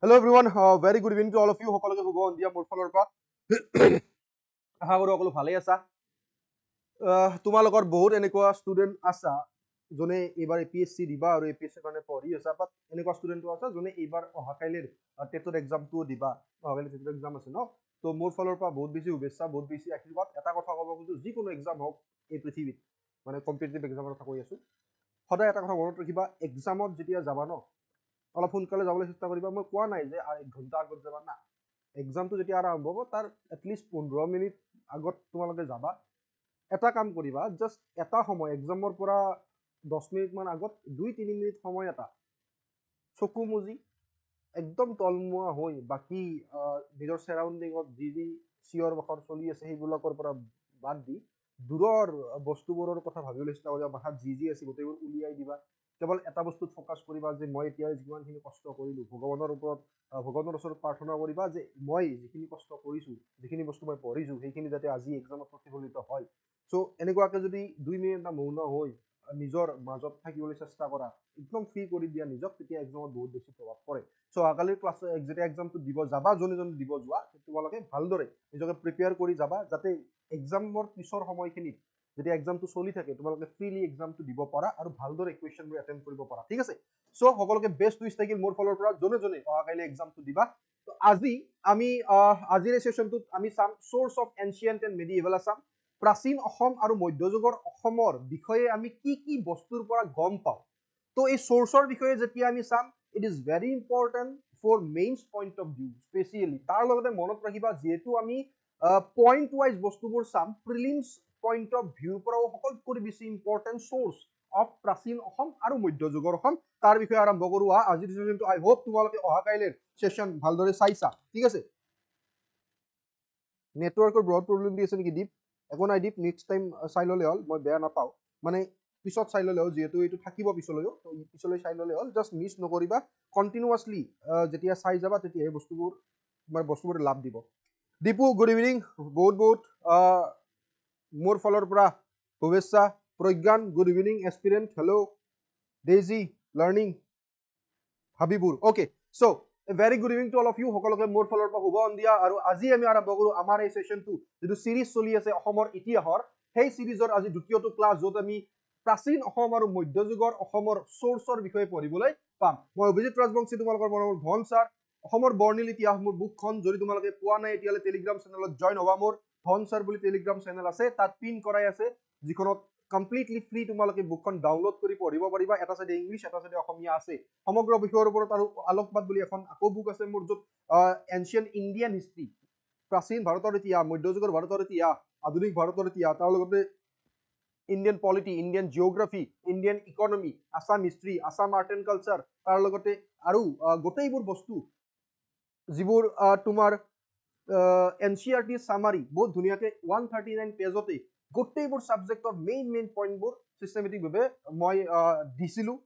Hello everyone, very good evening to all of you. সকলোকে শুভ সন্ধিয়া মোৰ ফালৰ পৰা আশা কৰোঁ সকলো ভালেই আছা। তোমালোকৰ বহুত এনেকুৱা ষ্টুডেণ্ট আছা যোনে এইবাৰ APSC দিবা আৰু APSC কাৰণে পঢ়ি আছা, বাট এনেকুৱা ষ্টুডেণ্টো আছে যোনে এইবাৰ অহাকাইলৈ টেটৰ এক্সামটো দিবা। অহাকাইলৈ টেটৰ এক্সাম আছে ন, তো মোৰ ফালৰ পৰা বহুত বেছি শুভেচ্ছা, বহুত বেছি আশীৰ্বাদ। এটা কথা ক'ব খোজো, যিকোনো এক্সাম হওক এই পৃথিৱীত, মানে কম্পিটিটিভ এক্সামৰ কথা কৈ আছোঁ, সদায় এটা কথা মনত ৰাখিবা, এক্সামত যেতিয়া যাবা ন, অলপ সোনকালে যাবলৈ চেষ্টা কৰিবা। মই কোৱা নাই যে 1 ঘণ্টা আগত যাবা না, এক্সামটো যেতিয়া আৰম্ভ হ'ব তাৰ এটলিষ্ট 15 মিনিট আগত তোমালোকে যাবা। এটা কাম কৰিবা, জাষ্ট এটা সময় এক্সামৰ পৰা 10 মিনিটমান আগত 2-3 মিনিট সময় এটা চকু মুজি একদম তলমুৱা হৈ বাকী নিজৰ চাৰাউণ্ডিঙত যি যি চিঞৰ বাখৰ চলি আছে সেইবিলাকৰ পৰা বাদ দি দূৰৰ বস্তুবোৰৰ কথা ভাবিবলৈ চেষ্টা কৰিবা। মাথাত যি যি আছে গোটেইবোৰ উলিয়াই দিবা। কেৱল এটা বস্তুত ফ'কাছ কৰিবা যে মই এতিয়া যিমানখিনি কষ্ট কৰিলোঁ, ভগৱানৰ ওচৰত প্ৰাৰ্থনা কৰিবা যে মই যিখিনি কষ্ট কৰিছোঁ, যিখিনি বস্তু মই পঢ়িছোঁ, সেইখিনি যাতে আজি এক্সামত প্ৰতিফলিত হয়। চ' এনেকুৱাকৈ যদি 2 মিনিট এটা মৌন হৈ নিজৰ মাজত থাকিবলৈ চেষ্টা কৰা, একদম ফ্ৰী কৰি দিয়া নিজক, তেতিয়া এক্সামত বহুত বেছি প্ৰভাৱ পৰে। চ' অহাকালিৰ ক্লাছ যেতিয়া এক্সামটো দিব যাবা, যোনে দিব যোৱা, তোমালোকে ভালদৰে নিজকে প্ৰিপেয়াৰ কৰি যাবা, যাতে এক্সামৰ পিছৰ সময়খিনিত যেতিয়া এক্সামটো চলি থাকে তোমালোকে ফ্ৰীলি এক্সামটো দিব পাৰা আৰু ভালদৰে কুৱেশ্যনবোৰ এটেম্প কৰিব পাৰা। ঠিক আছে, চ' সকলোকে বেষ্ট উইচ থাকিল মোৰ ফালৰ পৰা, যোনে যোনে অহাকাইলৈ এক্সামটো দিবা। আজি আমি আজিৰ এই ছেশ্যনটোত আমি চাম source of ancient and medieval Assam, প্ৰাচীন অসম আৰু মধ্যযুগৰ অসমৰ বিষয়ে আমি কি কি বস্তুৰ পৰা গম পাওঁ। তো এই চ'ৰ্চৰ বিষয়ে যেতিয়া আমি চাম, it is very important for mains point of view specially. তাৰ লগতে মনত ৰাখিবা, যিহেতু আমি পইণ্ট ৱাইজ বস্তুবোৰ চাম, প্ৰিলিমছ পইণ্ট অফ ভিউৰ পৰাও সকলোতকৈ বেছি ইম্পৰ্টেণ্ট চ'ৰ্চ অফ প্ৰাচীন অসম আৰু মধ্যযুগৰ অসম, তাৰ বিষয়ে আৰম্ভ কৰোঁ। আজিৰ ছেশ্যনটো আই হোপ তোমালোকে অহাকাইলৈৰ ছেশ্যন ভালদৰে চাইছা। ঠিক আছে, নেটৱৰ্কৰ বহুত প্ৰব্লেম দি আছে নেকি দীপ? একো নাই দীপ, নেক্সট টাইম চাই ল'লে হ'ল, মই বেয়া নাপাওঁ। মানে পিছত চাই ল'লে হ'ল, যিহেতু এইটো থাকিব পিছলৈও, তো পিছলৈ চাই ল'লে হ'ল। জাষ্ট মিছ নকৰিবা, কণ্টিনিউৱাছলি যেতিয়া চাই যাবা তেতিয়াহে বস্তুবোৰে লাভ দিব। দীপু গুড ইভিনিং, বহুত বহুত মোৰ ফালৰ পৰা শুভেচ্ছা। Pragyan good evening, aspirant hello', Daisy learning Habibur okay. So' very good evening to all of you, সকলোকে মোৰ ফালৰ পৰা শুভ সন্ধিয়া। আৰু আজি আমি আৰম্ভ কৰোঁ আমাৰ এই ছেশ্যনটো, যিটো চিৰিজ চলি আছে অসমৰ ইতিহাসৰ, সেই চিৰিজৰ আজি দ্বিতীয়টো ক্লাছ, য'ত আমি প্ৰাচীন অসম আৰু মধ্যযুগৰ অসমৰ চ'ৰ্চৰ বিষয়ে পঢ়িবলৈ পাম। মই অভিজিত ৰাজবংশী, তোমালোকৰ মৰমৰ ধন ছাৰ। অসমৰ বৰ্ণিল ইতিহাস মোৰ বুকখন, যদি তোমালোকে পোৱা নাই এতিয়ালৈ টেলিগ্ৰাম চেনেলত জইন হ'বা। মোৰ ধন ছাৰ বুলি টেলিগ্ৰাম চেনেল আছে, তাত পিন কৰাই আছে, যিখনত কমপ্লিটলি ফ্ৰী তোমালোকে বুকখন ডাউনলোড কৰি পঢ়িব পাৰিবা। এটা চাইডে ইংলিছ, এটা চাইডে অসমীয়া আছে। সমগ্ৰ বিষয়ৰ ওপৰত আৰু আলোকপাত বুলি এখন আকৌ বুক আছে মোৰ, য'ত এনচিয়েণ্ট ইণ্ডিয়ান হিষ্ট্ৰী, প্ৰাচীন ভাৰতৰ ইতিহাস, মধ্যযুগৰ ভাৰতৰ ইতিহাস, আধুনিক ভাৰতৰ ইতিহাস, তাৰ লগতে Indian polity, Indian geography, Indian economy, Assam history, Assam art and culture, তাৰ লগতে আৰু গোটেইবোৰ বস্তু যিবোৰ তোমাৰ NCERT চামাৰী বহুত ধুনীয়াকৈ 139 পেজতে গোটেইবোৰ ছাবজেক্টৰ মেইন পইণ্টবোৰ চিষ্টেমেটিকভাৱে মই দিছিলোঁ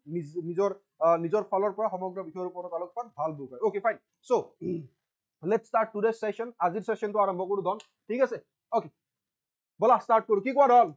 নিজৰ ফালৰ পৰা। সমগ্ৰ বিষয়ৰ ওপৰত আলোকপাত, ভাল বুক হয়। Okay fine, so' let's start today's session. আজিৰ ছেশ্যনটো আৰম্ভ কৰোঁ ধন, ঠিক আছে? অ'কে, ব'লা ষ্টাৰ্ট কৰোঁ। কি কোৱা ধন?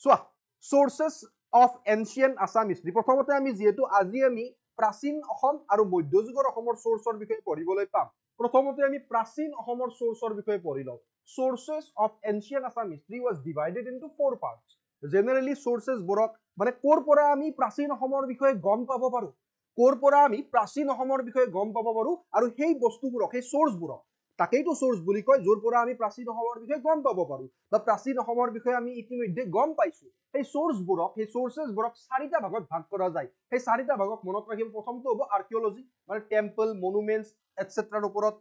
চোৱা, sources of ancient Assam history. প্ৰথমতে আমি যিহেতু আজি আমি প্ৰাচীন অসম আৰু মধ্যযুগৰ অসমৰ চ'ৰ্চৰ বিষয়ে পঢ়িবলৈ পাম, প্ৰথমতে আমি প্ৰাচীন অসমৰ চ'ৰ্চৰ বিষয়ে পঢ়ি লওঁ। Sources of ancient Assam history was divided into 4 parts. Generally চ'ৰ্চেছবোৰক, মানে ক'ৰ পৰা আমি প্ৰাচীন অসমৰ বিষয়ে গম পাব পাৰোঁ, ক'ৰ পৰা আমি প্ৰাচীন অসমৰ বিষয়ে গম পাব পাৰোঁ, আৰু সেই বস্তুবোৰক, সেই চ'ৰ্চবোৰক, তাকেইতো চ'ৰ্চ বুলি কয়, য'ৰ পৰা আমি প্ৰাচীন অসমৰ বিষয়ে গম পাব পাৰোঁ, বা প্ৰাচীন অসমৰ বিষয়ে আমি ইতিমধ্যে গম পাইছোঁ। সেই চ'ৰ্চবোৰক, সেই চ'ৰ্চেছবোৰক 4টা ভাগত ভাগ কৰা যায়। সেই 4টা ভাগক মনত ৰাখিব, প্ৰথমটো হ'ব আৰ্কিঅলজি, মানে টেম্পল, মনুমেণ্টছ এটচেট্ৰাৰ ওপৰত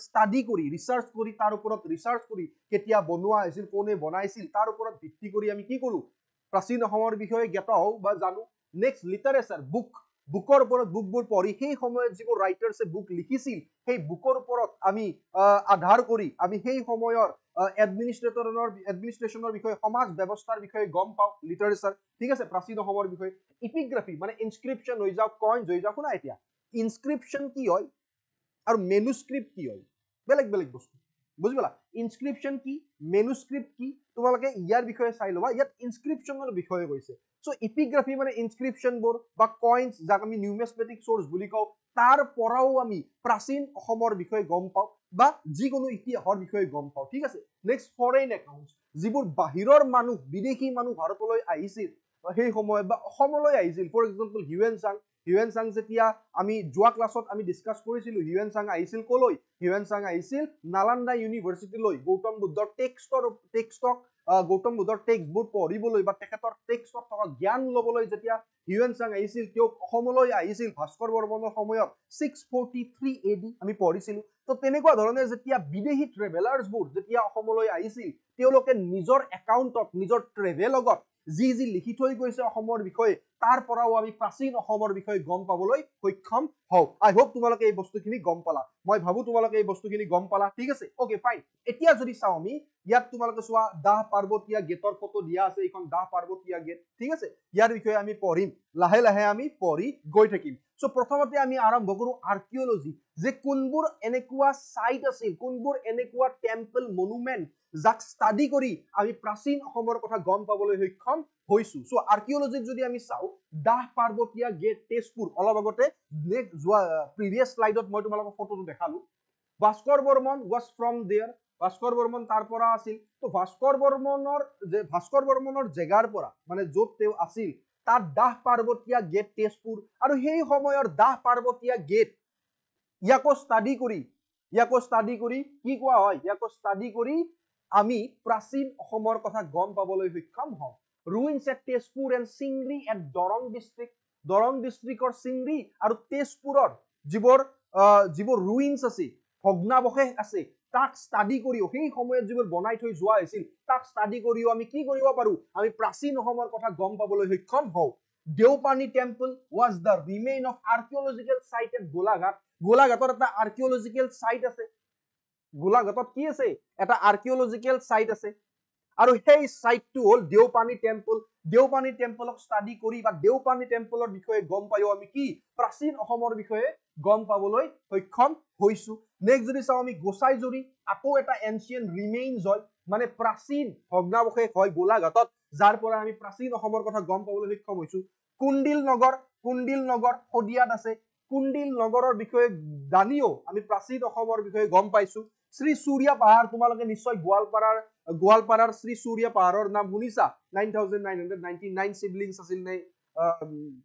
ষ্টাডি কৰি, ৰিচাৰ্চ কৰি, তাৰ ওপৰত ৰিচাৰ্চ কৰি কেতিয়া বনোৱা হৈছিল, কোনে বনাইছিল, তাৰ ওপৰত ভিত্তি কৰি আমি কি কৰোঁ, প্ৰাচীন অসমৰ বিষয়ে জ্ঞাত হওঁ বা জানো। নেক্সট লিটাৰেচাৰ, বুকৰ ওপৰত বুকবোৰ পঢ়ি সেই সময়ত যিবোৰ ৰাইটাৰ্ছে বুক লিখিছিল, সেই বুকৰ ওপৰত আমি আধাৰ কৰি আমি সেই সময়ৰ এডমিনিষ্ট্ৰেশ্যনৰ বিষয়ে, সমাজ ব্যৱস্থাৰ বিষয়ে গম পাওঁ, লিটাৰেচাৰ। ঠিক আছে, প্ৰাচীন অসমৰ বিষয়ে। ইপিগ্ৰাফী মানে ইনস্ক্ৰিপশ্যন হৈ যাওক, কইনছ হৈ যাওক। শুনা এতিয়া, ইনস্ক্ৰিপশ্যন কি হয় আৰু মেনুস্ক্ৰিপ্ট কি হয়, বেলেগ বেলেগ বস্তু, বুজি পালা? ইনস্ক্ৰিপশ্যন কি, মেনুস্ক্ৰিপ্ট কি, তোমালোকে ইয়াৰ বিষয়ে চাই ল'বা ইয়াত ইনস্ক্ৰিপশ্যনৰ বিষয়ে কৈছে সো এপিগ্ৰাফি মানে ইনস্ক্ৰিপশ্যনবোৰ বা কইন্স যাক আমি নিউমেছমেটিক সোৰ্স বুলি কওঁ তাৰ পৰাও আমি প্ৰাচীন অসমৰ বিষয়ে গম পাওঁ বা যিকোনো ইতিহাসৰ বিষয়ে গম পাওঁ ঠিক আছে নেক্সট ফৰেইন একাউণ্টছ যিবোৰ বাহিৰৰ মানুহ বিদেশী মানুহ ভাৰতলৈ আহিছিল সেই সময়ত বা অসমলৈ আহিছিল ফৰ এক্সাম্পল হিউৱেন চাং যেতিয়া আমি যোৱা ক্লাছত আমি ডিসকাস কৰিছিলো হিউৱেন চাং আহিছিল কলৈ হিউৱেন চাং আহিছিল নালন্দা ইউনিভাৰ্চিটিলৈ গৌতম বুদ্ধৰ টেক্সটক গৌতম বুদ্ধৰ টেক্সটবোৰ পঢ়িবলৈ বা তেখেতৰ টেক্সটত থকা জ্ঞান ল'বলৈ যেতিয়া হিউৱেন চাং আহিছিল তেওঁ অসমলৈ আহিছিল ভাস্কৰ বৰ্মনৰ সময়ত 643 AD আমি পঢ়িছিলো তো তেনেকুৱা ধৰণে যেতিয়া বিদেশী ট্ৰেভেলাৰ্ছবোৰ যেতিয়া অসমলৈ আহিছিল তেওঁলোকে নিজৰ একাউণ্টত নিজৰ ট্ৰেভেলগত যি যি লিখি থৈ গৈছে অসমৰ বিষয়ে তাৰ পৰাও আমি প্ৰাচীন অসমৰ বিষয়ে গম পাবলৈ সক্ষম হওঁ আই হোপ তোমালোকে এই বস্তুখিনি গম পালা মই ভাবো তোমালোকে এই বস্তুখিনি গম পালা ঠিক আছে ওকে ফাইন এতিয়া যদি চাও আমি ইয়াত তোমালোকে চোৱা দাহ পাৰ্বতীয়া গেটৰ ফটো দিয়া আছে এইখন দাহ পাৰ্বতীয়া গেট ঠিক আছে ইয়াৰ বিষয়ে আমি পঢ়িম লাহে লাহে আমি পঢ়ি গৈ থাকিম সো প্ৰথমতে আমি আৰম্ভ কৰো আৰ্কিঅলজি যে কোনবোৰ এনেকুৱা সাইট আছিল কোনবোৰ এনেকুৱা টেম্পল মনুমেন্ট যাক ষ্টাডি কৰি আমি প্ৰাচীন অসমৰ কথা গম পাবলৈ সক্ষম হৈছো সো আৰ্কিঅলজিত যদি আমি চাও দাহ পাৰ্বতীয়া গেট তেজপুৰ অলপ আগতে নেক্সট যোৱা প্ৰিভিয়াস স্লাইডত মই তোমালোকক ফটোটো দেখালো Bhaskar Barman was from there Bhaskar Barman তাৰ পৰা আছিল তো ভাস্কৰ বৰ্মনৰ জেগাৰ পৰা মানে য'ত তেওঁ আছিল তাত দাহ পাৰ্বতীয়া গেট তেজপুৰ আৰু সেই সময়ৰ দাহ পাৰ্বতীয়া গেট ইয়াকো ষ্টাডি কৰি কি কোৱা হয় ইয়াকো ষ্টাডি কৰি আমি প্ৰাচীন অসমৰ কথা গম পাবলৈ সক্ষম হওঁ ruins at Tezpur and chingri at Darrang ডিস্ট্ৰিক্টৰ চিংৰি আৰু তেজপুৰৰ যিবোৰ ruins আছে ভগ্নাৱশেষ আছে তাক ষ্টাডি কৰিও সেই সময়ত যিবোৰ বনাই থৈ যোৱা হৈছিল তাক ষ্টাডি কৰিও আমি কি কৰিব পাৰো আমি প্ৰাচীন অসমৰ কথা গম পাবলৈ সক্ষম হওঁ Deopani temple was the remain of archaeological site at গোলাঘাটৰ এটা আৰ্কিঅলজিক্যাল সাইট আছে গোলাঘাটত কি আছে এটা আৰ্কিঅলজিক্যাল সাইট আছে আৰু সেই সাইটটো হল দেওপানী টেম্পলক ষ্টাডি কৰি বা দেওপানী টেম্পলৰ বিষয়ে গম পাইও আমি কি প্ৰাচীন অসমৰ বিষয়ে গম পাবলৈ সক্ষম হৈছো নেক্সট যদি চাও আমি গোসাইজুৰি আকৌ এটা এনশিয়েন্ট ৰিমেইনছ হয় মানে প্ৰাচীন ভগ্নাৱশেষ হয় গোলাঘাটত যাৰ পৰা আমি প্ৰাচীন অসমৰ কথা গম পাবলৈ সক্ষম হৈছো কুণ্ডিল নগৰ শদিয়াত আছে কুণ্ডিল নগৰৰ বিষয়ে জানিও আমি প্ৰাচীন অসমৰ বিষয়ে গম পাইছো শ্ৰী সূৰ্য পাহাৰ তোমালোকে নিশ্চয় গোৱালপাৰাৰ শ্ৰী সূৰ্য পাহাৰৰ নাম শুনিছা 9999 সিবলিংস আছিল নে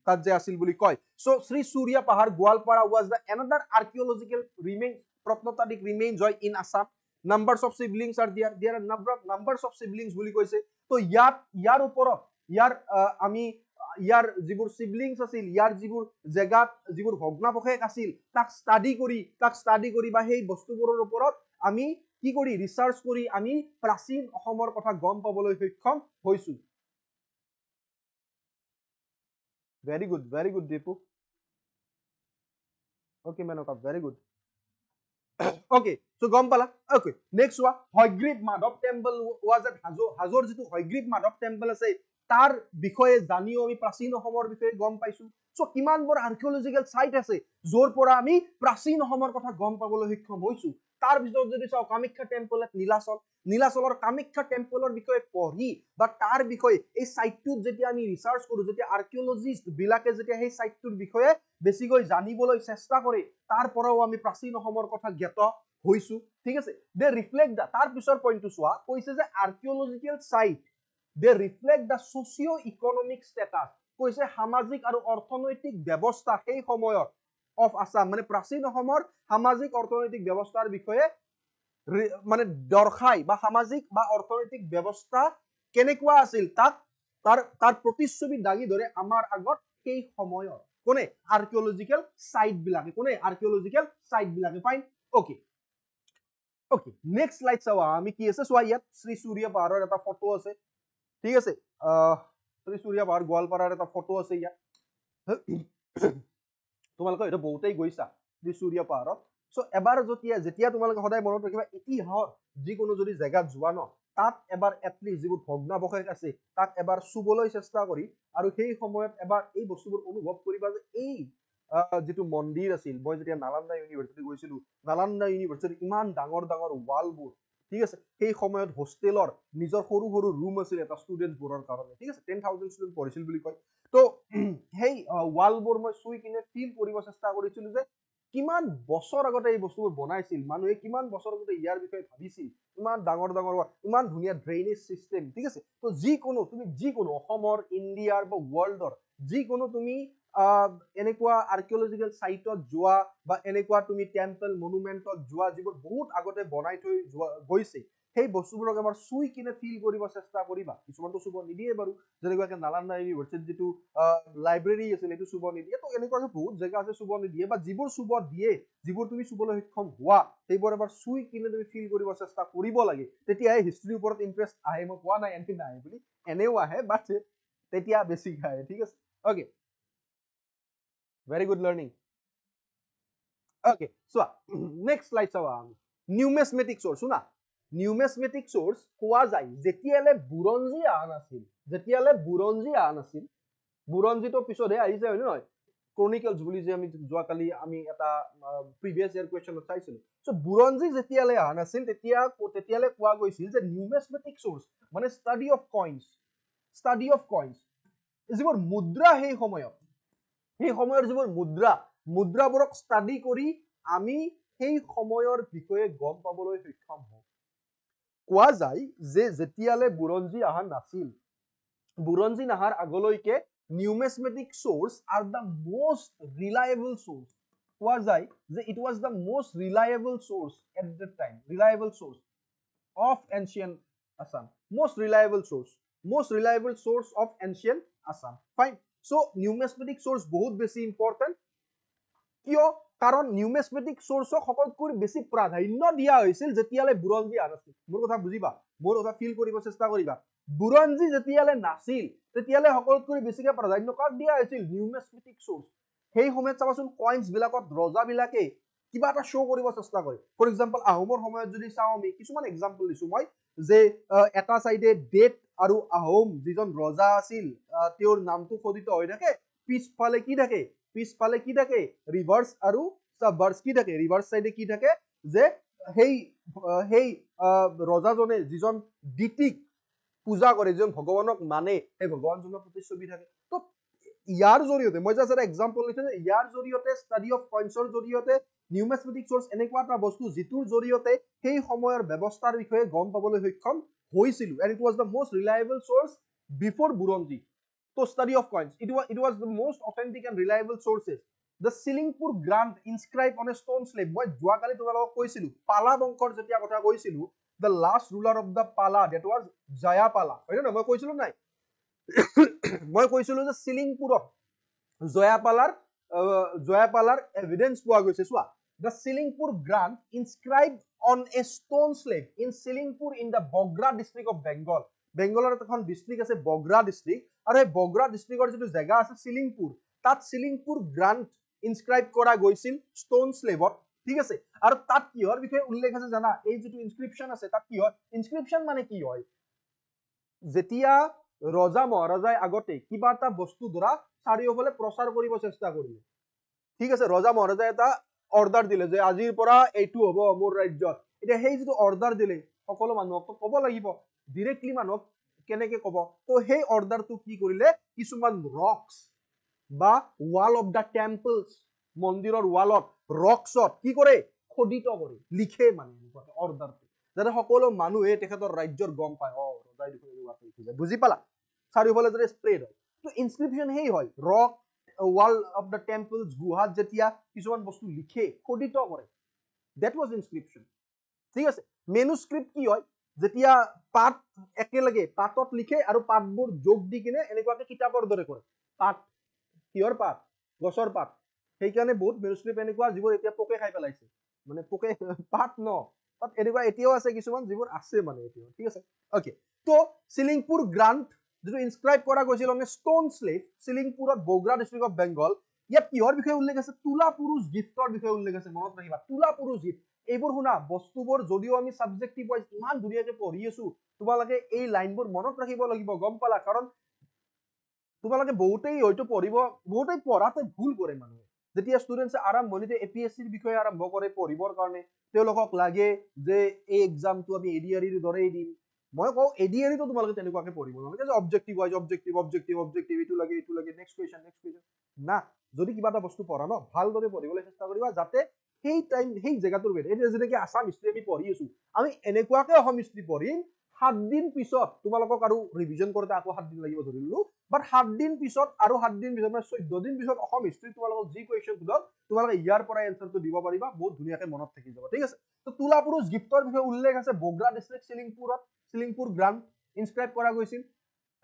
তাত যে আছিল বুলি কয় so Sri Surya Pahar Goalpara was the another archaeological remain প্ৰত্নতাত্ত্বিক ৰিমেইনছ হয় in Assam numbers of siblings are there are numbers of siblings বুলি কৈছে তো ইয়াৰ ওপৰত আমি ইয়াৰ যিবোৰ সিবলিংস আছিল ইয়াৰ যিবোৰ জেগাত যিবোৰ ভগ্নাৱশেষ আছিল তাক ষ্টাডি কৰি বা সেই বস্তুবোৰৰ ওপৰত আমি কি কৰি ৰিসাৰ্চ কৰি আমি প্ৰাচীন অসমৰ কথা গম পাবলৈ সক্ষম হৈছো very good Dipu okay Menaka very good okay so গম পালা okay next one Hayagriva Madhav temple was at হাজোৰ যিটো হয়গ্ৰীব মাধৱ টেম্পল আছে তাৰ বিষয়ে জানিও আমি প্ৰাচীন অসমৰ বিষয়ে গম পাইছো সো কিমানবোৰ আৰ্কিঅলজিক্যাল সাইট আছে যৰ পৰা আমি প্ৰাচীন অসমৰ কথা গম পাবলৈ সক্ষম হৈছো তাৰ ভিতৰত যদি চাও কামাখ্যা টেম্পল at নীলাচলৰ কামাখ্যা টেম্পলৰ বিষয়ে পঢ়ি বা তাৰ বিষয়ে এই সাইটটোত যেতিয়া আমি ৰিসাৰ্চ কৰো যেতিয়া আৰ্কিঅলজিষ্ট বিলাকে যেতিয়া সেই সাইটটোৰ বিষয়ে বেছিকৈ জানিবলৈ চেষ্টা কৰে তাৰ পৰাও আমি প্ৰাচীন অসমৰ কথা জ্ঞাত হৈছো ঠিক আছে দে ৰিফ্লেক্ট তাৰ পিছৰ পইণ্টটো চোৱা কৈছে যে আৰ্কিঅলজিক্যাল site they reflect the socio-economic status কৈছে সামাজিক আৰু অৰ্থনৈতিক ব্যৱস্থা সেই সময়ৰ অফ আসাম মানে প্ৰাচীন অসমৰ সামাজিক অৰ্থনৈতিক ব্যৱস্থাৰ বিষয়ে মানে দৰ্শাই বা সামাজিক বা অৰ্থনৈতিক ব্যৱস্থা কেনেকুৱা আছিল তাৰ প্ৰতিচ্ছবি দাঙি ধৰে আমাৰ আগত সেই সময়ৰ কোনে আৰ্কিঅলজিক্যাল সাইট বিলাকে ফাইন ওকে নেক্সট স্লাইড চাও আমি কি আছে চোৱা ইয়াত শ্ৰী সূৰ্য পাহাৰৰ এটা ফটো আছে ঠিক আছে শ্ৰী সূৰ্য পাহাৰ গোৱালপাৰাৰ এটা ফটো আছে ইয়াত তোমালোকে এটা বহুতেই গৈছা শ্ৰী সূৰ্য পাহাৰত সো এবাৰ যেতিয়া তোমালোকে সদায় মনত ৰাখিবা ইতিহাসৰ যিকোনো যদি জেগাত যোৱা ন তাত এবাৰ এটলিষ্ট যিবোৰ ভগ্নাৱশেষ আছে তাক এবাৰ চুবলৈ চেষ্টা কৰি আৰু সেই সময়ত এবাৰ এই বস্তুবোৰ অনুভৱ কৰিবা যে এই যেটো মন্দিৰ আছিল মই যেতিয়া নালন্দা ইউনিভাৰ্চিটি গৈছিলো নালন্দা ইউনিভাৰ্চিটিৰ ইমান ডাঙৰ ৱালবোৰ ঠিক আছে সেই সময়ত হোষ্টেলৰ নিজৰ সৰু সৰু ৰুম আছিল এটা ষ্টুডেণ্টবোৰৰ কাৰণে ঠিক আছে 10,000 ষ্টুডেণ্ট পঢ়িছিল বুলি কয় তো সেই ৱালবোৰ মই চুই কিনে ফিল কৰিব চেষ্টা কৰিছিলো যে কিমান বছৰ আগতে এই বস্তুবোৰ বনাইছিল মানুহে কিমান বছৰ আগতে ইয়াৰ বিষয়ে ভাবিছিল ইমান ডাঙৰ ডাঙৰ ইমান ধুনীয়া ড্ৰেইনেজ চিষ্টেম ঠিক আছে তো তুমি যিকোনো অসমৰ ইণ্ডিয়াৰ বা ৱৰ্ল্ডৰ যিকোনো তুমি এনেকুৱা আৰ্কিঅলজিকেল সাইটত যোৱা বা এনেকুৱা তুমি টেম্পল মনুমেন্টত যোৱা যিবোৰ বহুত আগতে বনাই থৈ গৈছে সেই বস্তুবোৰক এবাৰ চুই কিনে ফিল কৰিব চেষ্টা কৰিবা কিছুমানটো চুব নিদিয়ে বাৰু যেনেকুৱাকে নালান্দা ইউনিভাৰ্চিটিত যিটো লাইব্ৰেৰী আছিল এইটো চুব নিদিয়ে তো এনেকুৱাকে বহুত জেগা আছে চুব নিদিয়ে বা যিবোৰ চুব দিয়ে যিবোৰ তুমি চুবলৈ সক্ষম হোৱা সেইবোৰ এবাৰ চুই কিনে তুমি ফিল কৰিব চেষ্টা কৰিব লাগে তেতিয়াহে হিষ্ট্ৰীৰ ওপৰত ইণ্টাৰেষ্ট আহে মই কোৱা নাই এনকি নাহে বুলি এনেও আহে বাট তেতিয়া বেছি আহে ঠিক আছে okay very good learning okay so next slide চাবা numismatic source শুনা numismatic source কোৱা যায় যেতিয়ালে বুৰঞ্জী আন আছিল বুৰঞ্জীটো পিছতহে আহিছে হয় নহয় ক্ৰনিকলছ বুলি যে আমি যোৱাকালি আমি এটা প্ৰিভিয়াছ ইয়াৰ কুৱেশ্যনত চাইছিলো সো বুৰঞ্জী যেতিয়ালে আহা নাছিল তেতিয়ালে কোৱা গৈছিল যে numismatic source মানে study of coins যিবোৰ মুদ্ৰা সেই সময়ৰ যিবোৰ মুদ্ৰাবোৰক ষ্টাডি কৰি আমি সেই সময়ৰ বিষয়ে গম পাবলৈ সক্ষম হওঁ কোৱা যায় যে যেতিয়ালে বুৰঞ্জী নাহাৰ আগলৈকে numismatic source are the most reliable source কোৱা যায় যে it was the most reliable source at that time of ancient Assam most reliable source of ancient Assam fine so numismatic source বহুত বেছি ইম্পৰ্টেন্ট কিয় কাৰণ নিউমেছমেটিক সোৰ্সক সকলোতকৈ বেছি প্ৰাধান্য দিয়া হৈছিল যেতিয়ালে বুৰঞ্জী আছিল মোৰ কথা বুজিবা মোৰ কথা ফিল কৰিব চেষ্টা কৰিবা বুৰঞ্জী যেতিয়ালে নাছিল তেতিয়ালে সকলোতকৈ বেছিকে প্ৰাধান্য কাক দিয়া হৈছিল নিউমেছমেটিক সোৰ্স সেই সময়ত চাবাচোন কয়েন্স বিলাকত ৰজা বিলাকে কিবা এটা শো কৰিব চেষ্টা কৰে ফৰ এক্সাম্পল আহোমৰ সময়ত যদি চাও আমি কিছুমান এক্সাম্পল দিছো মই যে এটা সাইডে ডেট আৰু আহোম যিজন ৰজা আছিল তেওঁৰ নামটো খোদিত হৈ থাকে পিছফালে কি থাকে ৰিভাৰ্স আৰু সাবভাৰ্স কি থাকে ৰিভাৰ্স সাইডে কি থাকে যে হেই ৰজাজনে যিজন দিতিক পূজা কৰে যিজন ভগৱানক মানে সেই ভগৱানজনৰ প্ৰতিচ্ছবি থাকে তো ইয়াৰ জৰিয়তে মই জাস্ট এটা এক্সাম্পল দিছো যে ইয়াৰ জৰিয়তে ষ্টাডি অফ কয়েন্সৰ জৰিয়তে নিউমেছমেটিক সোৰ্স এনেকুৱা এটা বস্তু যিটোৰ জৰিয়তে সেই সময়ৰ ব্যৱস্থাৰ বিষয়ে গম পাবলৈ সক্ষম হৈছিল and it was the most reliable source before বুৰঞ্জী to study of coins it was the most authentic and reliable sources the Silingpur grant inscribed on a stone slab মই যোৱাকালি তোমালোকক কৈছিলো পালা বংশৰ যেতিয়া কথা কৈছিলো the last ruler of the Pala that was Jayapala হয় না মই কৈছিলো নাই মই কৈছিলো যে Silingpurত জয়াপালাৰ এভিডেন্স পোৱা গৈছে চোৱা the Silingpur grant inscribed on a stone slab in Silingpur in the Bogra district of Bengal বেংগলৰ এখন ডিস্ট্ৰিক্ট আছে বগ্ৰা ডিস্ট্ৰিক্ট আৰু এই বগ্ৰা ডিস্ট্ৰিক্টৰ যেটো জায়গা আছে Silingpur তাত Silingpur grant ইনস্ক্ৰাইব কৰা গৈছিল স্টোন স্লেবত ঠিক আছে আৰু তাত কিহৰ বিষয়ে উল্লেখ আছে জানা এই যেটো ইনস্ক্ৰিপশন আছে তাত কি হয় ইনস্ক্ৰিপশন মানে কি হয় যেতিয়া ৰজা মহাৰাজাই আগতে কিবা এটা বস্তু ধৰা চাৰিওফালে প্ৰচাৰ কৰিব চেষ্টা কৰিলে ঠিক আছে ৰজা মহাৰাজাই এটা অৰ্ডাৰ দিলে যে আজিৰ পৰা এইটো হ'ব মোৰ ৰাজ্যত এটা হেই যেটো অৰ্ডাৰ দিলে সকলো মানুহক ক'ব লাগিব ডাইৰেক্টলি মানুহক কেনেকে ক'ব তো হেই অৰ্ডাৰটো কি কৰিলে কিছুমান ৰক্স বা ওয়াল অফ দা টেম্পলস মন্দিৰৰ ওয়ালত ৰক্সত কি কৰে খোদিত কৰে লিখে মানে অৰ্ডাৰটো যাতে সকলো মানুহে তেখেতৰ ৰাজ্যৰ গম পায় ৰজাই দেখোন এনেকুৱা কৰিছে বুজি পালা চাৰিওফালে যদি স্প্ৰেড হয় তো ইনস্ক্ৰিপশন হেই হয় rock wall of the temples গুহাত যেতিয়া কিছুমান বস্তু লিখে খোদিত কৰে দ্যাট ওয়াজ ইনস্ক্ৰিপশন ঠিক আছে মেনুস্ক্ৰিপ্ট কি হয় যেতিয়া পাত একেলগে পাতত লিখে আৰু পাতবোৰ যোগ দি কিনে এনেকুৱাকে কিতাপৰ দৰে কৰে পাত কিহৰ পাত গছৰ পাত সেই কাৰণে বহুত মেনুস্ক্ৰিপ্ট এনেকুৱা যিবোৰ এতিয়া পোকে খাই পেলাইছে মানে পোকে পাত ন বাট এনেকুৱা এতিয়াও আছে কিছুমান যিবোৰ আছে মানে এতিয়া ঠিক আছে ওকে তো Silingpur grant যেটো ইনস্ক্ৰাইব কৰা গৈছিল অন ষ্টোন স্লেব Silingpurত বগ্ৰা ডিস্ট্ৰিক্ট অফ বেংগল ইয়াত কিহৰ বিষয়ে উল্লেখ আছে তুলা পুৰুষ গিফ্টৰ বিষয়ে উল্লেখ আছে মনত ৰাখিবা তুলা পুৰুষ গিফ্ট এইবোৰ শুনা বস্তুবোৰ যদিও আমি সাবজেক্টিভ ওয়াইজ ইমান ধুনীয়াকে পঢ়ি আছো তোমালোকে এই লাইনবোৰ মনত ৰাখিব লাগিব গম পালা কাৰণ তোমালোকে বহুতেই হয়তো পঢ়াতে ভুল কৰে মানুহে যেতিয়া ষ্টুডেণ্টছে আৰম্ভণিতে এপিএছচিৰ বিষয়ে আৰম্ভ কৰে পঢ়িবৰ কাৰণে তেওঁলোকক লাগে যে এই এক্সামটো আমি এডিআৰিৰ দৰেই দিম মই কওঁ এডিআৰিটো তোমালোকে তেনেকুৱাকে পঢ়িব নালাগে যে অবজেক্টিভ ৱাইজ অবজেক্টিভ এইটো লাগে নেক্সট কুৱেশ্যন না যদি কিবা এটা বস্তু পঢ়া ন ভালদৰে পঢ়িবলৈ চেষ্টা কৰিবা যাতে সেই টাইম সেই জেগাটোৰ বেদ এতিয়া যেনেকৈ আছাম হিষ্ট্ৰী আমি পঢ়ি আছো আমি এনেকুৱাকে অসম হিষ্ট্ৰী পঢ়িম 7 দিন পিছত তোমালোকক আৰু ৰিভিজন কৰোঁতে আকৌ 7 দিন লাগিব ধৰিলো বাট 7 দিন পিছত আৰু 7 দিন পিছত মানে 14 দিন পিছত অসম হিষ্ট্ৰী তোমালোকক যি কুৱেশ্যন সোধক তোমালোকে ইয়াৰ পৰা এনসাৰটো দিব পাৰিবা বহুত ধুনীয়াকৈ মনত থাকি যাব ঠিক আছে তো তুলাপুৰুষ গিফ্টৰ বিষয়ে উল্লেখ আছে বগ্ৰা ডিষ্ট্ৰিক্ট চিলিংপুৰ গ্ৰাণ্ট ইনস্ক্ৰাইব কৰা গৈছিল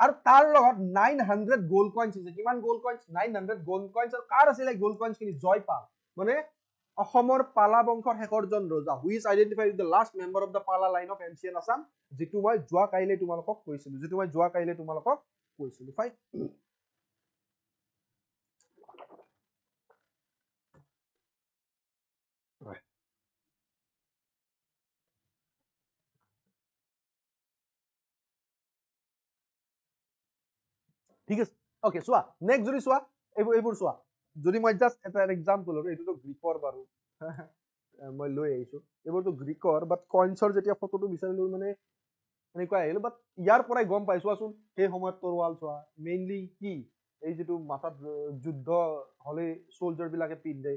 আৰু তাৰ লগত 900 গোল্ড কইনছ আছে কিমান গোল্ড কইনছ 900 গোল্ড কইনছ আৰু কাৰ আছিল গোল্ড কইনছখিনি জয়পাল মানে অসমৰ পালা বংশৰ শেষৰজন ৰজা who is identified the last member of the পালা লাইন অফ এনচিয়েন্ট আছাম যেটো মই যোৱা কাইলে তোমালোকক কৈছিলো ফাইন ঠিক আছে ওকে চোৱা নেক্সট যদি চোৱা এইবোৰ চোৱা যদি মই জাস্ট এটা এক্সাম্পল আৰু এইটোতো গ্ৰীকৰ বাৰু মই লৈ আহিছো এইবোৰতো গ্ৰীকৰ বাট কইনছৰ যেতিয়া ফটোটো বিচাৰিলো মানে এনেকুৱা আহিলো বাট ইয়াৰ পৰাই গম পাই চোৱাচোন সেই সময়ত তৰোৱাল চোৱা মেইনলি কি এই যেটো মাথাত যুদ্ধ হলে সোলজাৰ বিলাকে পিন্ধে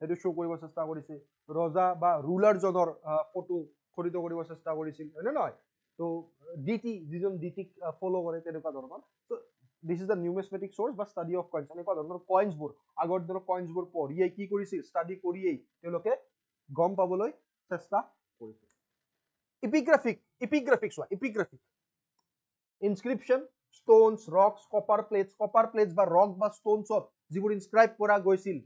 সেইটো শো কৰিব চেষ্টা কৰিছে ৰজা বা ৰুলাৰ জনৰ ফটো খৰিত কৰিব চেষ্টা কৰিছিল হয়নে নহয় তো ডিটি যিজন ডিটিক ফলো কৰে তেনেকুৱা ধৰণৰ তো this is the numismatic source বা study of coins এনেকুৱা ধৰণৰ কইনছবোৰ আগৰ দিনৰ কইনছবোৰ পঢ়িয়ে কি কৰিছিল ষ্টাডি কৰিয়েই তেওঁলোকে গম পাবলৈ চেষ্টা কৰিছিল epigraphic চোৱা epigraphic inscription stones rocks copper plates বা rock বা stonesত যিবোৰ ইনস্ক্ৰাইব কৰা গৈছিল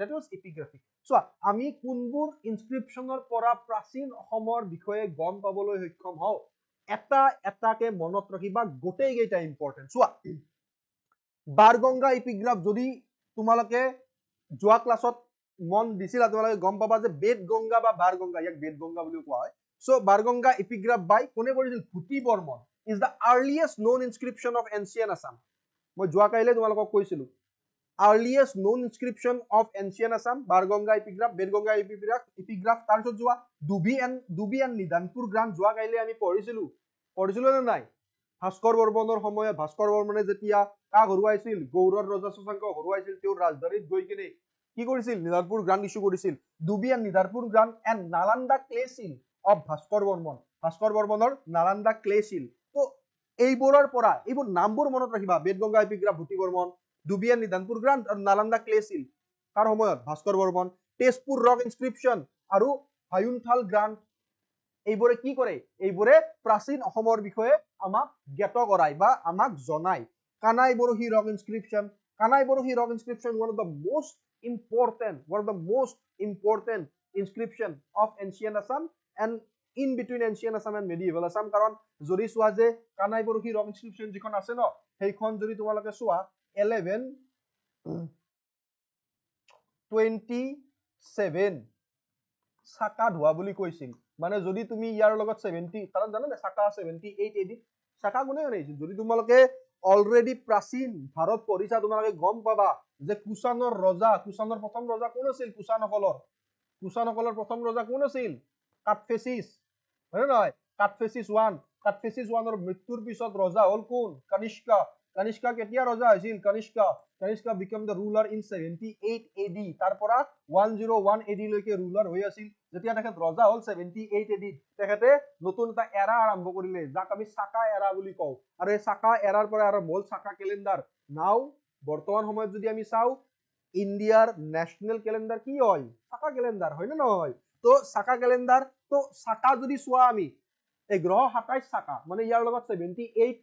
that was epigraphic চোৱা আমি কোনবোৰ ইনস্ক্ৰিপশ্যনৰ পৰা প্ৰাচীন অসমৰ বিষয়ে গম পাবলৈ সক্ষম হওঁ এটা এটাকে মনত ৰাখিবা গোটেই কেইটা ইম্পৰ্টেন্ট চোৱা বাৰগংগা এপিগ্ৰাফ যদি তোমালোকে যোৱা ক্লাছত মন দিছিলা তোমালোকে গম পাবা যে বেদগংগা বা বাৰগংগা ইয়াক বেদগংগা বুলি কোৱা হয় সো বাৰগংগা এপিগ্ৰাফ বাই কোনে কৰিছিল Bhuti Varman is the earliest known inscription of ancient Assam মই যোৱা কাইলে তোমালোকক কৈছিলো earliest known inscription of ancient Assam Barganga epigraph Bedganga epigraph তাৰপিছত যোৱা ডুবি এণ্ড নিদানপুৰ গ্ৰাণ্ট যোৱা কাইলে আমি পঢ়িছিলো নে নাই ভাস্কৰ বৰ্মনৰ সময়ত ভাস্কৰ বৰ্মনে যেতিয়া কাক হৰুৱাইছিল গৌৰৰ ৰজা শশাংক হৰুৱাইছিল তেওঁৰ ৰাজধানীত গৈ কিনে কি কৰিছিল নিদানপুৰ গ্ৰাণ্ট ইস্যু কৰিছিল Dubi and Nidhanpur grant and Nalanda clay seal of Bhaskar বৰ্মনৰ নালান্দা ক্লে সিল তো এইবোৰৰ পৰা এইবোৰ নামবোৰ মনত ৰাখিবা বেদগংগা এপিগ্ৰাফ ভূতি বৰ্মন ডুবি এণ্ড নিদানপুৰ গ্ৰাণ্ট আৰু নালান্দা ক্লে সিল কাৰ সময়ত ভাস্কৰ বৰ্মন তেজপুৰ ৰক ইনস্ক্ৰিপশ্যন আৰু হায়ুনথাল গ্ৰাণ্ট এইবোৰে কি কৰে এইবোৰে প্ৰাচীন অসমৰ বিষয়ে আমাক জ্ঞাত কৰায় বা আমাক জনায় Kanai Barasi rock inscription one of the most important inscription of ancient Assam and in between ancient Assam and medieval Assam কাৰণ যদি চোৱা যে কানাই বৰহী ৰক ইনস্ক্ৰিপশ্যন যিখন আছে ন সেইখন যদি তোমালোকে চোৱা 1127 সাকা ধোৱা বুলি কৈছিল মানে যদি তুমি ইয়াৰ লগত 70 কাৰণ জানা না সাকা 78 এডি সাকা কোনে বনাইছিল যদি তোমালোকে অলৰেডি প্ৰাচীন ভাৰত পঢ়িছা তোমালোকে গম পাবা যে কুষাণৰ প্ৰথম ৰজা কোন আছিল কুষাণসকলৰ প্ৰথম ৰজা কোন আছিল কাটফেচিছ হয় নহয় কাটফেচিছ 1 ৰ মৃত্যুৰ পিছত ৰজা হল কোন কনিষ্কা কেতিয়া ৰজা হৈছিল Kanishka became the ruler in 78 AD তাৰ পৰা 101 AD লৈকে ruler হৈ আছিল যেতিয়া তেখেত ৰজা হল 78 AD তেখেতে নতুন এটা এৰা আৰম্ভ কৰিলে যাক আমি সাকা এৰা বুলি কওঁ আৰু এই সাকা এৰাৰ পৰা আৰম্ভ হল সাকা ক্যালেন্ডাৰ নাও বৰ্তমান সময়ত যদি আমি চাও ইন্ডিয়াৰ ন্যাশনাল ক্যালেন্ডাৰ কি হয় সাকা ক্যালেন্ডাৰ হয় না নহয় তো সাকা ক্যালেন্ডাৰ তো সাকা যদি চোৱা আমি 1127 সাকা মানে ইয়াৰ লগত 78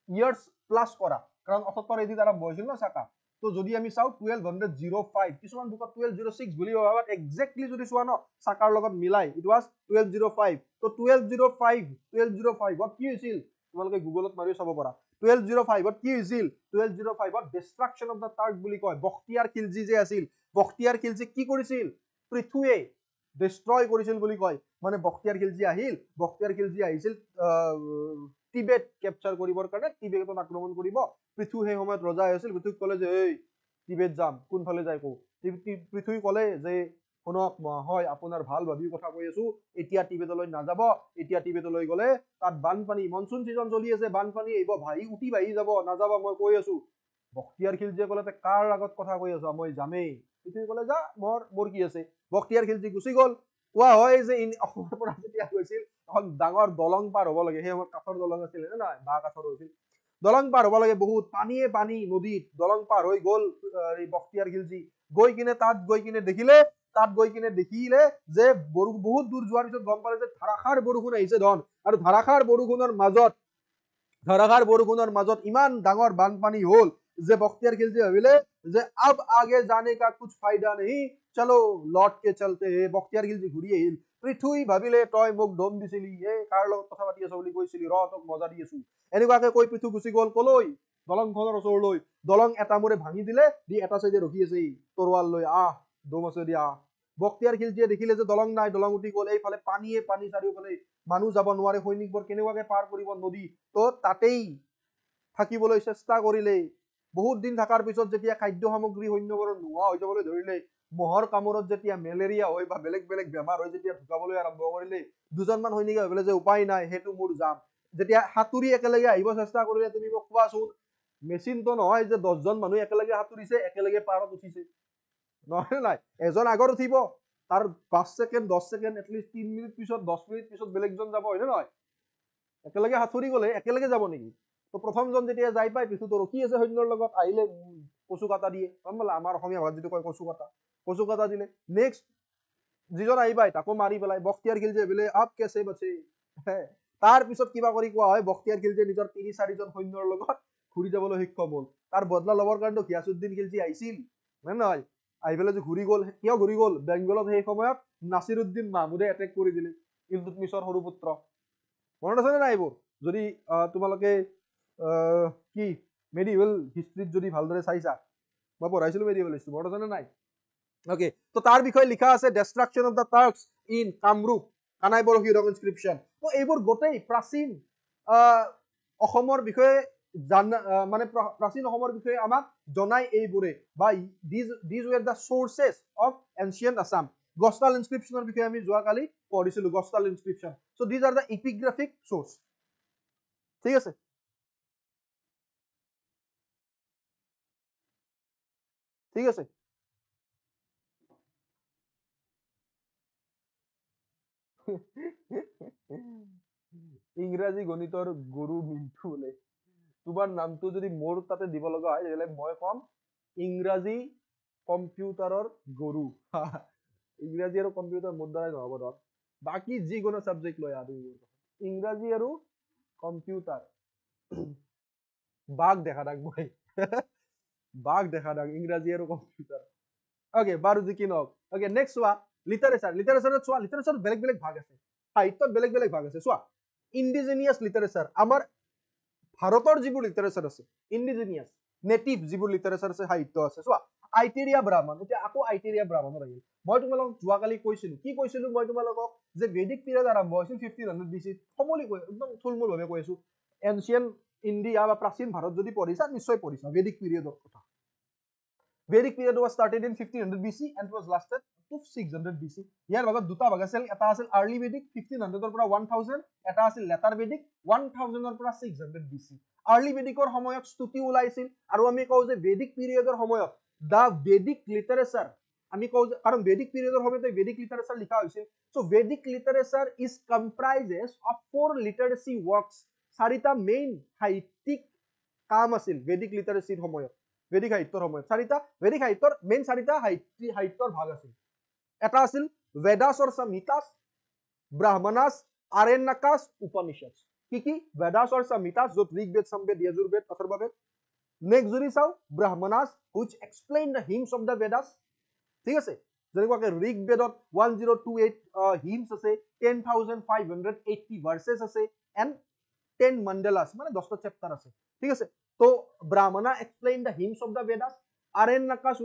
ইয়ার্স প্লাস করা কারণ 78 এডি দ্বারা বহিছিল না সাকা তো যদি আমি চাও 1205 কিছুমান বুকত 1206 বুলি ভাবা এক্স্যাক্টলি যদি চোৱা ন সাকাৰ লগত মিলাই ইট ওয়াজ 1205 তো 1205 what কি হৈছিল তোমালোকে গুগলত মাৰি চাব পাৰা 1205 what কি হৈছিল 1205 what destruction of the Turk বুলি কয় বখতিয়াৰ খিলজি যে আছিল বখতিয়াৰ খিলজি কি কৰিছিল পৃথুৱে destroy কৰিছিল বুলি কয় মানে বখতিয়াৰ খিলজি আহিছিল টিবেট ক্যাপচাৰ কৰিবৰ কাৰণে টিবেটত আক্ৰমণ কৰিব পৃথু সেই সময়ত ৰজা হৈছিল পৃথুক কলে যে এই টিবেট যাম কোনফালে যায় কো পৃথুই ক'লে যে শুনক হয় আপোনাৰ ভাল ভাবি কথা কৈ আছো, এতিয়া টিবেটলৈ নাযাব, এতিয়া টিবেটলৈ গ'লে তাত বানপানী, মনচুন চিজন চলি আছে, বানপানী আহিব, উটি ভাহি যাব, নাযাবা মই কৈ আছো। বখতিয়াৰ খিলজীয়ে ক'লে কাৰ আগত কথা কৈ আছা, মই যামেই। পৃথুই ক'লে যা, মোৰ কি আছে। বখতিয়াৰ খিলজী গুচি গ'ল। কোৱা হয় যে অসমৰ পৰা যেতিয়া গৈছিল এখন ডাঙৰ দলং পাৰ হ'ব লাগে, সেই সময়ত কাঠৰ দলং আছিল নে নহয়, বাঁহ কাঠৰ হৈছিল, দলং পাৰ হ'ব লাগে, বহুত পানীয়ে পানী নদীত, দলং পাৰ হৈ গ'ল বখতিয়াৰ খিলজী, গৈ কিনে তাত গৈ কিনে দেখিলে যে বহুত দূৰ যোৱাৰ পিছত গম পালে যে ধাৰাসাৰ বৰষুণ আহিছে ধন, আৰু ধাৰাসাৰ বৰষুণৰ মাজত ইমান ডাঙৰ বানপানী হ'ল যে বখতিয়াৰ খিলজী ভাবিলে যে আব আগে জানে কা কুছ ফায়দা নেহি, চলো লট কে চলতে হে। বখতিয়াৰ খিলজী ঘূৰি আহিল। পৃথুই ভাবিলে তই মোক দম দিছিলি, কাৰ লগত কথা পাতি আছ বুলি কৈছিলি, তোক মজা দি আছো, এনেকুৱাকে কৈ পৃথু গুচি গ'ল কলৈ, দলংখনৰ ওচৰলৈ। দলং এটা মূৰে ভাঙি দিলে, দি এটা চাইডে ৰখি আছে তৰোৱাল লৈ, দম আছে দিয়া। বখতিয়াৰ খিলজীয়ে দেখিলে যে দলং নাই, দলং উঠি গ'ল, এইফালে পানীয়ে পানী, চাৰিওফালে মানুহ যাব নোৱাৰে, সৈনিকবোৰ কেনেকুৱাকে পাৰ কৰিব নদী, তো তাতেই থাকিবলৈ চেষ্টা কৰিলে। বহুত দিন থকাৰ পিছত যেতিয়া খাদ্য সামগ্ৰী সৈন্যবোৰৰ নোহোৱা হৈ যাবলৈ ধৰিলে, মহৰ কামোৰত যেতিয়া মেলেৰিয়া হয় বা বেলেগ বেলেগ বেমাৰ হৈ যেতিয়া ঢুকাবলৈ আৰম্ভ কৰিলে, দুজনমান সৈনিকে ভাবিলে যে উপায় নাই, সেইটো মোৰ যাম। যেতিয়া সাঁতুৰি একেলগে আহিব চেষ্টা কৰিলে, তুমি মোক কোৱাচোন, মেচিনটো নহয় যে 10জন মানুহ একেলগে সাঁতুৰিছে, একেলগে পাৰত উঠিছে, নহয় নাই, এজন আগত উঠিব, তাৰ 5 ছেকেণ্ড 10 ছেকেণ্ড এটলিষ্ট 3 মিনিট পিছত 10 মিনিট পিছত বেলেগজন যাব, হয় নে নহয়, একেলগে সাঁতুৰি গ'লে একেলগে যাব নেকি। তো প্ৰথমজন যেতিয়া যাই পাই, পিছুটো ৰখি আছে সৈন্যৰ লগত, আহিলে কচু কাটা দিয়ে, গম পালা, আমাৰ অসমীয়া ভাষাত যিটো কয় কচু কাটা দিলে। নেক্সট যিজন আহি পায় তাকো মাৰি পেলাই। বখতিয়াৰ খিলজীয়ে ভাবিলে আপ কেছে বাচে, তাৰ পিছত কিবা কৰি কোৱা হয় বখতিয়াৰ খিলজীয়ে নিজৰ 3-4জন সৈন্যৰ লগত ঘূৰি যাবলৈ সক্ষম হ'ল। তাৰ বদলা ল'বৰ কাৰণে ঘিয়াছুদ্দিন খিলজী আহিছিল, হয় নহয়, আহি পেলাই যে ঘূৰি গ'ল, কিয় ঘূৰি গ'ল, বেংগলত সেই সময়ত নাছিৰুদ্দিন মাহমুদে এটেক কৰি দিলে, ইলতুৎমিছৰ সৰু পুত্ৰ, মনত আছে নে নাই এইবোৰ, যদি তোমালোকে কি মেডিভেল হিষ্ট্ৰীত যদি ভালদৰে চাইছা, মই পঢ়াইছিলো মেডিভেল হিষ্ট্ৰী, মনত আছে নে নাই। ওকে, তো তাৰ বিষয়ে লিখা আছে ডেষ্ট্ৰাকশ্যন অফ দ্য টাৰ্কছ ইন কামৰূপ, কানাই বৰশী ৰক ইনস্ক্ৰিপশ্যন। তো এইবোৰ গোটেই প্ৰাচীন অসমৰ বিষয়ে মানে প্ৰাচীন অসমৰ বিষয়ে আমাক জনাই এইবোৰে, বা these are the sources of ancient Assam. Gachtal ইনস্ক্ৰিপশ্যনৰ বিষয়ে আমি যোৱাকালি পঢ়িছিলো, Gachtal inscription. So these are the epigraphic source, ঠিক আছে। ঠিক আছে, ইংৰাজী গণিতৰ গুৰু মিণ্টু বোলে। তোমাৰ নামটো যদি মোৰ তাতে দিব লগা হয় তেতিয়াহ'লে মই ক'ম ইংৰাজী কম্পিউটাৰৰ গৰু। ইংৰাজী আৰু কম্পিউটাৰ মোৰ দ্বাৰাই নহ'ব ধৰ, বাকী যিকোনো ছাবজেক্ট লৈ আৰু ইংৰাজী আৰু কম্পিউটাৰ বাঘ দেখা দাক মই। বাঘ দেখা দাক ইংৰাজী আৰু কম্পিউটাৰ। ওকে, বাৰু যি কি নহওক। ওকে, নেক্সট চোৱা লিটাৰেচাৰত চোৱা, লিটাৰেচাৰত বেলেগ বেলেগ ভাগ আছে, সাহিত্যত বেলেগ বেলেগ ভাগ আছে। চোৱা, ইণ্ডিজিনিয়াছ লিটাৰেচাৰ, আমাৰ ভাৰতৰ যিবোৰ লিটাৰেচাৰ আছে, ইণ্ডিজিনিয়াছ নেটিভ যিবোৰ লিটাৰেচাৰ আছে, সাহিত্য আছে। চোৱা, আইটেৰিয়া ব্ৰাহ্মণ, এতিয়া আকৌ আইটেৰিয়া ব্ৰাহ্মণত আহিল। মই তোমালোকক যোৱাকালি কৈছিলো, কি কৈছিলো মই তোমালোকক, যে বেদিক পিৰিয়ড আৰম্ভ হৈছিল 1500 BC, সমলি কৈ একদম থুলমূলভাৱে কৈ আছো। এনচিয়েন্ট ইণ্ডিয়া বা প্ৰাচীন ভাৰত যদি পঢ়িছা, নিশ্চয় পঢ়িছা বেদিক পিৰিয়ডৰ কথা। Vedic period was started in 1500 BC and was lasted to 600 BC. ইয়াৰ ভাগত দুটা ভাগ আছিল, এটা আছিল আৰ্লি বেদিক 1500 ৰ পৰা 1000, এটা আছিল লেটাৰ বেদিক 1000 ৰ পৰা 600 BC। আৰ্লি বেদিকৰ সময়ত স্তুতি ওলাইছিল, আৰু আমি কওঁ যে বেদিক পিৰিয়ডৰ সময়ত দা বেদিক লিটাৰেচাৰ, আমি কওঁ যে কাৰণ বেদিক পিৰিয়ডৰ সময়তে বেদিক লিটাৰেচাৰ লিখা হৈছিল। So Vedic literature is comprises of 4 literary works, 4টা মেইন সাহিত্যিক কাম আছিল বেদিক লিটাৰেচিৰ সময়ত, বেদিক সাহিত্যৰ সময়ত। বেদিক সাহিত্যৰ মেইন 4টা সাহিত্যৰ ভাগ আছিল। এটা আছিল বেদাস অৰ সংহিতাস, ব্ৰাহ্মণাস, আৰণ্যকাস, উপনিষদ। কি কি? বেদাস অৰ সংহিতাস, য'ত ঋগবেদ, সামবেদ, যজুৰ্বেদ, অথৰ্ববেদ। নেক্সট যদি চাও ব্ৰাহ্মণাস, which explain the hymns of the Vedas, ঠিক আছে, যেনেকুৱাকে ঋগবেদত 1028 hymns আছে, 10,580 ভাৰ্চেছ আছে, এণ্ড 10 মণ্ডলাস মানে 10টা চেপ্টাৰ আছে, ঠিক আছে। তো ব্ৰাহ্মণা explain the hymns of the Vedas, আৰণ্যকাস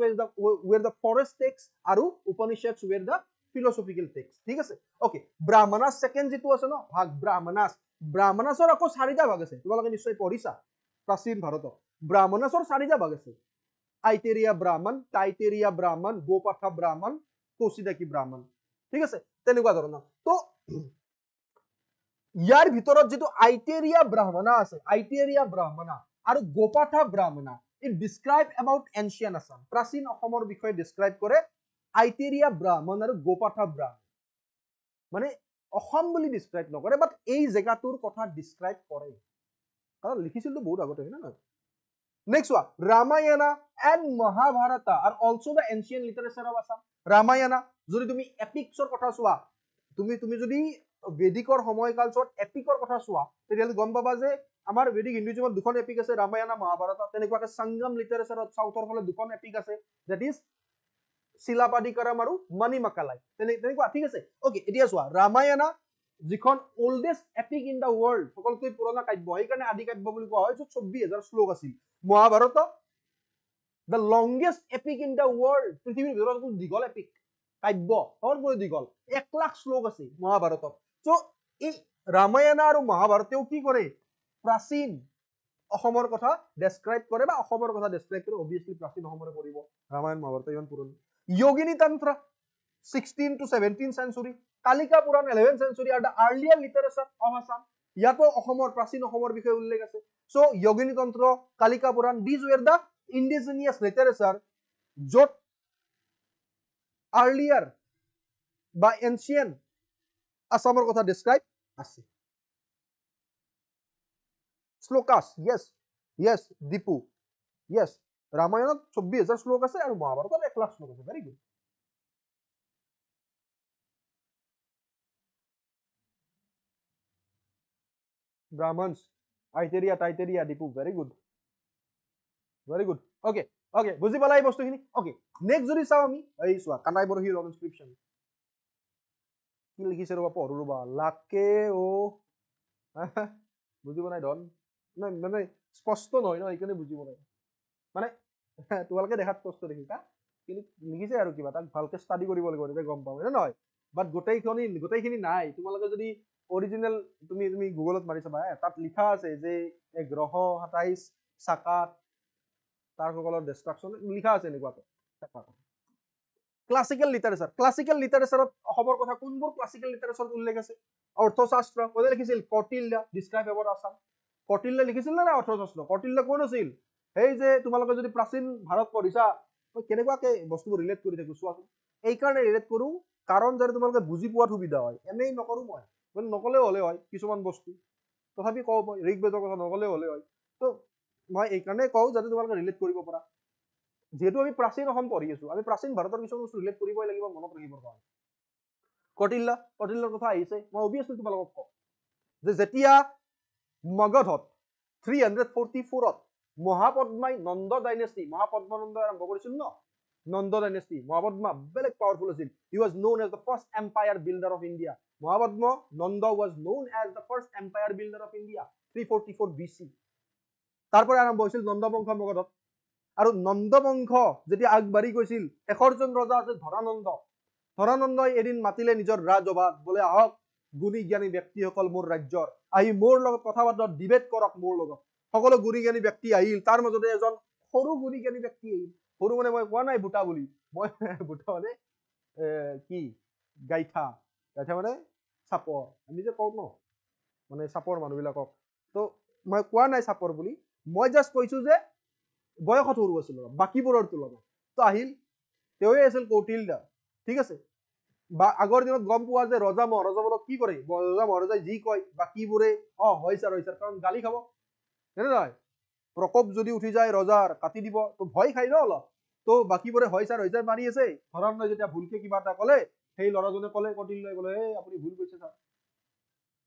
were the forest texts, আৰু Upanishad were the philosophical texts, ঠিক আছে। ওকে, ব্ৰাহ্মণাস সেকেন্ড যেটো আছে ন ভাগ, ব্ৰাহ্মণাসৰ আকৌ 4টা ভাগ আছে, তোমালোকে নিশ্চয় পঢ়িছা প্ৰাচীন ভাৰতত। ব্ৰাহ্মণাসৰ 4টা ভাগ আছে। আইটেৰিয়া ব্ৰাহ্মণ, টাইটেৰিয়া ব্ৰাহ্মণ, গোপাঠা ব্ৰাহ্মণ, কৌশিদাকি ব্ৰাহ্মণ। ঠিক আছে, তেনেকুৱা ধৰণৰ। তো ইয়াৰ ভিতৰত যিটো আইটেৰিয়া ব্ৰাহ্মণা আছে, আইটেৰিয়া ব্ৰাহ্মণা আৰু Gopatha Brahmana, it describe about ancient Assam, প্ৰাচীন অসমৰ বিষয়ে ডিছক্ৰাইব কৰে আইটেৰিয়া ব্ৰাহ্মণ আৰু গোপাঠা ব্ৰাহ্মণ। মানে অসম বুলি ডিছক্ৰাইব নকৰে, বাট এই জেগাটোৰ কথা ডিছক্ৰাইব কৰে, কাৰণ লিখিছিলতো বহুত আগতে, হয় না? Next one, Ramayana and Mahabharata are also the ancient literature of Assam. Ramayana, যদি তুমি এপিক্সৰ কথা চোৱা, তুমি যদি বেদিকৰ সময়কালছোৱাত এপিকৰ কথা চোৱা, তেতিয়াহ'লে গম পাবা যে আমাৰ বেদিক হিন্দুইজমত দুখন এপিক আছে, ৰামায়ণা মহাভাৰতা। তেনেকুৱাকে সংগম লিটাৰেচাৰত চাউথৰ ফালে দুখন এপিক আছে, দেট ইজ শিলাপাদিকাৰাম আৰু মণিমাকালাই, তেনেকুৱা। ঠিক আছে, অ'কে। এতিয়া চোৱা, ৰামায়ণা যিখন ওল্ডেষ্ট এপিক ইন দ্য ৱৰ্ল্ড, সকলোতকৈ পুৰণা কাব্য, সেইকাৰণে আদি কাব্য বুলি কোৱা হয়, য'ত 24,000 শ্লোক আছিল। Mahabharat the longest epic in the world, পৃথিৱীৰ ভিতৰত দীঘল এপিক কাব্য, সকলোতকৈ দীঘল, 1,00,000 শ্লোক আছে মহাভাৰতত। চ' এই ৰামায়ণা আৰু মহাভাৰতেও কি কৰে, প্ৰাচীন অসমৰ কথা ডেছক্ৰাইব কৰে, বা অসমৰ কথা ডেছক্ৰাইব কৰে। অবভিয়াছলি প্ৰাচীন অসমৰে পৰিব, ৰামায়ণ মহাভাৰত ইমান পুৰণি। যোগিনী তন্ত্ৰ 16 to 17 century, Kalika Purana 11th century are the earlier literature of Assam. ইয়াতো অসমৰ প্ৰাচীন অসমৰ বিষয়ে উল্লেখ আছে। চ' যোগিনী তন্ত্ৰ, কালিকা পুৰাণ, these were the indigenous literature য'ত earlier বা ancient আসামৰ কথা ডেছক্ৰাইব আছে। শ্লোকাছ, yes, দীপু, yes, ৰামায়ণত 24,000 শ্লোক আছে আৰু মহাভাৰতত 1,00,000 শ্লোক আছে। Very good. Brahmanas, Aitareya, Taittiriya, Dipu, very good, very good. Okay, বুজি পালা এই বস্তুখিনি? অ'কে, নেক্সট যদি চাওঁ আমি, এই চোৱা, কানাই বৰহীৰ ইনস্ক্ৰিপশ্যন কি লিখিছে, ৰবা পঢ়ো ৰবা। লাকে অ বুজিব নাই ধন, মানে স্পষ্ট নহয় ন, সেইকাৰণে বুজিব নাই। মানে তোমালোকে দেখাত স্পষ্ট দেখিছা, কিন্তু লিখিছে আৰু কিবা, তাক ভালকে ষ্টাডি কৰিব লাগিব, তেতিয়া গম পাম, হয় নহয়? বাট গোটেইখিনি নাই। তোমালোকে যদি অৰিজিনেল তুমি গুগলত মাৰি চাবা, তাত লিখা আছে যে গ্ৰহ 27 চাকাত তাৰ সকলৰ ডিষ্ট্ৰাকশ্যন লিখা আছে এনেকুৱাকে। ক্লাছিকেল লিটাৰেচাৰত অসমৰ কথা কোনবোৰ ক্লাছিকেল লিটাৰেচাৰত উল্লেখ আছে? অৰ্থশাস্ত্ৰ, কোনে লিখিছিল? Kautilya, describe about Assam. কৌটিল্য লিখিছিল নে অৰ্থশাস্ত্ৰ? কৌটিল্য কোন আছিল? সেই যে তোমালোকে যদি প্ৰাচীন ভাৰত পঢ়িছা, কেনেকুৱাকে বস্তুবোৰ ৰিলেট কৰি থাকো চোৱাচোন। এইকাৰণে ৰিলেট কৰো, কাৰণ যাতে তোমালোকে বুজি পোৱাত সুবিধা হয়। এনেই নকৰো মই, নকলেও হ'লে হয় কিছুমান বস্তু, তথাপি কওঁ মই, ঋগবেদৰ কথা নকলেও হ'লে হয়। তো মই এইকাৰণে কওঁ যাতে তোমালোকে ৰিলেট কৰিব পাৰা। যেহেতু আমি প্ৰাচীন অসম পঢ়ি আছো, আমি প্ৰাচীন ভাৰতৰ কিছুমান বস্তু ৰিলেট কৰিবই লাগিব, মনত ৰাখিবৰ কাৰণে। কৌটিল্যৰ কথা আহিছে, মই অবভিয়াছলি তোমালোকক কওঁ যে যেতিয়া মগধত 344ত মহাপদ্মাই নন্দ ডাইনেষ্টি, মহাপদ্মানন্দ আৰম্ভ কৰিছিল ন, নন্দ ডাইনেষ্টি, মহাপদ্মা বেলেগ পাৱাৰফুল আছিল। He was known as the first empire builder of India. Mahapadma Nanda was known as the first empire builder of India, 344 BC। তাৰ পৰা আৰম্ভ হৈছিল নন্দ বংশ মগধত। আৰু নন্দ বংশ যেতিয়া আগবাঢ়ি গৈছিল, শেষৰজন ৰজা আছিল ধৰানন্দ। ধৰানন্দই এদিন মাতিলে নিজৰ ৰাজসভাত, বোলে আহক গুণী জ্ঞানী ব্যক্তিসকল মোৰ ৰাজ্যৰ, আহি মোৰ লগত কথা পাতক, ডিবেট কৰক মোৰ লগত। সকলো গুণী জ্ঞানী ব্যক্তি আহিল, তাৰ মাজতে এজন সৰু গুণী জ্ঞানী ব্যক্তি আহিল। সৰু মানে মই কোৱা নাই বুটা বুলি, মই বুটা মানে কি গাইঠা মানে চাপৰ, আমি যে কওঁ ন মানে চাপৰ মানুহবিলাকক, তো মই কোৱা নাই চাপৰ বুলি, মই জাষ্ট কৈছো যে বয়সত সৰু আছিল বাকীবোৰৰ তুলনাত। তো আহিল, তেওঁৱে আছিল কৌটিল্য। ঠিক আছে, বা আগৰ দিনত গম পোৱা যে ৰজা মহাৰজাবোৰক কি কৰে, ৰজা মহাৰজাই যি কয় বাকীবোৰে হয় ছাৰ, কাৰণ গালি খাব, হয় নহয়? প্ৰকোপ যদি উঠি যায় ৰজাৰ, কাটি দিব, তো ভয় খাই ন অলপ। তো বাকীবোৰে হয় ছাৰ মাৰি আছে। ধৰানন্দই যেতিয়া ভুলকে কিবা এটা ক'লে, সেই ল'ৰাজনে ক'লে, কৌটিল্যই ক'লে, এই আপুনি ভুল কৈছে ছাৰ।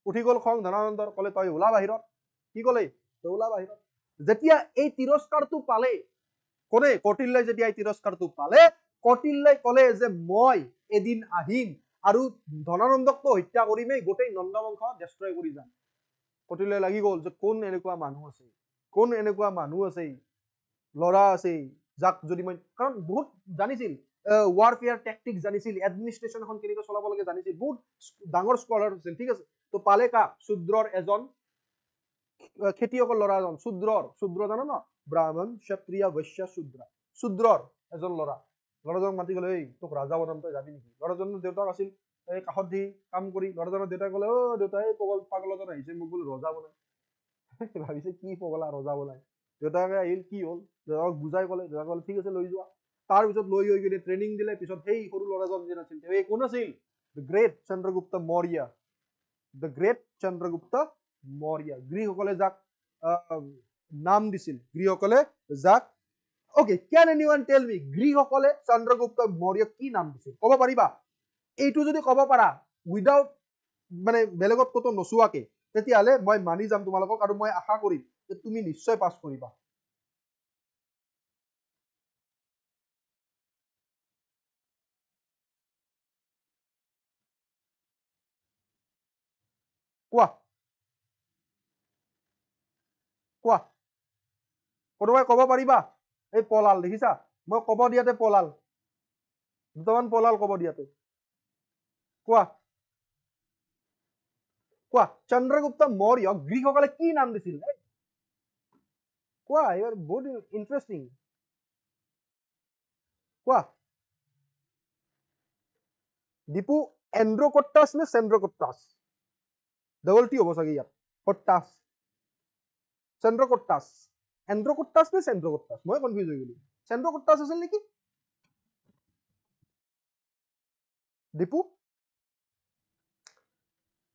উঠি গ'ল খং ধৰানন্দৰ, ক'লে তই ওলা বাহিৰত। কি ক'লে? তই ওলা বাহিৰত। যেতিয়া এই তিৰস্কাৰটো পালে, কোনে? কৌটিল্যই যেতিয়া এই তিৰস্কাৰটো পালে, কৌটিল্যই ক'লে যে মই এদিন আহিম আৰু ধনানন্দকতো হত্যা কৰিমেই, গোটেই নন্দ বংশ ডেষ্ট্ৰয় কৰি যাম। কৌটিল্যই লাগি গ'ল যে কোন এনেকুৱা মানুহ আছে, ল'ৰা আছে, যাক যদি মই, কাৰণ বহুত জানিছিল, ৱাৰফেয়াৰ টেকটিক্স জানিছিল, এডমিনিষ্ট্ৰেশ্যন এখন কেনেকৈ চলাব লাগে জানিছিল, বহুত ডাঙৰ স্কলাৰ আছিল। ঠিক আছে, তো পালে কাক? শূদ্ৰৰ এজন খেতিয়কৰ ল'ৰা এজন, শূদ্ৰ জানো ন, ব্ৰাহ্মণ, ক্ষত্ৰিয়, বৈশ্য, শূদ্ৰ। শূদ্ৰৰ এজন ল'ৰাজনক মাতি গ'লে এই তোক ৰাজা বনাম তই যাবি নেকি ল'ৰাজনৰ দেউতাক আছিল এই কাষত দি কাম কৰি ল'ৰাজনৰ দেউতাক ক'লে দেউতা এই পাগল এজন আহিছে মোক বোলো ৰজা বনাই ভাবিছে কি পগলা ৰজা বনাই দেউতাকে আহিল কি হ'ল দেউতাক বুজাই ক'লে দেউতাক ক'লে ঠিক আছে লৈ যোৱা তাৰপিছত লৈ গৈ কিনে ট্ৰেইনিং দিলে পিছত সেই সৰু ল'ৰাজন যেন আছিল তেওঁ কোন আছিল the great Chandragupta Maurya the great Chandragupta Maurya গ্ৰীকসকলে যাক নাম দিছিল গ্ৰীকসকলে যাক okay can anyone tell me গ্ৰীকসকলে Chandragupta মৌৰ্যক কি নাম দিছিল ক'ব পাৰিবা এইটো যদি ক'ব পাৰা উইদাউট মানে বেলেগত কতো নচুৱাকে তেতিয়াহ'লে মই মানি যাম তোমালোকক আৰু মই আশা কৰিম যে তুমি নিশ্চয় পাছ কৰিবা কোৱা কোৱা কোনোবাই ক'ব পাৰিবা এই পলাল দেখিছা মই ক'ব দিয়াতে পলাল দুটামান পলাল ক'ব দিয়াতে কোৱা কোৱা চন্দ্ৰগুপ্ত মৌৰ্য গ্ৰীকসকলে কি নাম দিছিল কোৱা ইউ আৰ বহুত ইন্টাৰেষ্টিং কোৱা দীপু এন্ড্ৰকট্টাছ নে চেন্ড্ৰকট্টাছ ডবল টি হ'ব চাগে ইয়াত কট্টাছ চেন্ড্ৰকট্টাছ এন্ড্ৰকট্টাছ নে চেন্ড্ৰকট্টাছ মই কনফিউজ হৈ গ'লো চেন্ড্ৰকট্টাছ আছিল নেকি দীপু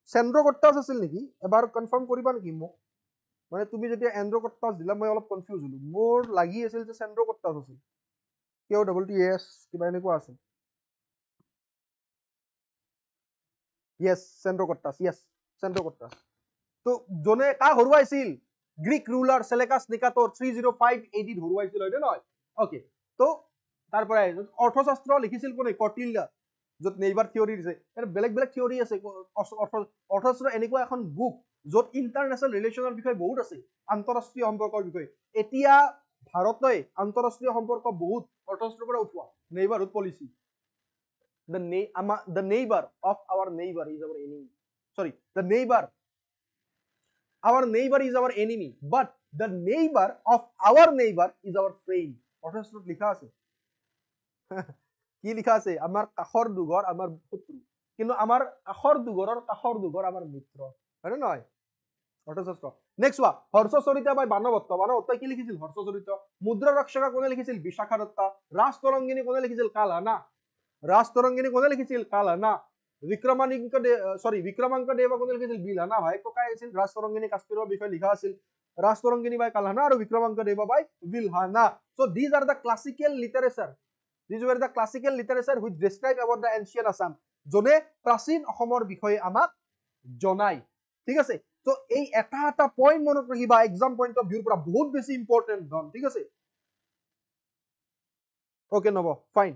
চেন্ড্ৰকট্টাছ আছিল নেকি এবাৰ কনফাৰ্ম কৰিবা নেকি মোক মানে তুমি যেতিয়া এন্ড্ৰকট্টাছ দিলা মই অলপ কনফিউজ হলো মোৰ লাগি আছিল যে চেন্ড্ৰকট্টাছ আছিল কিয় ডবল টি এছ কিবা এনেকুৱা আছিল yes চেন্ড্ৰকট্টাছ yes চেন্ড্ৰকট্টাছ তো জনে কাক হৰুৱাইছিল গ্ৰীক ৰুলাৰ সেলেকাছ নিকাটৰ 305 AD হৰুৱাইছিল হয়নে নহয় ওকে তো তাৰ পৰা অৰ্থশাস্ত্ৰ লিখিছিল কোনে কৰ্টিলিয়াছ য'ত নেইবাৰ থিওৰি দিছে এৰ বেলেগ বেলেগ থিওৰি আছে অৰ্থশাস্ত্ৰ এনেকুৱা এখন বুক য'ত ইন্টাৰনেশ্যনেল ৰিলেচনৰ বিষয়ে বহুত আছে আন্তঃৰাষ্ট্ৰীয় সম্পৰ্কৰ বিষয়ে এতিয়া ভাৰতে আন্তঃৰাষ্ট্ৰীয় সম্পৰ্ক বহুত অৰ্থশাস্ত্ৰৰ পৰা উঠোৱা neighbourhood policy the neighbor of our neighbor is our enemy sorry the neighbor our neighbor is our enemy but the neighbor of our neighbor is our friend অৰ্থশাস্ত্ৰত লিখা আছে কি লিখা আছে আমাৰ কাখৰ দুঘৰ আমাৰ শত্ৰু কিন্তু আমাৰ কাখৰ দুঘৰ আমাৰ মিত্ৰ হয় নহয় অৰ্থশাস্ত্ৰ নেক্সট ওয়া হৰ্ষচৰিতা বাই বানৱত্ত কি লিখিছিল হৰ্ষচৰিত মুদ্ৰা ৰক্ষকা কোনে লিখিছিল বিশাখা দত্তা ৰাজতৰংগিনী কোনে লিখিছিল কালহানা ৰাজতৰংগিনী কোনে লিখিছিল কালহানা বিক্ৰমাংক দেৱা কোনে লিখিছিল বিলহানা ভাই ককাই আছিল ৰাজতৰংগিনী কাশ্মীৰৰ বিষয়ে লিখা আছিল ৰাজতৰংগিনী বাই কালহানা আৰু বিক্ৰমাংক দেৱা বাই বিলহানা so these are the classical literature these were the classical literature which describe about the ancient Assam জনে প্ৰাচীন অসমৰ বিষয়ে আমাক জনাই ঠিক আছে তো এই এটা পইণ্ট মনত ৰাখিবা এক্সাম পইণ্ট অফ ভিউৰ পৰা বহুত বেছি ইম্পৰ্টেন্ট ধন ঠিক আছে ওকে নব ফাইন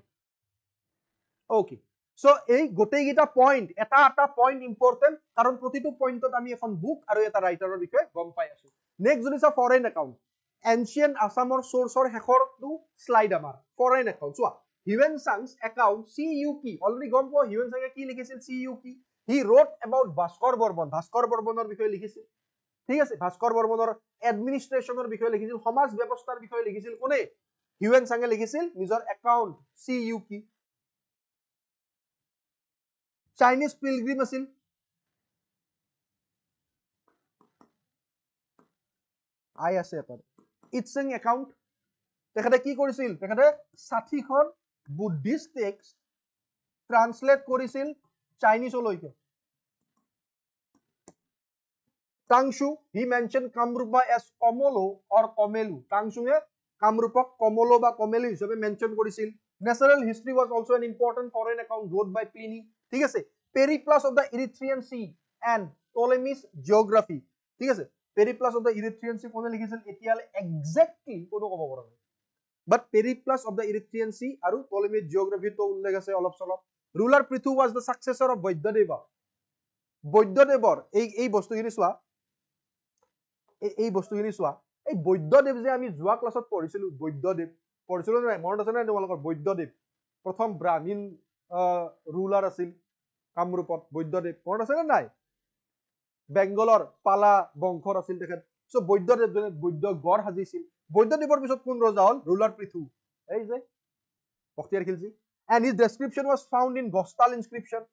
ওকে সো এই গোটেইকেইটা পইণ্ট এটা পইণ্ট ইম্পৰ্টেন্ট কাৰণ প্ৰতিটো পইণ্টত আমি এখন বুক আৰু এটা ৰাইটাৰৰ বিষয়ে গম পাই আছো নেক্সট যদি চা ফৰেন একাউণ্ট এনচিয়েন্ট আসামৰ সোৰ্সৰ শেষৰটো শ্লাইড আমাৰ ফৰেন একাউণ্ট চোৱা হিউৱেন চাংছ একাউণ্ট CUP অলৰেডি গম পোৱা হিউৱেন চাঙে কি লিখিছিল CUP he root about Bhaskar বৰ্মনৰ বিষয়ে লিখিছিল ঠিক আছে ভাস্কৰ বৰ্মনৰ এডমিনিষ্ট্ৰেশ্যনৰ বিষয়ে লিখিছিল সমাজ ব্যৱস্থাৰ বিষয়ে লিখিছিল কোনে হিউৱেন চাঙে লিখিছিল নিজৰ একাউণ্ট CUP চাইনিজ পিলগ্ৰিম আছিল আই আছে এটা ইটছিং একাউণ্ট তেখেতে কি কৰিছিল তেখেতে 60খন বুদ্ধিষ্ট টেক্সট ট্ৰান্সলেট কৰিছিল চাইনিজলৈকে টাংশু হি মেনশন কামৰূপা এজ কমলো অৰ কমেলু টাংশুৱে কামৰূপক কমলো বা কমেলু হিচাপে মেনশন কৰিছিল natural history was also an important foreign account wrote by Pliny ঠিক আছে Periplus of the Erythraean sea and Ptolemy's geography ঠিক আছে Periplus of the Erythraean sea কোনে লিখিছিল এতিয়ালে এক্স্যাক্টলি কোনো ক'ব পৰা নাই but Periplus of the Erythraean sea আৰু টলেমিছ জিঅ'গ্ৰাফি তো উল্লেখ আছে অলপ চলপ ruler Prithu was the successor of বৈদ্যদেৱৰ এই বস্তুখিনি চোৱা এই বস্তুখিনি চোৱা এই বৈদ্যদেৱ যে আমি যোৱা ক্লাছত পঢ়িছিলো বৈদ্যদেৱ পঢ়িছিলো নাই মনত আছে নাই তোমালোকৰ বৈদ্যদেৱ প্ৰথম ব্ৰাহ্মণ ৰুলাৰ আছিল কামৰূপত বৈদ্যদেৱ মনত আছে নাই বেংগলৰ পালা বংশৰ আছিল তেখেত সো বৈদ্যদেৱ জনে বৈদ্য গড় সাজিছিল বৈদ্যদেৱৰ পিছত কোন ৰজা হল ৰুলাৰ পৃথু এই যে Bakhtiyar Khilji and his description was found in Gostal inscription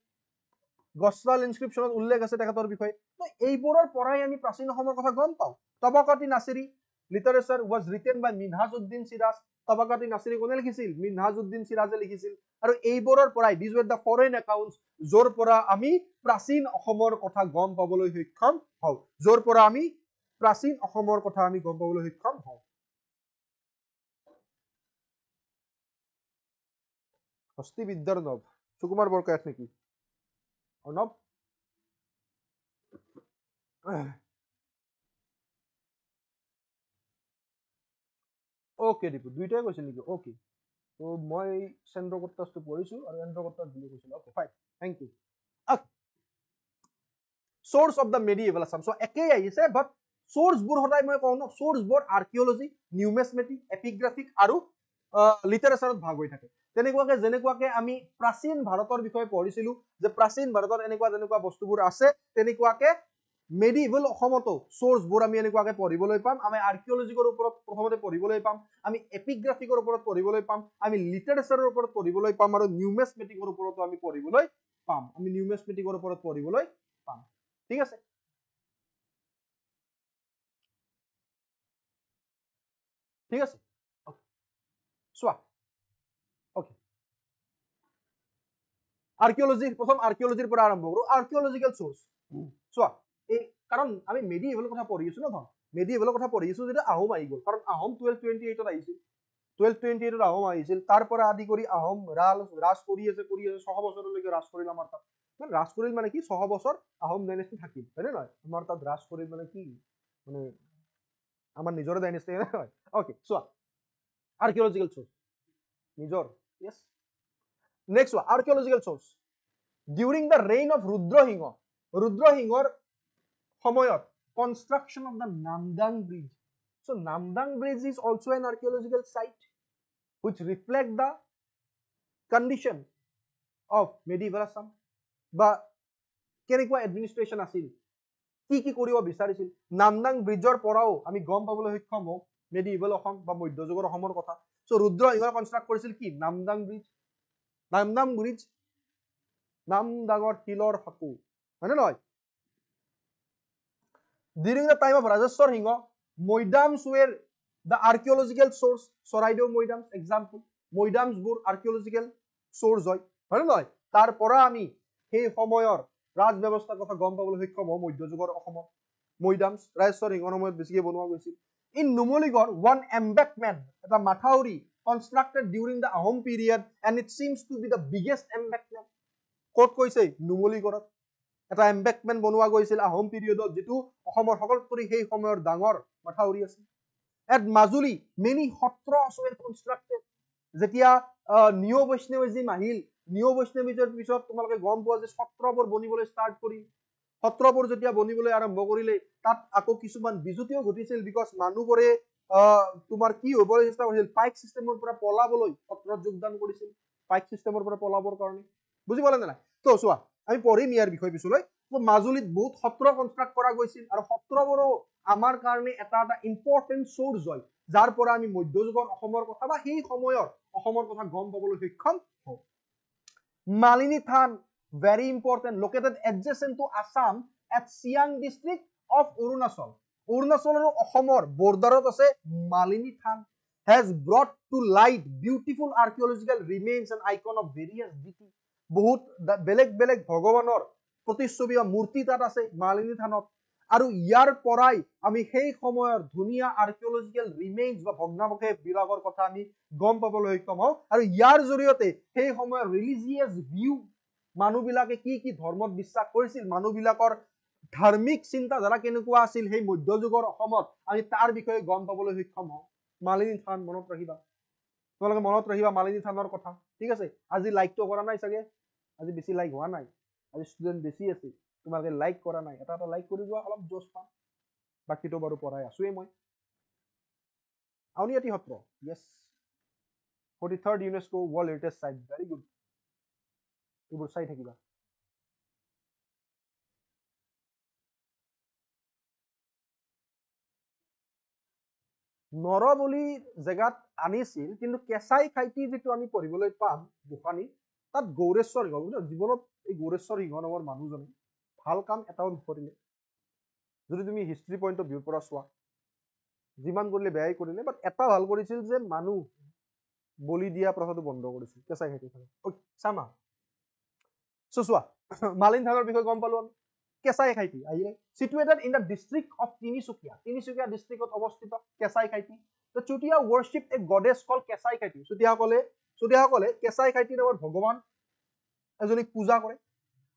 উল্লেখ আছে তেখেতৰ বিষয়ে তো এইবোৰৰ পৰাই আমি প্ৰাচীন অসমৰ কথা গম পাওঁ Tabaqati Nasiri literature was written by Minhajuddin Siraj Tabaqati Nasiri কোনে লিখিছিল মিনহাজউদ্দিন সিৰাজে লিখিছিল আৰু এইবোৰৰ পৰাই these were the foreign accounts যৰ পৰা আমি প্ৰাচীন অসমৰ কথা গম পাবলৈ সক্ষম হওঁ যৰ পৰা আমি প্ৰাচীন অসমৰ কথা আমি গম পাবলৈ সক্ষম হওঁ হস্তিবিদ্যাৰ নব সুকুমাৰ বৰকায়ত নেকি অৰ্ণৱ ওকে দীপু দুইটাই কৈছিল নেকি ওকে তো মই চেন্দ্ৰগুপ্তাসটো পঢ়িছো আৰু এন্দ্ৰগুপ্তাস বুলি কৈছিল okay fine thank you source of the medieval Assam so একেই আহিছে বাট source বোৰ হদাই মই কওঁ ন source বোৰ আৰ্কিঅলজি নিউমিজমেটিক এপিগ্ৰাফিক আৰু লিটাৰেচাৰত ভাগ হৈ থাকে যেনেকুৱাকে আমি প্ৰাচীন ভাৰতৰ বিষয়ে পঢ়িছিলো যে প্ৰাচীন ভাৰতত এনেকুৱা বস্তুবোৰ আছে তেনেকুৱাকে মেডিভেল অসমতো সোৰ্স বোৰ আমি এনেকুৱাকে পঢ়িবলৈ পাম আমি আৰ্কিঅলজিকৰ ওপৰত প্ৰথমতে পঢ়িবলৈ পাম আমি এপিগ্ৰাফিকৰ ওপৰত পঢ়িবলৈ পাম আমি লিটাৰেচাৰৰ ওপৰত পঢ়িবলৈ পাম আৰু নিউমিজমেটিকৰ ওপৰতো আমি পঢ়িবলৈ পাম ঠিক আছে ঠিক আছে সোয়া ওকে আৰ্কিঅলজি প্ৰথম আৰ্কিঅলজিৰ পৰা আৰম্ভ কৰো আৰ্কিঅলজিক্যাল সোৰ্স সোয়া এই কাৰণ আমি মেডিভেলৰ কথা পঢ়ি আছো ন ধৰ মেডিভেলৰ কথা পঢ়ি আছো যেটা আহোম আহি গল কাৰণ আহোম 1228 আহিছিল 1228 আহোম আহিছিল তাৰ পৰা আদি কৰি আহোম ৰাজ কৰি আছে 6 বছৰলৈকে ৰাজ কৰিল আমাৰ তাত ৰাজ কৰিল মানে কি 6 বছৰ আহোম ডাইনেষ্টি থাকিল হয়নে নহয় আমাৰ তাত ৰাজ কৰিল মানে কি মানে আমাৰ নিজৰে ডাইনেষ্টি নহয় ওকে সোয়া আৰ্কিঅলজিক্যাল সোৰ্স নিজৰ yes next one archaeological source during the reign of Rudrasinghৰ সময়ত construction of the Namdang bridge so Namdang bridge is also an archaeological site which reflect the condition of medieval Assam বা কেনেকুৱা administration আছিল কি কৰিব বিচাৰিছিল নামদাং ব্ৰিজৰ পৰাও আমি গম পাবলৈ সক্ষম হওঁ মেডিভেল অসম বা মধ্যযুগৰ অসমৰ কথা সো ৰুদ্ৰসিংহই কনস্ট্ৰাক্ট কৰিছিল কি নামদাং ব্ৰিজ নামদাঙৰ শিলৰ সাঁকো হয়নে নহয় during the time of Rajeshwar Singha Moidams were the archaeological source Soraidew Moidams example Moidams বোৰ archaeological source হয় নহয় তাৰ পৰা আমি সেই সময়ৰ ৰাজ ব্যৱস্থাৰ কথা গম পাবলৈ সক্ষম হওঁ মধ্যযুগৰ অসমত Moidams Rajeshwar Singhৰ সময়ত বেছিকৈ বনোৱা গৈছিল in Numaligarh one embankment এটা মাথাউৰি constructed during the Ahom period and it seems to be the biggest embankment ক'ত কৈছে নুমলীগড়ত এটা এম্বেকমেন্ট বনোৱা গৈছিল আহোম পিৰিয়ডত যেটো অসমৰ সকলোতকৈ সেই সময়ৰ ডাঙৰ মাথাউৰি আছিল at Majuli many সত্ras were constructed যেতিয়া নিও বৈষ্ণৱিজম আহিল নিও বৈষ্ণৱিজৰ পিছত তোমালোকে গম পোৱা যে সত্ৰবোৰ বনিবলৈ ষ্টাৰ্ট কৰিল সত্ৰবোৰ যেতিয়া বনিবলৈ আৰম্ভ কৰিলে তাত আকৌ কিছুমান বিজুতিও ঘটিছিল বিকজ মানুহবোৰে তোমাৰ কি হ'বলৈ চেষ্টা কৰিছিল পাইক সিস্টেমৰ পৰা পলাবলৈ সত্ৰত যোগদান কৰিছিল পাইক সিস্টেমৰ পৰা পলাবৰ কাৰণে বুজি পালে নাই তো চোৱা আমি পঢ়িম ইয়াৰ বিষয় পিছলৈ তো মাজুলীত বহুত সত্ৰ কনস্ট্ৰাক্ট কৰা গৈছিল আৰু সত্ৰবোৰো আমাৰ কাৰণে এটা ইম্পৰ্টেন্ট সোৰ্স হয় যাৰ পৰা আমি মধ্যযুগৰ অসমৰ কথা বা সেই সময়ৰ অসমৰ কথা গম পাবলৈ সক্ষম হওঁ মালিনী থান very important located adjacent to Assam at Siang district of Arunachal আৰু অসমৰ বৰ্ডাৰত আছে মালিনী থান has brought to light beautiful archaeological remains and icon of various deity বহুত বেলেগ ভগৱানৰ প্ৰতিচ্ছবি বা মূৰ্তি তাত আছে মালিনী থানত আৰু ইয়াৰ পৰাই আমি সেই সময়ৰ ধুনীয়া আৰ্কিঅলজিক্যাল ৰিমেইনছ বা ভগ্নাৱশেষ বিলাকৰ কথা আমি গম পাবলৈ সক্ষম হওঁ আৰু ইয়াৰ জৰিয়তে সেই সময়ৰ ৰিলিজিয়াছ ভিউ মানুহবিলাকে কি ধৰ্মত বিশ্বাস কৰিছিল মানুহবিলাকৰ ধাৰ্মিক চিন্তাধাৰা কেনেকুৱা আছিল সেই মধ্যযুগৰ অসমত আমি তাৰ বিষয়ে গম পাবলৈ সক্ষম হওঁ মালিনী থান মনত ৰাখিবা তোমালোকে মনত ৰাখিবা মালিনী থানৰ কথা ঠিক আছে আজি লাইকটো কৰা নাই চাগে আজি বেছি লাইক হোৱা নাই আজি ষ্টুডেন্ট বেছি আছে তোমালোকে লাইক কৰা নাই এটা লাইক কৰি যোৱা অলপ জোশ পাম বাকিটো বাৰু পঢ়াই আছোৱেই মই আউনীআটী সত্ৰ yes 43rd UNESCO World Heritage Site very good এইবোৰ চাই থাকিবা নৰবলি জেগাত আনিছিল, কিন্তু কেঁচাই খাইটি যিটো আমি পঢ়িবলৈ পাম গোসানী, তাত গৌৰেশ্বৰ সিংহ, জীৱনত এই গৌৰেশ্বৰ সিংহ নামৰ মানুহজনে ভাল কাম এটাও নকৰিলে। যদি তুমি হিষ্ট্ৰী পইণ্ট অফ ভিউৰ পৰা চোৱা, যিমান কৰিলে বেয়াই কৰিলে, বাট এটা ভাল কৰিছিল যে মানুহ বলি দিয়া প্ৰথাটো বন্ধ কৰিছিল কেঁচাই খাইটি খালে। চামা চোৱা মালিন থানৰ বিষয়ে গম পালো আমি। কেঁচাই খাইটি আহিলে, situated in the district of Tinsukia, Tinsukia ডিষ্ট্ৰিক্টত অৱস্থিত কেঁচাই খাইটি। Chutia worship a goddess called কেঁচাই খাইটি। চুতীয়াসকলে কেঁচাই খাইটি নামৰ ভগৱান এজনীক পূজা কৰে,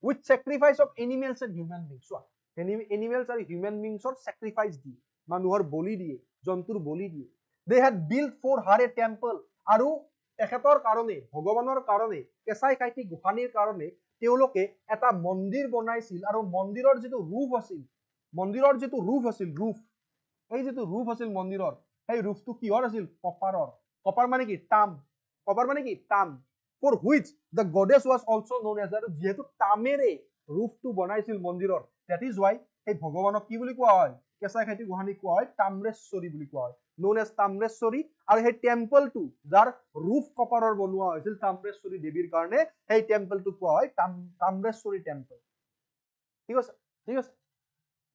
with sacrifice of animals and human beings। চোৱা, এনিমেলছ আৰু হিউমেন বিংছৰ চেক্ৰিফাইচ দিয়ে, মানুহৰ বলি দিয়ে, জন্তুৰ বলি দিয়ে। they had built for her a temple, আৰু তেখেতৰ কাৰণে, ভগৱানৰ কাৰণে, কেঁচাই খাইটি গোসানীৰ কাৰণে তেওঁলোকে এটা মন্দিৰ বনাইছিল। আৰু মন্দিৰৰ যিটো ৰূপ আছিল, এই যিটো ৰূপ আছিল মন্দিৰৰ, সেই ৰূপটো কিহৰ আছিল? কপাৰৰ। কপাৰ মানে কি? তাম। কপাৰ মানে কি? তাম। for which the goddess was also known as, আৰু যিহেতু তামেৰে ৰূপটো বনাইছিল মন্দিৰৰ, that is why এই ভগৱানক কি বুলি কোৱা হয়? কেঁচাই খাইটি গোসানীক কোৱা হয় তাম্ৰেশ্বৰী বুলি কোৱা হয়, known as তাম্ৰেশ্বৰী। আৰু সেই টেম্পলটো যাৰ ৰূপ কপাৰৰ বনোৱা হৈছিল তাম্ৰেশ্বৰী দেৱীৰ কাৰণে, সেই টেম্পলটো কোৱা হয় তাম্ৰেশ্বৰী টেম্পল। ঠিক আছে, ঠিক আছে।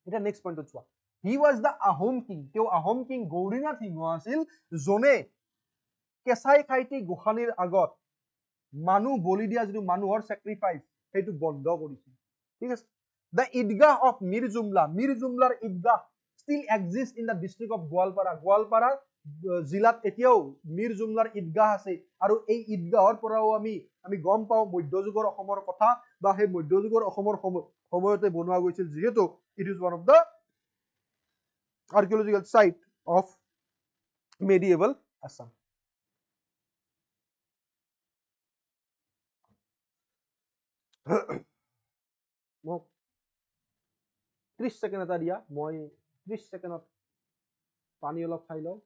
এতিয়া নেক্সট পইণ্টত চোৱা, he was the Ahom king, তেওঁ আহোম কিং গৌৰীনাথ সিংহ আছিল, যোনে কেঁচাই খাইটি গোসানীৰ আগত মানুহ বলি দিয়া যিটো মানুহৰ চেক্ৰিফাইচ, সেইটো বন্ধ কৰিছিল। ঠিক আছে। দ্য ঈদগাহ অফ মিৰ জুমলা, মিৰ জুমলাৰ Idgah still exists in the district of Goalpara. Goalpara জিলাত এতিয়াও মিৰ জুমলাৰ ঈদগাহ আছে। আৰু এই ঈদগাহৰ পৰাও আমি গম পাওঁ মধ্যযুগৰ অসমৰ কথা, বা সেই মধ্যযুগৰ অসমৰ সময়তে বনোৱা গৈছিল, যিহেতু it is one of the archaeological site of medieval Assam। মোক 30 ছেকেণ্ড এটা দিয়া, মই 30 ছেকেণ্ডত পানী অলপ খাই লওঁ।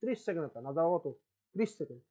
30 ছেকেণ্ড এটা নাযাবতো, 30 ছেকেণ্ড।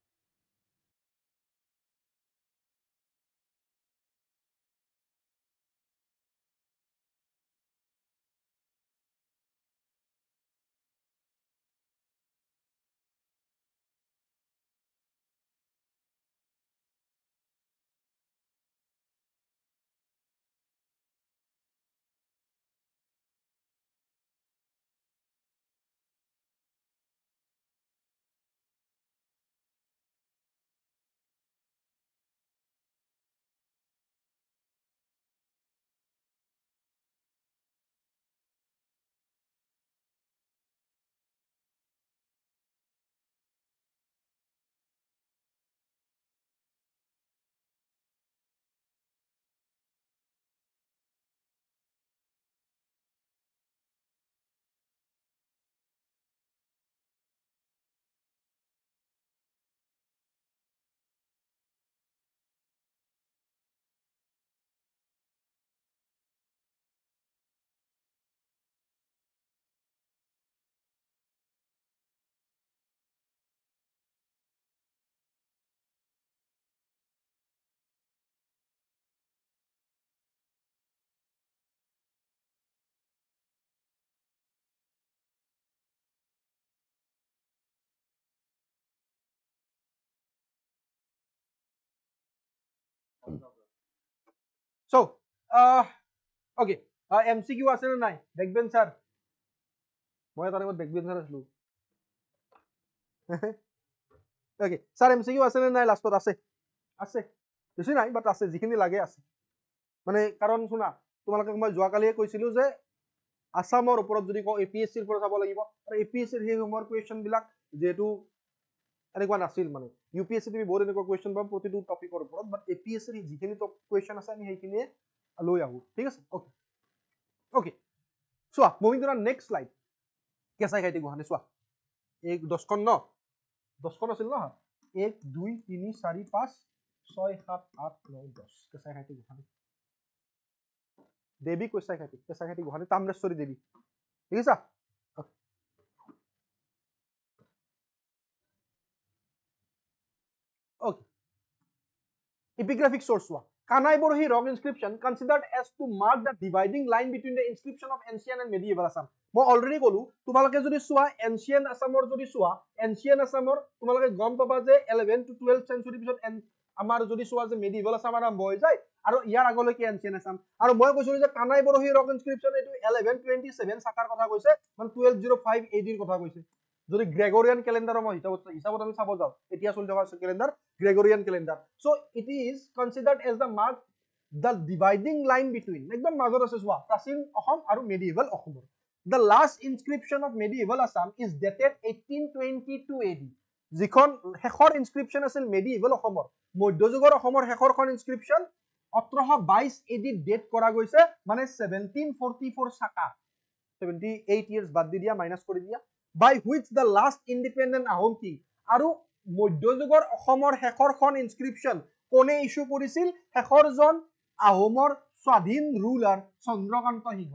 So, okay, MCQ আছে নে নাই? বেকবেঞ্চাৰ, মই এটা টাইমত বেকবেঞ্চাৰ আছিলো। okay, স্যাৰ MCQ আছে নে নাই? লাষ্টত আছে, আছে, বেছি নাই, বাট আছে, যিখিনি লাগে আছে। মানে কাৰণ শুনা, তোমালোকে মই যোৱাকালিয়ে কৈছিলো যে আসামৰ ওপৰত যদি কওঁ APSCৰ পৰা চাব লাগিব, আৰু APSCৰ সেই সময়ৰ কুৱেশ্যন বিলাক যেহেতু এনেকুৱা নাছিল, মানে UPSC তুমি বহুত এনেকুৱা কুৱেশ্যন পাম প্ৰতিটো টপিকৰ ওপৰত, বাট APSCৰ যিখিনি কুৱেশ্যন আছে আমি সেইখিনিয়ে লৈ আহো। ঠিক আছে, অ'কে অ'কে। চোৱা, moving to the next slide. কেঁচাই খাইটি গোসানী চোৱা, 10খন ন, 10খন আছিল ন, 1 2 3 4 5 6 7 8 9 10 কেঁচাই খাইটি গোসানী দেৱী, কেঁচাই খাইটি গোসানী তাম্ৰেশ্বৰী দেৱী। ঠিক আছে, okay, epigraphic source চোৱা, Kanai Borhi rock inscription considered as to mark the dividing line between the inscription of ancient and medieval Assam. মই অলৰেডি কলো তোমালোকে যদি চোৱা এনচিয়েন্ট আসামৰ যদি চোৱা এনচিয়েন্ট আসামৰ তোমালোকে গম পাবা যে 11 to 12 সেঞ্চুৰী পিছত আমাৰ যদি চোৱা যে মেডিভেল আসাম আৰম্ভ হৈ যায় আৰু ইয়াৰ আগলৈকে এনচিয়েন্ট আসাম আৰু মই কৈছিলো যে কানাই বৰহি ৰক ইনস্ক্ৰিপচন এটো 1127 সাকাৰ কথা কৈছে মানে 1205 AD ৰ কথা কৈছে যদি গ্ৰেগৰিয়ান ক্যালেন্ডাৰৰ মই হিচাপত আমি চাব যাও এতিয়া চলি থকা calendar Gregorian calendar so it is considered as the mark the dividing line between একদম মাজত আছে চোৱা প্ৰাচীন অসম আৰু মেডিভেল অসমৰ The last inscription of medieval Assam is dated 1822 AD. যিখন হেখৰ ইনস্ক্ৰিপচন আছিল medieval অসমৰ মধ্যযুগৰ অসমৰ হেখৰখন ইনস্ক্ৰিপচন 1822 AD ডেট কৰা গৈছে মানে 1744 সাকা 78 years বাদ দি দিয়া মাইনাস কৰি দিয়া by which the last independent Ahom king আৰু মধ্যযুগৰ অসমৰ হেখৰখন ইনস্ক্ৰিপচন কোনে ইস্যু কৰিছিল হেখৰজন আহোমৰ স্বাধীন ৰুলাৰ চন্দ্ৰকান্ত সিংহ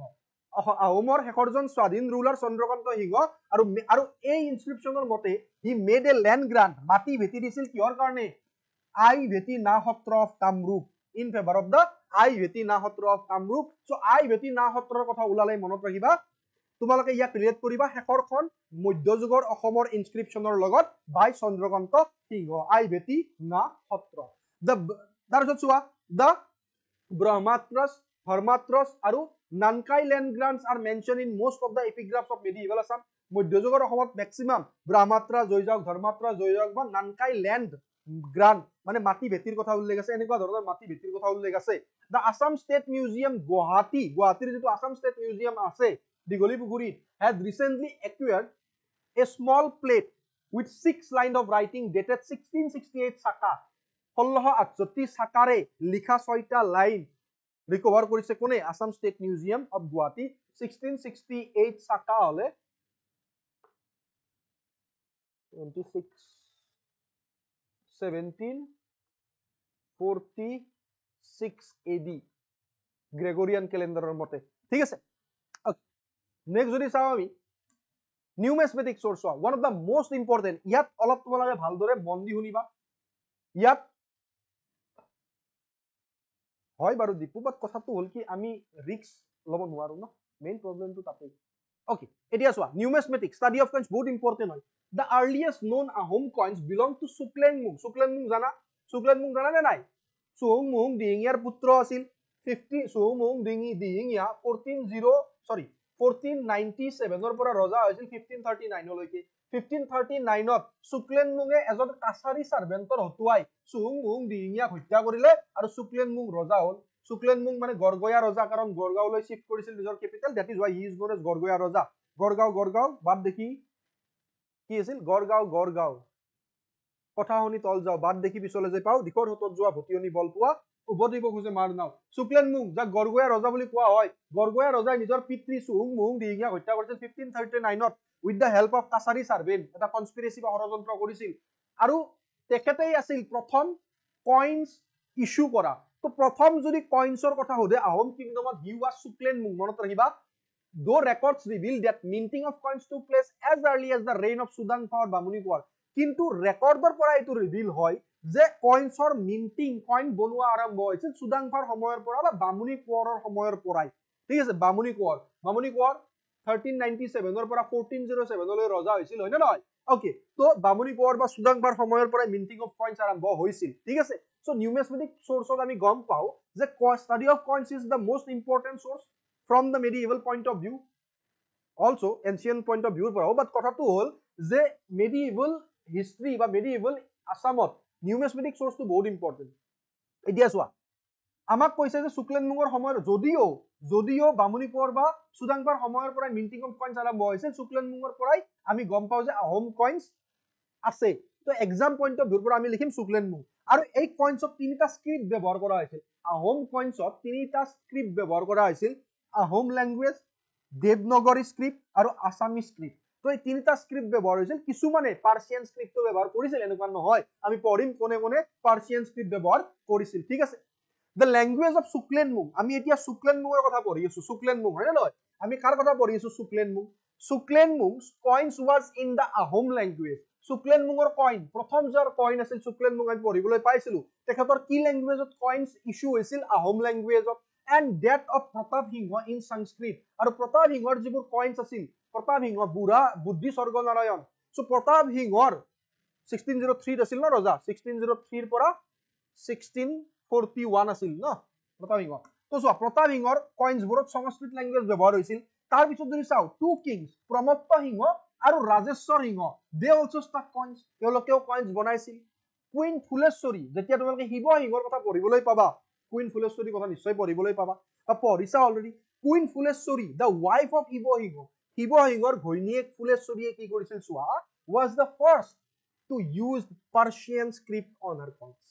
আহোমৰ হেখৰজন স্বাধীন ৰুলাৰ চন্দ্ৰকান্ত সিংহ আৰু এই ইনস্ক্ৰিপচনৰ মতে he made a land grant মাটি ভেটি দিছিল কিহৰ কাৰণে Ai Bheti Na Satra of Kamrup in favour of the Ai Bheti Na Satra of Kamrup so Ai Bheti Na সত্ৰৰ কথা ওলালে মনত ৰাখিবা তোমালোকে ইয়াক ৰিলেট কৰিবা হেখৰখন মধ্যযুগৰ অসমৰ ইনস্ক্ৰিপচনৰ লগত বাই চন্দ্ৰকান্ত সিংহ আই ভেটি না সত্ৰ তাৰপিছত চোৱা দা ব্ৰহ্মাত্ৰস ধৰ্মাত্ৰস আৰু Nankai land grants are mentioned in most of the epigraphs of medieval Assam. মধ্যযুগৰ অসমত ম্যাক্সিমাম ব্ৰহ্মাত্ৰা জয়যাওক ধৰ্মাত্ৰা জয়যাওক বা নানকাই ল্যান্ড গ্ৰান্ট মানে মাটি ভেটিৰ কথা উল্লেখ আছে এনেকুৱা ধৰণৰ মাটি ভেটিৰ কথা উল্লেখ আছে দা আসাম ষ্টেট মিউজিয়াম গুৱাহাটীৰ যেটো আসাম ষ্টেট মিউজিয়াম আছে দিগলি পুখুৰীত had recently acquired a small plate with 6 lines of writing dated 1668 সাকা 1668 সাকাৰে লিখা 6টা লাইন recover কৰিছে কোনে Assam state museum of Guwahati 1668 সাকা হলে 1746 AD গ্ৰেগৰিয়ান ক্যালেন্ডাৰৰ মতে ঠিক আছে নেক্সট যদি চাও আমি numismatic source one of the most important ইয়াত অলপ তোমালোকে ভালদৰে মন দি শুনিবা ইয়াত হয় বাৰু দীপু বাট কথাটো হল কি আমি ৰিস্ক লব নোৱাৰো না মেইন প্ৰবলেমটো তাতে ওকে এতিয়া চোৱা নিউমেছমেটিক স্টাডি অফ কয়েন্স বহুত ইম্পৰ্টেন্ট হয় the earliest known Ahom coins belong to Suklenmung জানা নে নাই Suhumung Dingyar পুত্ৰ আছিল 50 Suhumung Dingyar 1497 ৰ পৰা ৰজা হৈছিল 1539 লৈকে 1539 ত Suklenmunge এজন কাছাৰী সাৰ্ভেন্টৰ হতুৱাই Suhumung Dingyar হত্যা কৰিলে আৰু Suklenmung ৰজা হ'ল Suklenmung মানে গড়গয়া ৰজা কাৰণ গড়গাঁওলৈ শিফট কৰিছিল নিজৰ capital that is why he is known as গড়গয়া ৰজা গড়গাঁও বাদ দেখি কি আছিল গড়গাঁও কথা শুনি তল যাও বাদ দেখি পিছলৈ যে পাও দিখৰ হতত যোৱা ভটিয়নি বল পোৱা উভতিব খুজে মাৰ নাও Suklenmung যাক গড়গয়া ৰজা বুলি কোৱা হয় গড়গয়া ৰজাই নিজৰ পিতৃ Suhumung Dingyar হত্যা কৰিছিল 1539 ত উইথ দা হেল্প অফ কাছাৰী সাৰ্ভেন্ট এটা কনস্পিৰেসি বা ষড়যন্ত্ৰ কৰিছিল আৰু তেখেতেই আছিল প্ৰথম কয়েন্স ইস্যু কৰা তো প্ৰথম যদি কয়েন্সৰ কথা হদে আহোম কিংডমত হি ওয়াজ Suklenmung মনত ৰাখিবা though records reveal that minting of coins took place as early as the reign of Sudangpa or Bamuni Kaur কিন্তু ৰেকৰ্ডৰ পৰা এটো ৰিভিল হয় যে কয়েন্সৰ মিন্টিং কয়েন বনোৱা আৰম্ভ হৈছিল সুদাংফাৰ সময়ৰ পৰা বা বামুনি কোঁৱৰৰ সময়ৰ পৰাই ঠিক আছে বামুনি কোঁৱৰ 1397 ৰ পৰা 1407 লৈ ৰজা হৈছিল হয় না নহয় ওকে তো বামুনি কোঁৱৰ বা সুদাংফাৰ সময়ৰ পৰা মিন্টিং অফ কয়েন্স আৰম্ভ হৈছিল ঠিক আছে সো নিউমেছমেটিক সোর্সত আমি গম পাও যে study of coins is the most important source from the medieval point of view also ancient point of view পৰাও বাট কথাটো হল যে medieval history বা medieval আসামত নিউমেছমেটিক সোর্সটো বহুত ইম্পৰ্টেন্ট এতিয়া চোৱা আমাক কৈছে যে Suklenmungৰ সময়ৰ যদিও বামুনি কোঁৱৰ বা সুদাংপাৰ সময়ৰ পৰা মিন্টিং অফ কয়েন্স আৰম্ভ হৈছিল Suklenmungৰ পৰাই আমি গম পাও যে আহোম কয়েন্স আছে তো এক্সাম পইণ্ট অফ ভিউৰ পৰা আমি লিখিম Suklenmung আৰু এই কয়েন্সত তিনিটা স্ক্ৰিপ্ট ব্যৱহাৰ কৰা হৈছিল আহোম কয়েন্সত তিনিটা স্ক্ৰিপ্ট ব্যৱহাৰ কৰা হৈছিল আহোম ল্যাঙ্গুৱেজ দেৱনগৰী স্ক্ৰিপ্ট আৰু আসামি স্ক্ৰিপ্ট তো এই তিনিটা স্ক্ৰিপ্ট ব্যৱহাৰ হৈছিল কিছুমানে পাৰ্চিয়ান স্ক্ৰিপ্টটো ব্যৱহাৰ কৰিছিল এনেকুৱা নহয় আমি পঢ়িম কোনে পাৰ্চিয়ান স্ক্ৰিপ্ট ব্যৱহাৰ কৰিছিল ঠিক আছে the language of Suklenmung আমি এতিয়া Suklenmungৰ কথা পঢ়ি আছো Suklenmung হয় না নহয় আমি কাৰ কথা পঢ়ি আছো Suklenmung's coins was in the Ahom language শুক্লেনমুঙৰ কইন প্ৰথম যাৰ কইন আছিল শুক্লেনমুঙ আমি পঢ়িবলৈ পাইছিলো তেখেতৰ কি ল্যাঙ্গুৱেজত কইনস ইস্যু হৈছিল আহোম ল্যাঙ্গুৱেজত and death of Pratap Singha in Sanskrit আৰু প্ৰতাপ সিংহৰ যিবোৰ কইনস আছিল প্ৰতাপ সিংহ বুঢ়া বুদ্ধি স্বৰ্গ নাৰায়ণ সো প্ৰতাপ সিংহৰ 1603 আছিল ন ৰজা 1603 পৰা 1641 আছিল ন প্ৰতাপ সিংহ তো চোৱা প্ৰতাপ সিংহৰ কইনসবোৰত সংস্কৃত ল্যাঙ্গুৱেজ ব্যৱহাৰ হৈছিল তাৰ পিছত যদি চাও টু কিংস প্ৰমত্ত সিংহ আৰু ৰাজেশ্বৰ সিংহ দে অলসো ষ্টাক কইনস তেওঁলোকেও কইনস বনাইছিল কুইন ফুলেশ্বৰী যেতিয়া তোমালোকে শিৱ সিংহৰ কথা পঢ়িবলৈ পাবা কুইন ফুলেশ্বৰীৰ কথা নিশ্চয় পঢ়িবলৈ পাবা পঢ়িছা already queen Phuleshwari the wife of Shiva সিংহৰ ঘৈণীয়েক ফুলেশ্বৰীয়ে কি কৰিছিল চোৱা was the first to use Persian script on her coins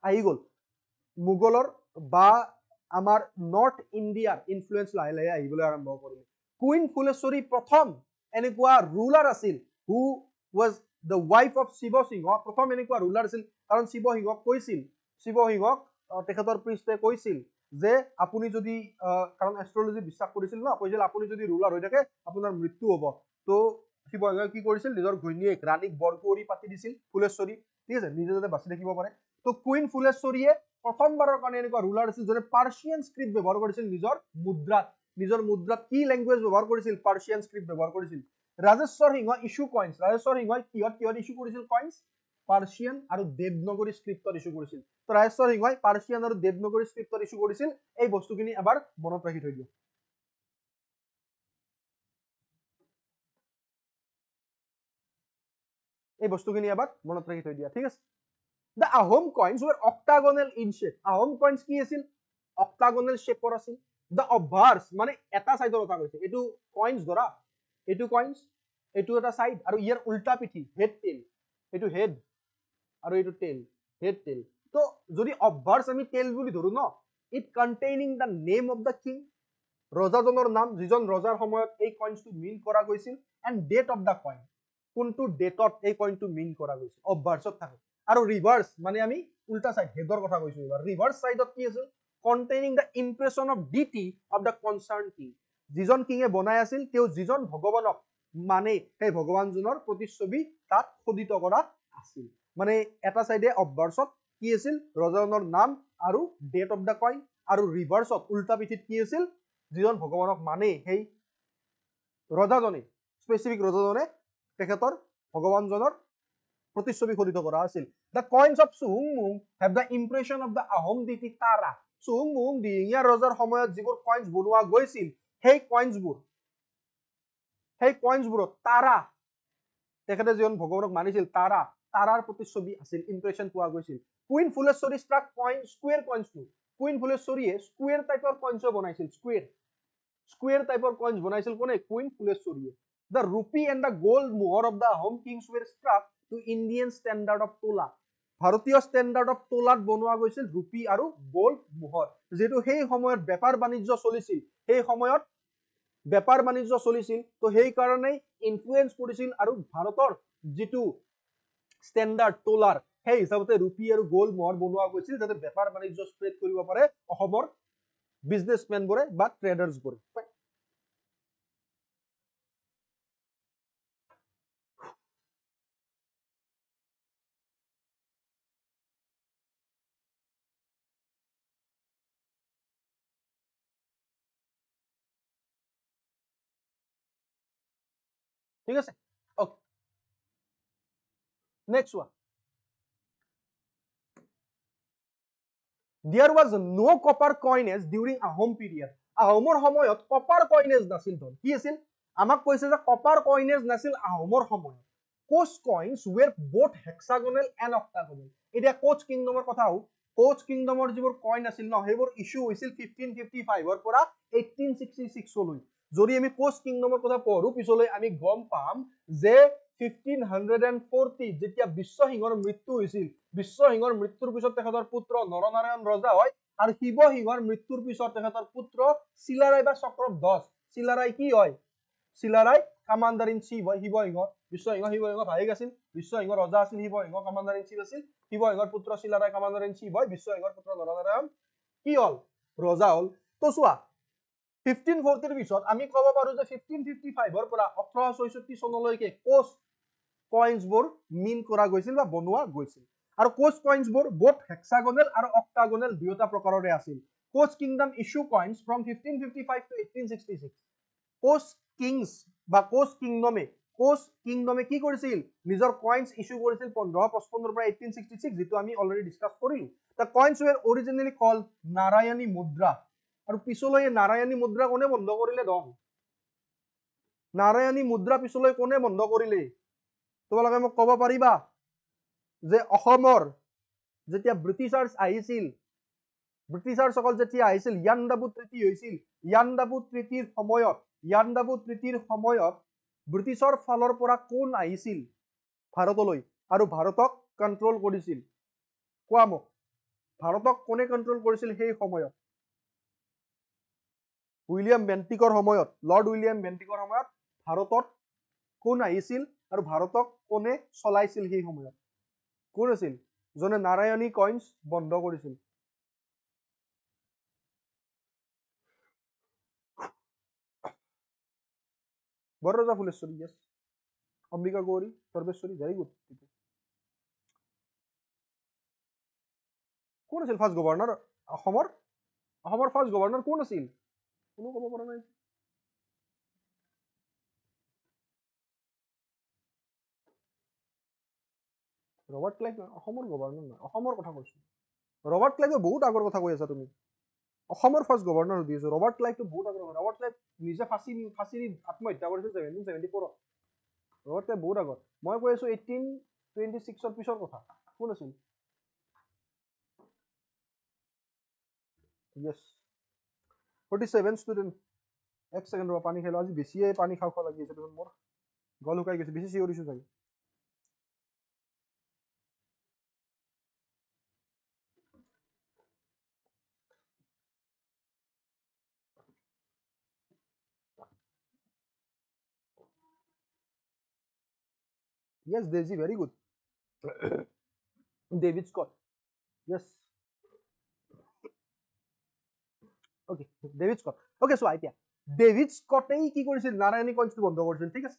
আহি গল মুগলৰ বা আমাৰ নৰ্থ ইণ্ডিয়াৰ ইনফ্লুয়েন্স লাহে লাহে আহিবলৈ আৰম্ভ কৰিলে কুইন ফুলেশ্বৰী প্ৰথম এনেকুৱা ৰুলাৰ আছিল হু was the wife of Shiva সিংহ প্ৰথম এনেকুৱা ৰুলাৰ আছিল কাৰণ শিৱ সিংহক কৈছিল শিৱ সিংহক তেখেতৰ পৃষ্ঠে কৈছিল যে আপুনি যদি কাৰণ এষ্ট্ৰলজি বিশ্বাস কৰিছিল ন কৈছিল আপুনি যদি ৰুলাৰ হৈ থাকে আপোনাৰ মৃত্যু হ'ব তো শিৱ সিংহই কি কৰিছিল নিজৰ ঘৈণীয়েক ৰাণীক বৰকুঁৱৰী পাতি দিছিল ফুলেশ্বৰী ঠিক আছে নিজে যাতে বাচি থাকিব পাৰে তো কুইন ফুলেশ্বৰীয়ে প্ৰথমবাৰৰ কাৰণে এনেকুৱা ৰুলাৰ আছিল যোনে পাৰ্চিয়ান স্ক্ৰিপ্ট ব্যৱহাৰ কৰিছিল নিজৰ মুদ্ৰাত কি ল্যাঙ্গুৱেজ ব্যৱহাৰ কৰিছিল পাৰ্চিয়ান স্ক্ৰিপ্ট ব্যৱহাৰ কৰিছিল ৰাজেশ্বৰ সিংহ ইস্যু কইনস ৰাজেশ্বৰ সিংহই কিহত ইস্যু কৰিছিল কইনস পাৰ্চিয়ান আৰু দেৱনগৰী স্ক্ৰিপ্টত ইস্যু কৰিছিল তো ৰাজেশ্বৰ সিংহই পাৰ্চিয়ান আৰু দেৱনগৰী স্ক্ৰিপ্টত ইস্যু কৰিছিল এই বস্তুখিনি এবাৰ মনত ৰাখি থৈ দিও এই বস্তুখিনি এবাৰ মনত ৰাখি থৈ দিয়া ঠিক আছে The Ahom coins were octagonal in shape. Ahom coins কি আছিল octagonal shape আছিল the obverse মানে এটা সাইডৰ কথা কৈছে এটো coins ধৰা এটো coins এটো এটা সাইড আৰু ইয়াৰ উল্টা পিঠি হেড টেইল এটো হেড আৰু এটো টেইল হেড টেইল তো যদি obverse আমি টেইল বুলি ধৰো ন it containing the name of the king ৰজাজনৰ নাম যিজন ৰজাৰ সময়ত এই কইনছটো মিন কৰা গৈছিল and date of the coin কোনটো ডেটত এই কইনটো মিন কৰা গৈছিল obverseত থাকে আৰু ৰিভাৰ্স মানে আমি উল্টা সাইড হেডৰ কথা কৈছো এবাৰ ৰিভাৰ্স সাইডত কি আছে containing the impression of deity of the concerned king যিজন কিঙে বনাই আছিল তেও যিজন ভগৱানক মানে সেই ভগৱানজনৰ প্ৰতিচ্ছবি তাত খোদিত কৰা আছিল মানে এটা সাইডে obverseত কি আছিল ৰজাজনৰ নাম আৰু ডেট অফ দা কইন আৰু ৰিভাৰ্সত উল্টা পিঠিত কি আছিল যিজন ভগৱানক মানে সেই ৰজাজনে স্পেসিফিক ৰজাজনে তেখেতৰ ভগৱানজনৰ প্ৰতিচ্ছবি খোদিত কৰা আছিল the coins of Suhumung have the impression of the Ahom deity Tara Suhumung Dihingia ৰজাৰ সময়ত যিবোৰ কইনস বনোৱা গৈছিল সেই কইনসবোৰত তাৰা তেখেতে যিজন ভগৱানক মানিছিল তাৰাৰ প্ৰতিচ্ছবি আছিল ইমপ্ৰেশন পোৱা গৈছিল queen Phuleshwari struck coin square কইনছটো কুইন ফুলেশ্বৰীয়ে স্কুৱেৰ টাইপৰ কইনছ বনাইছিল স্কুৱেৰ টাইপৰ কইনছ বনাইছিল কোনে কুইন ফুলেশ্বৰীয়ে the rupee and the gold mohor of the Ahom kings were struck to Indian standard of tola ভাৰতীয় স্ট্যান্ডাৰ্ড অফ তোলাত বনোৱা গৈছিল ৰুপি আৰু গোল্ড মোহৰ যেটো সেই সময়ত বেপাৰ বাণিজ্য চলিছিল সেই সময়ত বেপাৰ বাণিজ্য চলিছিল তো সেই কাৰণে ইনফ্লুয়েন্স কৰিছিল আৰু ভাৰতৰ যেটো স্ট্যান্ডাৰ্ড তোলাৰ সেই হিচাপতে ৰুপি আৰু গোল্ড মোহৰ বনোৱা গৈছিল যাতে বেপাৰ বাণিজ্য স্প্ৰেড কৰিব পাৰে অসমৰ বিজনেসম্যান বোৰে বা ট্ৰেডাৰ্স বোৰে ঠিক আছে okay next one there was no copper coinage during Ahom period আহোমৰ সময়ত কপাৰ কইনেজ নাছিল ধন কি আছিল আমাক কৈছে যে কপাৰ কইনেজ নাছিল আহোমৰ সময়ত Koch কইনস were both hexagonal and octagonal এতিয়া কোচ কিংডমৰ কথা হও কোচ কিংডমৰ যিবোৰ কইন আছিল ন হেবোৰ ইস্যু হৈছিল 1555 ৰ পৰা 1866 লৈ যদি আমি কোচ কিংডমৰ কথা পঢ়ো পিছলৈ আমি গম পাম যে 1540 যেতিয়া বিশ্বসিংহৰ মৃত্যু হৈছিল বিশ্বসিংহৰ মৃত্যুৰ পিছত তেখেতৰ পুত্ৰ নৰনাৰায়ণ ৰজা হয় আৰু শিৱসিংহৰ মৃত্যুৰ পিছত তেখেতৰ পুত্ৰ চিলাৰায় বা চক্ৰধ্বজ চিলাৰায় কি হয় চিলাৰায় কমান্ডাৰ ইন চিফ হয় শিৱসিংহ ভাইক আছিল বিশ্বসিংহ ৰজা আছিল শিৱসিংহ কমান্ডাৰ ইন চিফ আছিল শিৱসিংহৰ পুত্ৰ চিলাৰায় কমান্ডাৰ ইন চিফ হয় বিশ্বসিংহৰ পুত্ৰ নৰনাৰায়ণ কি হল ৰজা হল তো চোৱা 1540 ৰ পিছত আমি কব পাৰো যে 1555 ৰ পৰা 1866 চনলৈকে কইন্সবোৰ মিন কৰা গৈছিল বা বনোৱা গৈছিল আৰু কোচ কইন্সবোৰ বোথ হেক্সাগনেল আৰু অক্টাগনেল দুয়োটা প্ৰকাৰৰে আছিল Koch kingdom issue coins from 1555 to 1866 Koch kings বা কোচ কিংডমে কি কৰিছিল নিজৰ কইন্স ইস্যু কৰিছিল 1555 পৰা 1866 যেটো আমি অলৰেডি ডিসকাস কৰিলো the coins were originally called Narayani মুদ্ৰা আৰু পিছলৈ নাৰায়ণী মুদ্ৰা কোনে বন্ধ কৰিলে দন নাৰায়ণী মুদ্ৰা পিছলৈ কোনে বন্ধ কৰিলে তোমালোকে মোক ক'ব পাৰিবা যে অসমৰ যেতিয়া ব্ৰিটিছাৰ্ছ আহিছিল ব্ৰিটিছাৰসকল যেতিয়া আহিছিল ইয়াণ্ডাবু ট্ৰিটি হৈছিল ইয়াণ্ডাবু ট্ৰিটিৰ সময়ত ব্ৰিটিছৰ ফালৰ পৰা কোন আহিছিল ভাৰতলৈ আৰু ভাৰতক কন্ট্ৰোল কৰিছিল কোৱা মোক ভাৰতক কোনে কন্ট্ৰোল কৰিছিল সেই সময়ত উইলিয়াম বেন্টিকৰ সময়ত লৰ্ড উইলিয়াম বেন্টিকৰ সময়ত ভাৰতত কোন আহিছিল আৰু ভাৰতক কোনে চলাইছিল সেই সময়ত কোন আছিল জনে নাৰায়ণী কইন্স বন্ধ কৰিছিল বৰৰাজা Phuleswari yes Ambika Gauri সৰ্বেশ্বৰী very good কোন আছিল ফাৰ্ষ্ট গভৰ্ণৰ অসমৰ ফাৰ্ষ্ট গভৰ্ণৰ কোন আছিল কোনো ক'ব পৰা নাই ৰবাৰ্ট ক্লাইভ অসমৰ গভৰ্ণৰ নহয় অসমৰ কথা কৈছো ৰবাৰ্ট ক্লাইভে বহুত আগৰ কথা কৈ আছা তুমি অসমৰ ফাৰ্ষ্ট গভৰ্ণৰ সুধি আছো ৰবাৰ্ট ক্লাইভটো বহুত আগৰ ৰবাৰ্ট ক্লাইভ নিজে ফাঁচি আত্মহত্যা কৰিছিল 1774 ৰবাৰ্ট ক্লাইভ বহুত আগৰ মই কৈ আছো 1826 ৰ পিছৰ কথা কোন আছিল yes 47 ষ্টুডেন্ট এক সেকেন্ড ৰ পানী খালো আজি বেছিয়ে পানী খাও লাগি আছে দেখোন মোৰ গল শুকাই গৈছে বেছি চিঞৰিছো চাগে yes Daisy very good David Scott yes okay David Scott okay so idea David Scott এই কি কৰিছিল নাৰায়ণী কইন্সটো বন্ধ কৰিছিল ঠিক আছে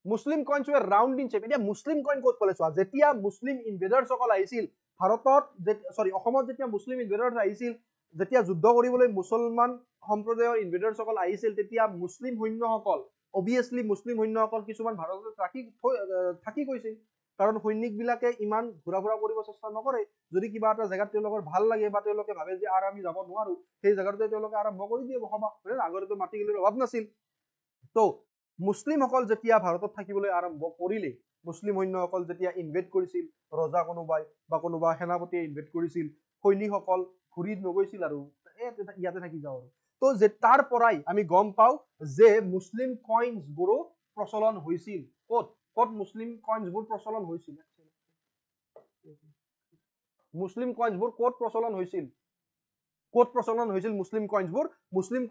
মুসলিম কইন্স were round in shape এতিয়া মুসলিম কইন ক'ত পালে চোৱা যেতিয়া মুসলিম ইনভেডাৰ্ছ সকল আহিছিল ভাৰতত অসমত যেতিয়া মুসলিম ইনভেডাৰ্ছ আহিছিল যেতিয়া যুদ্ধ কৰিবলৈ মুছলমান সম্প্ৰদায়ৰ ইনভেডাৰ্ছ সকল আহিছিল তেতিয়া মুসলিম সৈন্যসকল obviously মুসলিম সৈন্যসকল কিছুমান ভাৰতত থাকি গৈছিল কাৰণ সৈনিক বিলাকে ইমান ঘুৰা কৰিব চেষ্টা নকৰে যদি কিবা এটা জায়গাত তেওঁলোকৰ ভাল লাগে বা তেওঁলোকে ভাবে যে আৰু আমি যাব নোৱাৰো সেই জায়গাতে তেওঁলোকে আৰম্ভ কৰি দিয়ে বসবাস আগতে মাটি গিলিৰ অভাৱ নাছিল তো মুসলিম সকল যেতিয়া ভাৰতত থাকিবলৈ আৰম্ভ কৰিলে মুসলিম সৈন্যসকল যেতিয়া ইনভেড কৰিছিল ৰজা কোনোবাই বা কোনোবা সেনাপতিয়ে ইনভেড কৰিছিল সৈনিকসকল ঘুৰি নগৈছিল আৰু ইয়াতে থাকি যাও তো যে তাৰ পৰাই আমি গম পাও যে মুসলিম কইন্স বোৰো প্ৰচলন হৈছিল ক'ত মুসলিম কইন্স বোৰ প্ৰচলন হৈছিল মুসলিম কইন্স বোৰ ক'ত প্ৰচলন হৈছিল মুসলিম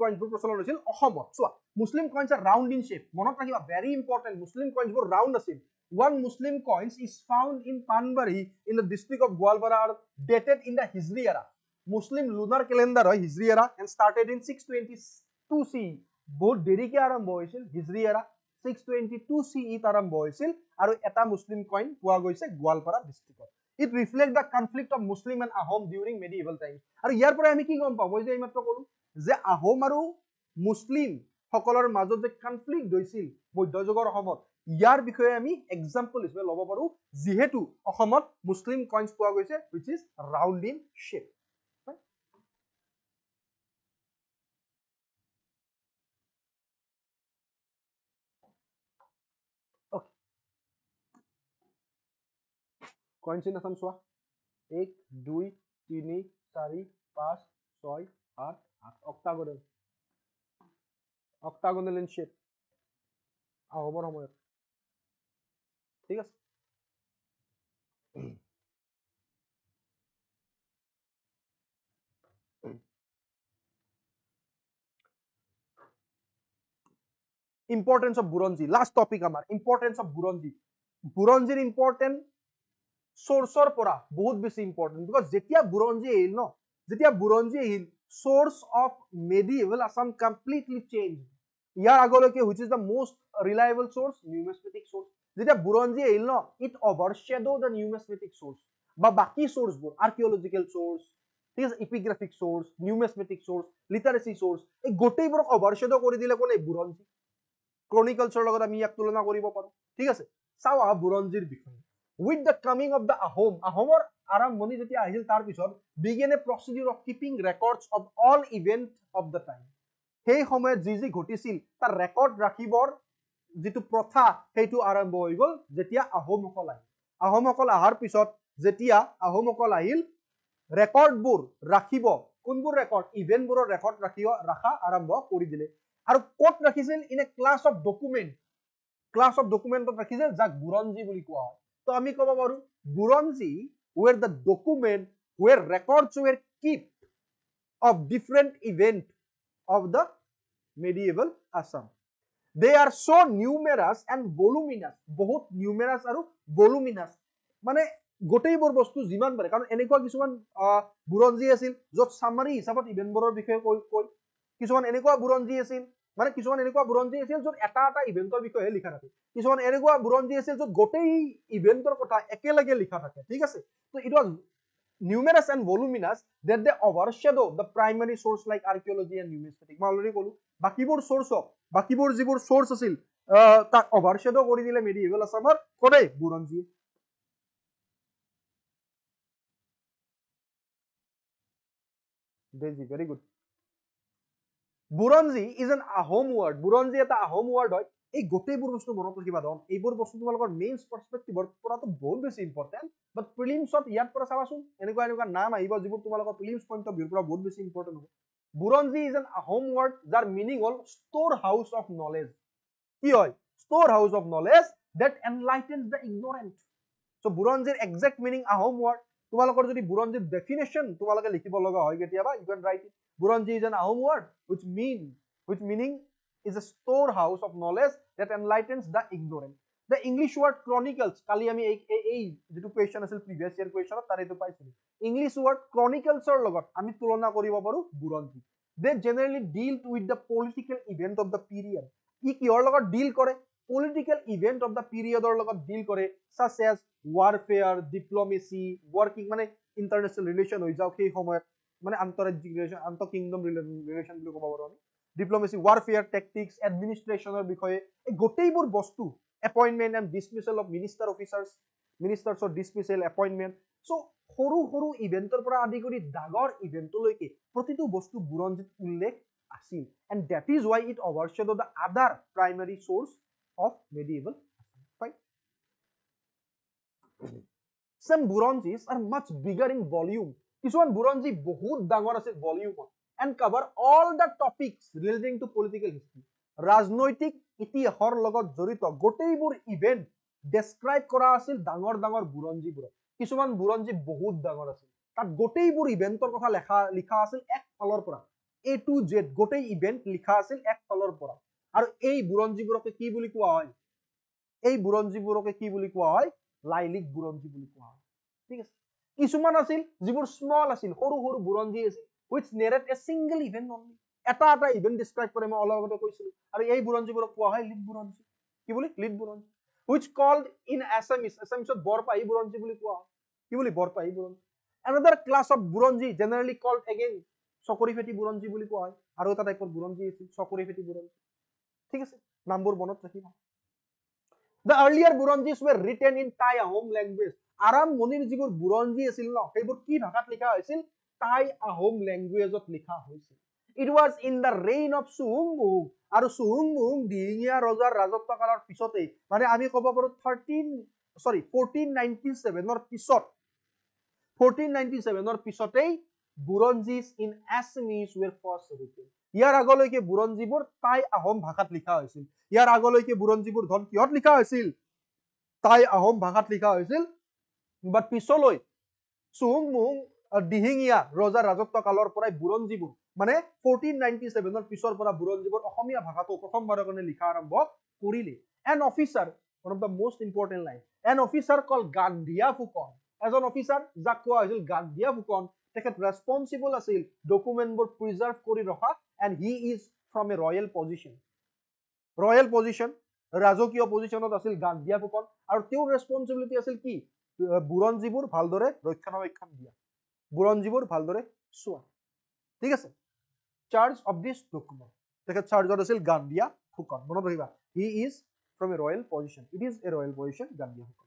কইন্স বোৰ প্ৰচলন হৈছিল অসমত চোৱা মুসলিম কইন্স আৰ ৰাউন্ড ইন শেপ মনত ৰাখিবা ভেৰি ইম্পৰ্টেন্ট মুসলিম কইন্স বোৰ ৰাউন্ড আছিল one Muslim coins is found in Panbari in the district of Gwalpara dated in the Hijri era Muslim lunar calendar hoy Hijri era and started in 622 CE বহুত দেৰিকে আৰম্ভ হৈছিল Hijri era 622 CE আৰম্ভ হৈছিল আৰু এটা মুসলিম coin পোৱা গৈছে Goalpara ডিস্ট্ৰিক্টত It reflects the conflict of Muslim and Ahom during medieval times. আৰু ইয়াৰ পৰা আমি কি গম পাওঁ মই যে এইমাত্ৰ ক'লো যে আহোম আৰু মুসলিম সকলৰ মাজত যে কনফ্লিক্ট হৈছিল মধ্যযুগৰ সময়ত ইয়াৰ বিষয়ে আমি এক্সাম্পল হিচাপে ল'ব পাৰো যেহেতু অসমত মুসলিম কইন্স পোৱা গৈছে which is round in shape. Okay. Coins in Assam চোৱা 1 2 3 4 5 6 8 8 octagonal in shape আহোমৰ সময়ত ঠিক আছে Importance of Buronji. Last topic amar. Importance of Buronji. Buronjir important source or pora. Both besi important because jetia Buronji ehil no. Jetia Buronji ehil source of medieval Assam completely changed. Yar agoloke which is the most reliable source numismatic source. যেতিয়া বুৰঞ্জী আহিল ন, it overshadow the নিউমেছমেটিক source বা বাকী সোৰ্সবোৰ, archaeological source, ঠিক আছে, ইপিগ্ৰাফিক source, নিউমেছমেটিক source, লিটাৰেসি source, এই গোটেইবোৰক অভাৰশ্বেডো কৰি দিলে কোনে? বুৰঞ্জী। ক্ৰনিকলছৰ লগত আমি ইয়াক তুলনা কৰিব পাৰো, ঠিক আছে। চাও আহা বুৰঞ্জীৰ বিষয়ে। With the coming of the Ahom, আহোমৰ আৰম্ভণি যেতিয়া আহিল তাৰ পিছত began a procedure of keeping records of all event of the time. সেই সময়ত যি যি ঘটিছিল তাৰ ৰেকৰ্ড ৰাখিবৰ যিটো প্ৰথা সেইটো আৰম্ভ হৈ গল যেতিয়া আহোমসকল আহিল। আহোমসকল অহাৰ পিছত যেতিয়া আহোমসকল আহিল, ৰেকৰ্ডবোৰ ৰাখিব, কোনবোৰ ৰেকৰ্ড? ইভেন্টবোৰৰ ৰেকৰ্ড ৰাখা আৰম্ভ কৰি দিলে। আৰু ক'ত ৰাখিছিল? In a class of document, class of ডকুমেণ্টত ৰাখিছিল, যাক বুৰঞ্জী বুলি কোৱা হয়। তো আমি ক'ব পাৰো বুৰঞ্জী were the document where records were kept of different event of the medieval Assam. They are so numerous and voluminous, বহুত numerous আৰু voluminous, মানে গোটেইবোৰ বস্তু যিমান পাৰে, কাৰণ এনেকুৱা কিছুমান বুৰঞ্জী আছিল য'ত সামাৰী হিচাপত ইভেন্টবোৰৰ বিষয়ে কৈ কিছুমান এনেকুৱা বুৰঞ্জী আছিল, মানে কিছুমান এনেকুৱা বুৰঞ্জী আছিল য'ত এটা এটা ইভেন্টৰ বিষয়ে লিখা থাকে, কিছুমান এনেকুৱা বুৰঞ্জী আছিল য'ত গোটেই ইভেন্টৰ কথা একেলগে লিখা থাকে, ঠিক আছে। তো it was numerous and voluminous that they overshadow the primary source like archaeology and numismatic. মই অলৰেডি ক'লো বাকিবোৰ সোৰ্সক, বাকিবোৰ যিবোৰ সোৰ্স আছিল তাক overshadow কৰি দিলে medieval আসামৰ কোনে? বুৰঞ্জী। very good. বুৰঞ্জী is an ahom word, বুৰঞ্জী এটা আহোম ৱৰ্ড হয়। এই গোটেইবোৰ বস্তু মনত ৰাখিবা দন, এইবোৰ বস্তু তোমালোকৰ মেইনছ পাৰ্সপেক্টিভৰ পৰাটো বহুত বেছি ইম্পৰ্টেন্ট, বাট প্ৰিলিমছত ইয়াৰ পৰা চাবাচোন এনেকুৱা এনেকুৱা নাম আহিব যিবোৰ তোমালোকৰ প্ৰিলিমছ পইণ্ট অফ ভিউৰ পৰা বহুত বেছি ইম্পৰ্টেন্ট হ'ব। বুৰঞ্জী ইজ এন আহোম ৱৰ্ড যাৰ মিনিং হ'ল ষ্ট'ৰ হাউচ অফ নলেজ। কি হয়? Store house of knowledge that enlightens the ignorant. So বুৰঞ্জীৰ এক্সাক্ট মিনিং আহোম ৱৰ্ড। তোমালোকৰ যদি বুৰঞ্জীৰ ডেফিনেশ্যন তোমালোকে লিখিব লগা হয় কেতিয়াবা, you can write it. Buranji is an Ahom word which meaning is a storehouse of knowledge that enlightens the ignorant. The English word chronicles, kali ami ei jetu question asil previous year question tare to paisilo. English word chronicles or logot ami tulona koribo paru Buranji. They generally deal with the political event of the period. I kior logot deal kore? Political event of the period or logot deal kore, such as warfare, diplomacy, working মানে international relation হৈ যাওক সেই সময়ত, মানে আন্তঃৰাজ্যিক relation, আন্তঃ kingdom relation বুলি ক'ব পাৰো আমি, ডিপ্ল'মেচি, ৱাৰফেয়াৰ, টেকটিক্স, এডমিনিষ্ট্ৰেশ্যনৰ বিষয়ে, এই গোটেইবোৰ বস্তু, এপইণ্টমেণ্ট এণ্ড ডিছমিছল অফ মিনিষ্টাৰ্ছৰ ডিছমিছল, এপইণ্টমেণ্ট, চ' সৰু সৰু ইভেণ্টৰ পৰা আদি কৰি ডাঙৰ ইভেণ্টলৈকে প্ৰতিটো বস্তু বুৰঞ্জীত উল্লেখ আছিল। And that is why it overshadow the other primary source of medieval. Some Buranjis are much bigger in volume. কিছুমান বুৰঞ্জী বহুত ডাঙৰ আছিল ভলিউমত, and cover all the topics relating to political history. ৰাজনৈতিক ইতিহাসৰ লগত জড়িত গোটেইবোৰ ইভেণ্ট ডেছক্ৰাইব কৰা আছিল ডাঙৰ ডাঙৰ বুৰঞ্জীবোৰত। কিছুমান বুৰঞ্জী বহুত ডাঙৰ আছিল, তাত গোটেইবোৰ ইভেণ্টৰ কথা লিখা আছিল এক ফালৰ পৰা, A to Z গোটেই ইভেণ্ট লিখা আছিল এক ফালৰ পৰা। আৰু এই বুৰঞ্জীবোৰকে কি বুলি কোৱা হয়? এই বুৰঞ্জীবোৰকে কি বুলি কোৱা হয়? লাইলিক বুৰঞ্জী বুলি কোৱা হয়, ঠিক আছে। কিছুমান আছিল যিবোৰ স্মল আছিল, সৰু সৰু বুৰঞ্জী আছিল, which narrate a single event only, এটা এটা ইভেন্ট ডিসক্ৰাইব কৰে, মই অলপ আগতে কৈছিলো। আৰু এই বুৰঞ্জীবোৰক কোৱা হয় লিড বুৰঞ্জী। কি বুলি? লিড বুৰঞ্জী। which called in Assamese বৰপাহী বুৰঞ্জী বুলি কোৱা হয়। কি বুলি? বৰপাহী বুৰঞ্জী। another class of বুৰঞ্জী generally called again চকৰি ফেটি বুৰঞ্জী বুলি কোৱা হয়। আৰু এটা টাইপৰ বুৰঞ্জী আছিল চকৰি ফেটি বুৰঞ্জী, ঠিক আছে, নামবোৰ মনত ৰাখিবা। The earlier বুৰঞ্জীজ were written in Thai Ahom language. আৰম্ভণিৰ যিবোৰ বুৰঞ্জী আছিল ন, সেইবোৰ কি ভাষাত লিখা হৈছিল? টাই আহোম লেংগুৱেজত লিখা হৈছিল। It was in the reign of চুহুংমুহুং, আৰু চুহুংমুহুং দিহিঙীয়া ৰজাৰ ৰাজত্ব কালৰ পিছতেই, মানে আমি ক'ব পাৰো 1497 পিছত, 1497 পিছতেই Buranjis in Assamese were first written. ইয়াৰ আগলৈকে বুৰঞ্জীবোৰ টাই আহোম ভাষাত লিখা হৈছিল। ইয়াৰ আগলৈকে বুৰঞ্জীবোৰ ধন কিহত লিখা হৈছিল? টাই আহোম ভাষাত লিখা হৈছিল। বাট পিছলৈ চুহুংমুহুং দিহিঙীয়া ৰজাৰ ৰাজত্ব কালৰ পৰাই বুৰঞ্জীবোৰ, মানে 1497 পিছৰ পৰা বুৰঞ্জীবোৰ অসমীয়া ভাষাটো প্ৰথমবাৰৰ কাৰণে লিখা আৰম্ভ কৰিলে। An officer, one of the most important line, an officer called Gandhiya Phukan, এজন অফিচাৰ যাক কোৱা হৈছিল গান্ধীয়া ফুকন, তেখেত ৰেছপন্সিবল আছিল ডকুমেণ্টবোৰ প্ৰিজাৰ্ভ কৰি ৰখা, and he is from a royal position. Royal position ৰাজকীয় পজিশ্যনত আছিল গান্ধীয়া ফুকন আৰু তেওঁৰ ৰেছপন্সিবিলিটি আছিল কি বুৰঞ্জীবোৰ ভালদৰে ৰক্ষণাবেক্ষণ দিয়া বুৰঞ্জীবোৰ ভালদৰে চোৱা ঠিক আছে চাৰ্জ অফ দিছ ডকুমেণ্ট তেখেত চাৰ্জত আছিল গান্ধীয়া ফুকন মনত ৰাখিবা he is from a royal position it is a royal position Gandhiya Phukan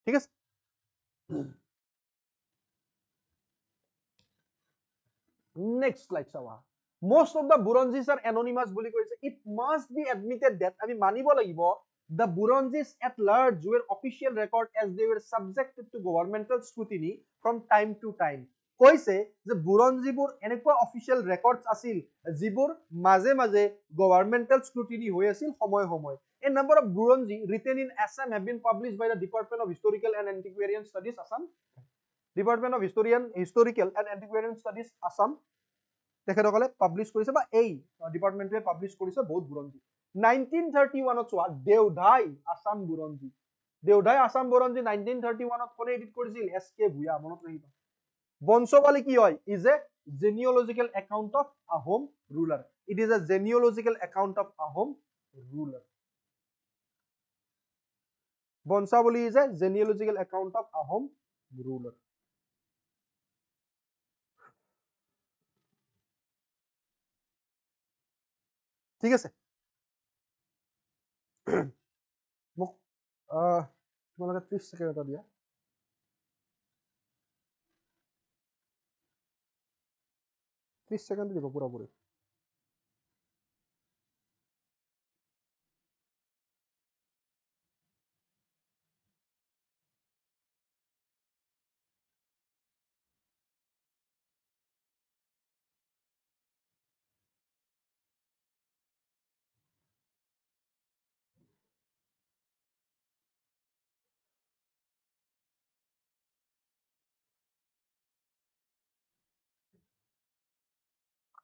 ঠিক আছে নেক্সট স্লাইড চাবা most of the Buronjis are anonymous বুলি কৈছে it must be admitted that আমি মানিব লাগিব the Buronjis at large were official record as they were subjected to governmental scrutiny from time to time কৈছে যে বুৰঞ্জীবোৰ এনেকুৱা official records আছিল যিবোৰ মাজে মাজে গভৰ্ণমেণ্টেল স্ক্ৰুটিনি হৈ আছিল সময় সময় a number of Buronji written in Assam have been published by the Department of Historical and Antiquarian Studies Assam Department of Historical and Antiquarian Studies Assam তেখেতসকলে পাব্লিছ কৰিছে বা এই ডিপাৰ্টমেণ্টে পাব্লিছ কৰিছে বহুত বুৰঞ্জী 1931 চোৱা দেওধাই আসাম বুৰঞ্জী 1931 কোনে এডিট কৰিছিল এছ কে ভূঞা মনত ৰাখিবা বংশৱালী কি হয় is a genealogical account of Ahom ruler it is a genealogical account of Ahom ruler বংশৱালী is a genealogical account of Ahom ruler ঠিক আছে মোক তোমালোকে 30 সেকেন্ড এটা দিয়া সেকেন্ড দিব পুরাপুরি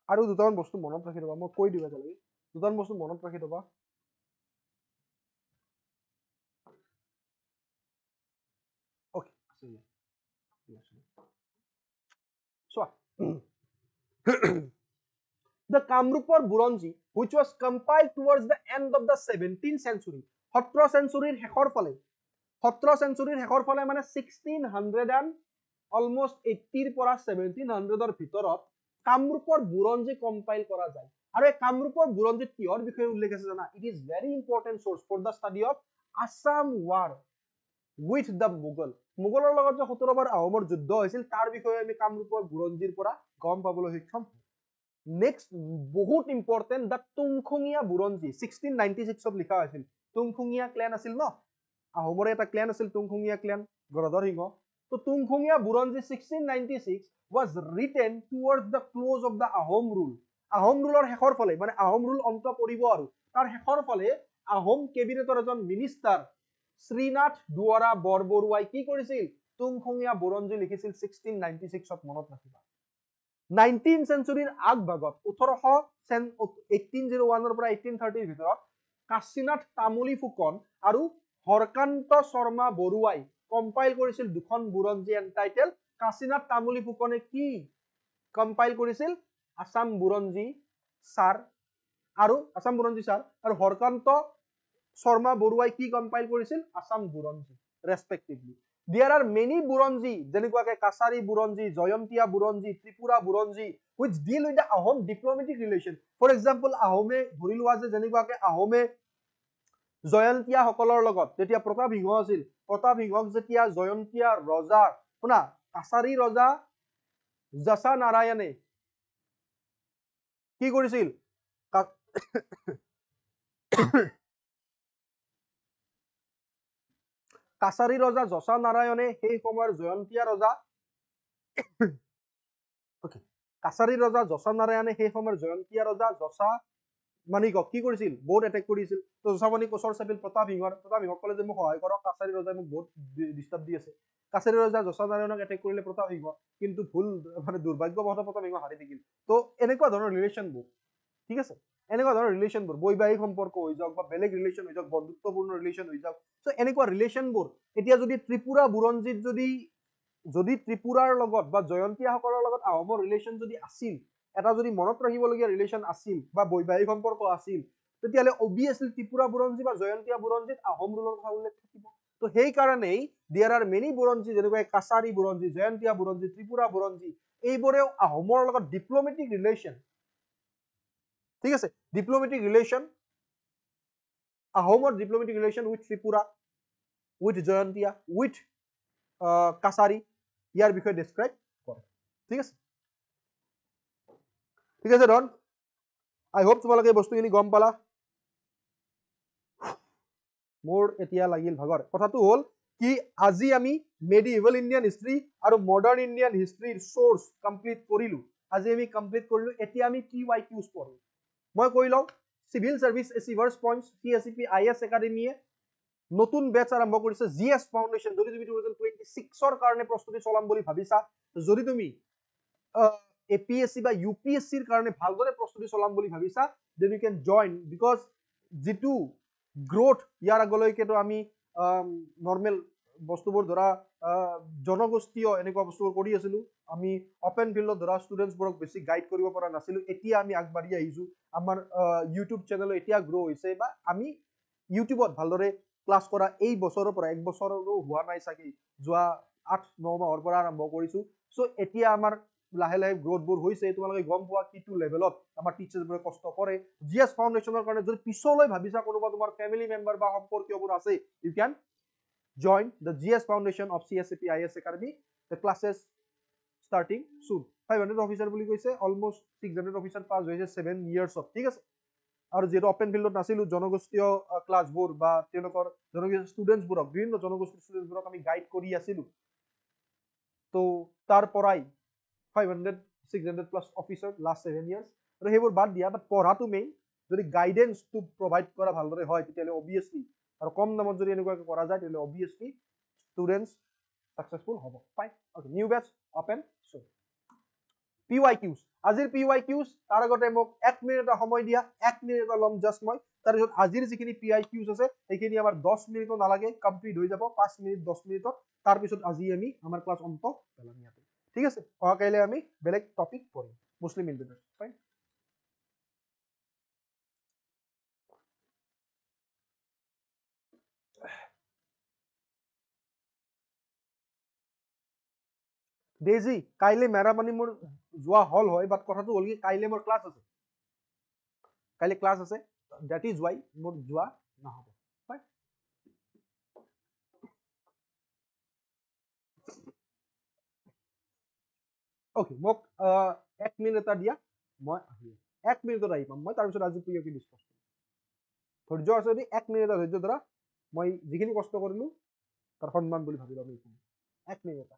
আৰু দুটামান বস্তু মনত ৰাখি থবা মই কৈ দিবা একেলগে দুটামান বস্তু মনত ৰাখি থবা okay so the Kamrupar Buronji which was compiled towards the end of the 17th century 17th century শেষৰ ফালে 17th century শেষৰ ফালে মানে 1600 and almost 80 ৰ পৰা 1700 ৰ ভিতৰত কামৰূপৰ বুৰঞ্জী কম্পাইল কৰা যায় আৰু এই কামৰূপৰ বুৰঞ্জীত কিহৰ বিষয়ে উল্লেখ আছে জানা it is very important source for the study of Assam war with the Mughal মুঘলৰ লগত যে 17 বাৰ আহোমৰ যুদ্ধ হৈছিল তাৰ বিষয়ে আমি কামৰূপৰ বুৰঞ্জীৰ পৰা গম পাবলৈ সক্ষম নেক্সট বহুত ইম্পৰ্টেন্ট দা তুংখুঙীয়া বুৰঞ্জী 1696 ত লিখা হৈছিল তুংখুঙীয়া ক্লেন আছিল ন আহোমৰে এটা ক্লেন আছিল তুংখুঙীয়া ক্লেন গৰধৰ সিংহ তো তুংখুঙীয়া বুৰঞ্জী 1696 was written towards the close of the Ahom rule Ahom ৰুলৰ শেষৰ ফালে মানে আহোম ৰুল অন্ত পৰিব আৰু তাৰ শেষৰ ফালে আহোম কেবিনেটৰ এজন মিনিষ্টাৰ শ্ৰীনাথ দুৱাৰা বৰবৰুৱাই কি কৰিছিল তুংখুঙীয়া বুৰঞ্জী লিখিছিল 1696 ত মনত ৰাখিবা 19th century আগভাগত 1801 ৰ পৰা 1830 ৰ ভিতৰত কাশীনাথ তামুলী ফুকন আৰু হৰকান্ত শৰ্মা বৰুৱাই কম্পাইল কৰিছিল দুখন বুৰঞ্জী এন্টাইটেল কাশীনাথ তামুলী ফুকনে কি কম্পাইল কৰিছিল আসাম বুৰঞ্জী সাৰ আৰু হৰকান্ত শৰ্মা বৰুৱাই কি কম্পাইল কৰিছিল আসাম বুৰঞ্জী ৰেসপেক্টিভলি There are many Buronji, যেনেকুৱাকে কাছাৰী বুৰঞ্জী, জয়ন্তীয়া বুৰঞ্জী, ত্ৰিপুৰা বুৰঞ্জী, which deal with the Ahom diplomatic relation. For example, আহোমে ধৰি লোৱা যে যেনেকুৱাকে আহোমে জয়ন্তীয়া সকলৰ লগত যেতিয়া প্ৰতাপ সিংহ আছিল, প্ৰতাপ সিংহক যেতিয়া জয়ন্তীয়া ৰজা, শুনা, কাছাৰী ৰজা জছা নাৰায়ণে কি কৰিছিল? কাছাৰী ৰজা জছা নাৰায়ণে সেই সময়ৰ জয়ন্তীয়া ৰজা কাছাৰী ৰজা জছা নাৰায়ণে সেই সময়ৰ জয়ন্তীয়া ৰজা জছা মানিকক কি কৰিছিল বহুত এটেক কৰিছিল তো জছা মানিক ওচৰ চাপিল প্ৰতাপ সিংহক কলে যে মোক সহায় কৰক কাছাৰী ৰজাই মোক বহুত ডিস্টাৰ্ব দি আছে কাছাৰী ৰজা জছা নাৰায়ণক এটেক কৰিলে প্ৰতাপ সিংহ কিন্তু ভুল মানে দুৰ্ভাগ্যবশতঃ প্ৰতাপ সিংহ হাৰি থাকিল তো এনেকুৱা ধৰণৰ ৰিলেশ্যনবোৰ ঠিক আছে এনেকুৱা ধৰণৰ ৰিলেশ্যনবোৰ বৈবাহিক সম্পৰ্ক হৈ যাওক বা বেলেগ ৰিলেশ্যন হৈ যাওক বন্ধুত্বপূৰ্ণ ৰিলেশ্যন হৈ যাওক সো এনেকুৱা ৰিলেশ্যনবোৰ এতিয়া যদি ত্ৰিপুৰা বুৰঞ্জীত যদি ত্ৰিপুৰাৰ লগত বা জয়ন্তীয়া সকলৰ লগত আহোমৰ ৰিলেশ্যন যদি আছিল এটা যদি মনত ৰাখিবলগীয়া ৰিলেশ্যন আছিল বা বৈবাহিক সম্পৰ্ক আছিল তেতিয়াহ'লে অবিয়াছলি ত্ৰিপুৰা বুৰঞ্জী বা জয়ন্তীয়া বুৰঞ্জীত আহোম ৰুলৰ কথা উল্লেখ থাকিব। তো সেইকাৰণেই দেয়াৰ আৰ মেনি বুৰঞ্জী যেনেকৈ কাছাৰী বুৰঞ্জী, জয়ন্তীয়া বুৰঞ্জী, ত্ৰিপুৰা বুৰঞ্জী এইবোৰেও আহোমৰ লগত ডিপ্ল'মেটিক ৰিলেশ্যন, ঠিক আছে, ডিপ্ল'মেটিক ৰিলেশ্যন, আহোমৰ diplomatic relation with Tripura, with Jaintia, with Kachari ইয়াৰ বিষয়ে ডেছক্ৰাইব কৰে। ঠিক আছে, ঠিক আছে ডন, আই হোপ তোমালোকে এই বস্তুখিনি গম পালা। মোৰ এতিয়া লাগিল ভাগৰ। কথাটো হ'ল কি আজি আমি মেডিভেল ইণ্ডিয়ান হিষ্ট্ৰী আৰু মডাৰ্ণ ইণ্ডিয়ান হিষ্ট্ৰীৰ চ'ৰ্চ কমপ্লিট কৰিলোঁ। আজি আমি কমপ্লিট কৰিলোঁ। এতিয়া আমি PYQs পঢ়িম। মই কৈ লওঁ, civil service achievers points CSEP IS একাডেমীয়ে নতুন বেটছ আৰম্ভ কৰিছে GS ফাউণ্ডেশ্যন। যদি তুমি 2026ৰ কাৰণে প্ৰস্তুতি চলাম বুলি ভাবিছা, যদি তুমি APSC বা UPSCৰ কাৰণে ভালদৰে প্ৰস্তুতি চলাম বুলি ভাবিছা, then you can join, because যিটো গ্ৰোথ ইয়াৰ আগলৈকেতো আমি নৰ্মেল বস্তুবোৰ ধৰা জনগোষ্ঠীয় এনেকুৱা বস্তুবোৰ কৰি আছিলোঁ। আমি অপেন ফিল্ডত ধৰা ষ্টুডেণ্টছবোৰক বেছি গাইড কৰিব পৰা নাছিলোঁ। এতিয়া আমি আগবাঢ়ি আহিছোঁ। আমাৰ ইউটিউব চেনেল এতিয়া গ্ৰ' হৈছে, বা আমি ইউটিউবত ভালদৰে ক্লাছ কৰা এই বছৰৰ পৰা, এক বছৰো হোৱা নাই চাগে, যোৱা 8-9 মাহৰ পৰা আৰম্ভ কৰিছোঁ। চ' এতিয়া আমাৰ লাহে লাহে গ্ৰ'থবোৰ হৈছে। তোমালোকে গম পোৱা কিটো লেভেলত আমাৰ টিচাৰ্ছবোৰে কষ্ট কৰে। GS ফাউণ্ডেশ্যনৰ কাৰণে যদি পিছলৈ ভাবিছা কোনোবা তোমাৰ ফেমিলি মেম্বাৰ বা সম্পৰ্কীয়বোৰ আছে, you can join the GS foundation of CSEP IS academy. The classes starting soon. 500 officer বুলি কৈছে, অলমষ্ট 600 অফিচাৰ পাছ হৈছে 7 yearsত। ঠিক আছে, আৰু যিহেতু অপেন ফিল্ডত নাছিলোঁ, জনগোষ্ঠীয় ক্লাছবোৰ বা তেওঁলোকৰ জনগোষ্ঠীয় ষ্টুডেণ্টছবোৰক, বিভিন্ন জনগোষ্ঠীৰ ষ্টুডেণ্টছবোৰক আমি গাইড কৰি আছিলোঁ। তো তাৰ পৰাই 500-600+ অফিচাৰ লাষ্ট 7 years, আৰু সেইবোৰ বাদ দিয়া, বাট পঢ়াটো মেইন। যদি গাইডেন্সটো প্ৰভাইড কৰা ভালদৰে হয়, তেতিয়াহ'লে অবিয়াছলি, আৰু কম দামত যদি এনেকুৱাকৈ কৰা যায়, তেতিয়াহ'লে অবিয়াছলি ষ্টুডেণ্টছ ছাকচেছফুল হ'ব। Fine, okay, new batches open soon. PYQs, আজিৰ PYQs, তাৰ আগতে মোক 1 মিনিট এটা সময় দিয়া। 1 মিনিট এটা ল'ম জাষ্ট মই। তাৰপিছত আজিৰ যিখিনি PYQs আছে সেইখিনি আমাৰ 10 মিনিটো নালাগে, কমপ্লিট হৈ যাব 5 মিনিট 10 মিনিটত। তাৰপিছত আজি আমি আমাৰ ক্লাছ অন্ত পেলাম ইয়াতে। ঠিক আছে, অহাকাইলৈ আমি বেলেগ টপিক পঢ়িম, মুছলিম ইণ্ডিয়ান। ফাইন, ডেইজি, কাইলৈ মেৰাপানী মোৰ যোৱা হ'ল হয়, বাট কথাটো হ'ল কি কাইলৈ মোৰ ক্লাছ আছে। কাইলৈ ক্লাছ আছে, ডেট ইজ ৱাই মোৰ যোৱা নহ'ব। অ'কে, মোক 1 মিনিট এটা দিয়া, মই আহি 1 মিনিটত আহি পাম মই। তাৰপিছত আজি PYQ ডিছকাছ কৰিম। ধৈৰ্য আছে যদি 1 মিনিট এটা ধৈৰ্য ধৰা। মই যিখিনি কষ্ট কৰিলোঁ তাৰ সন্মান বুলি ভাবি ল'ম এইখিনি। 1 মিনিট এটা।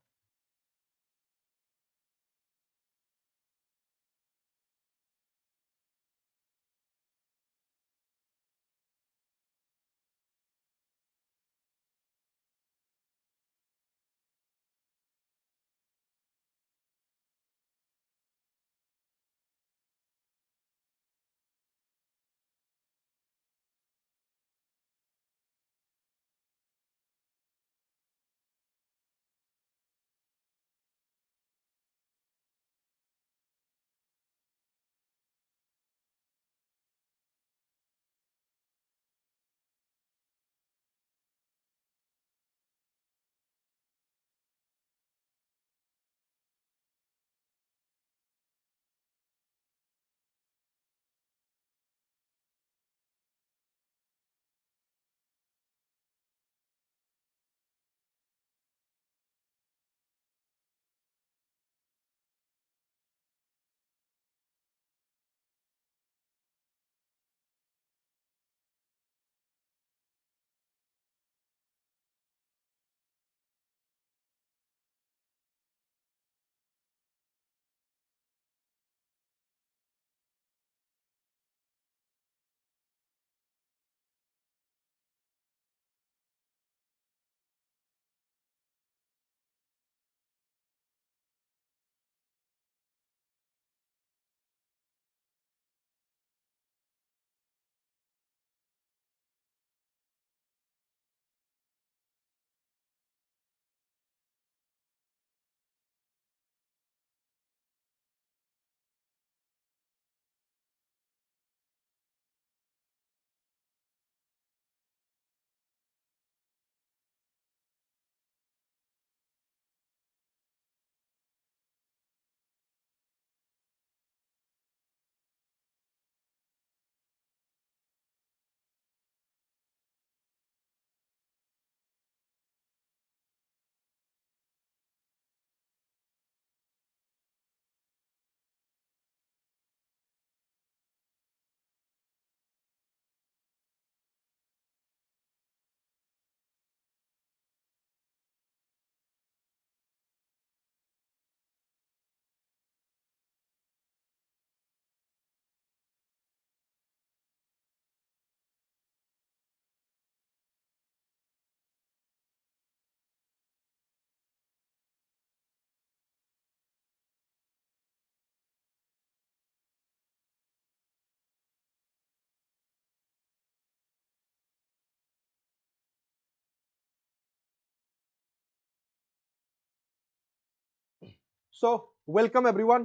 So welcome everyone.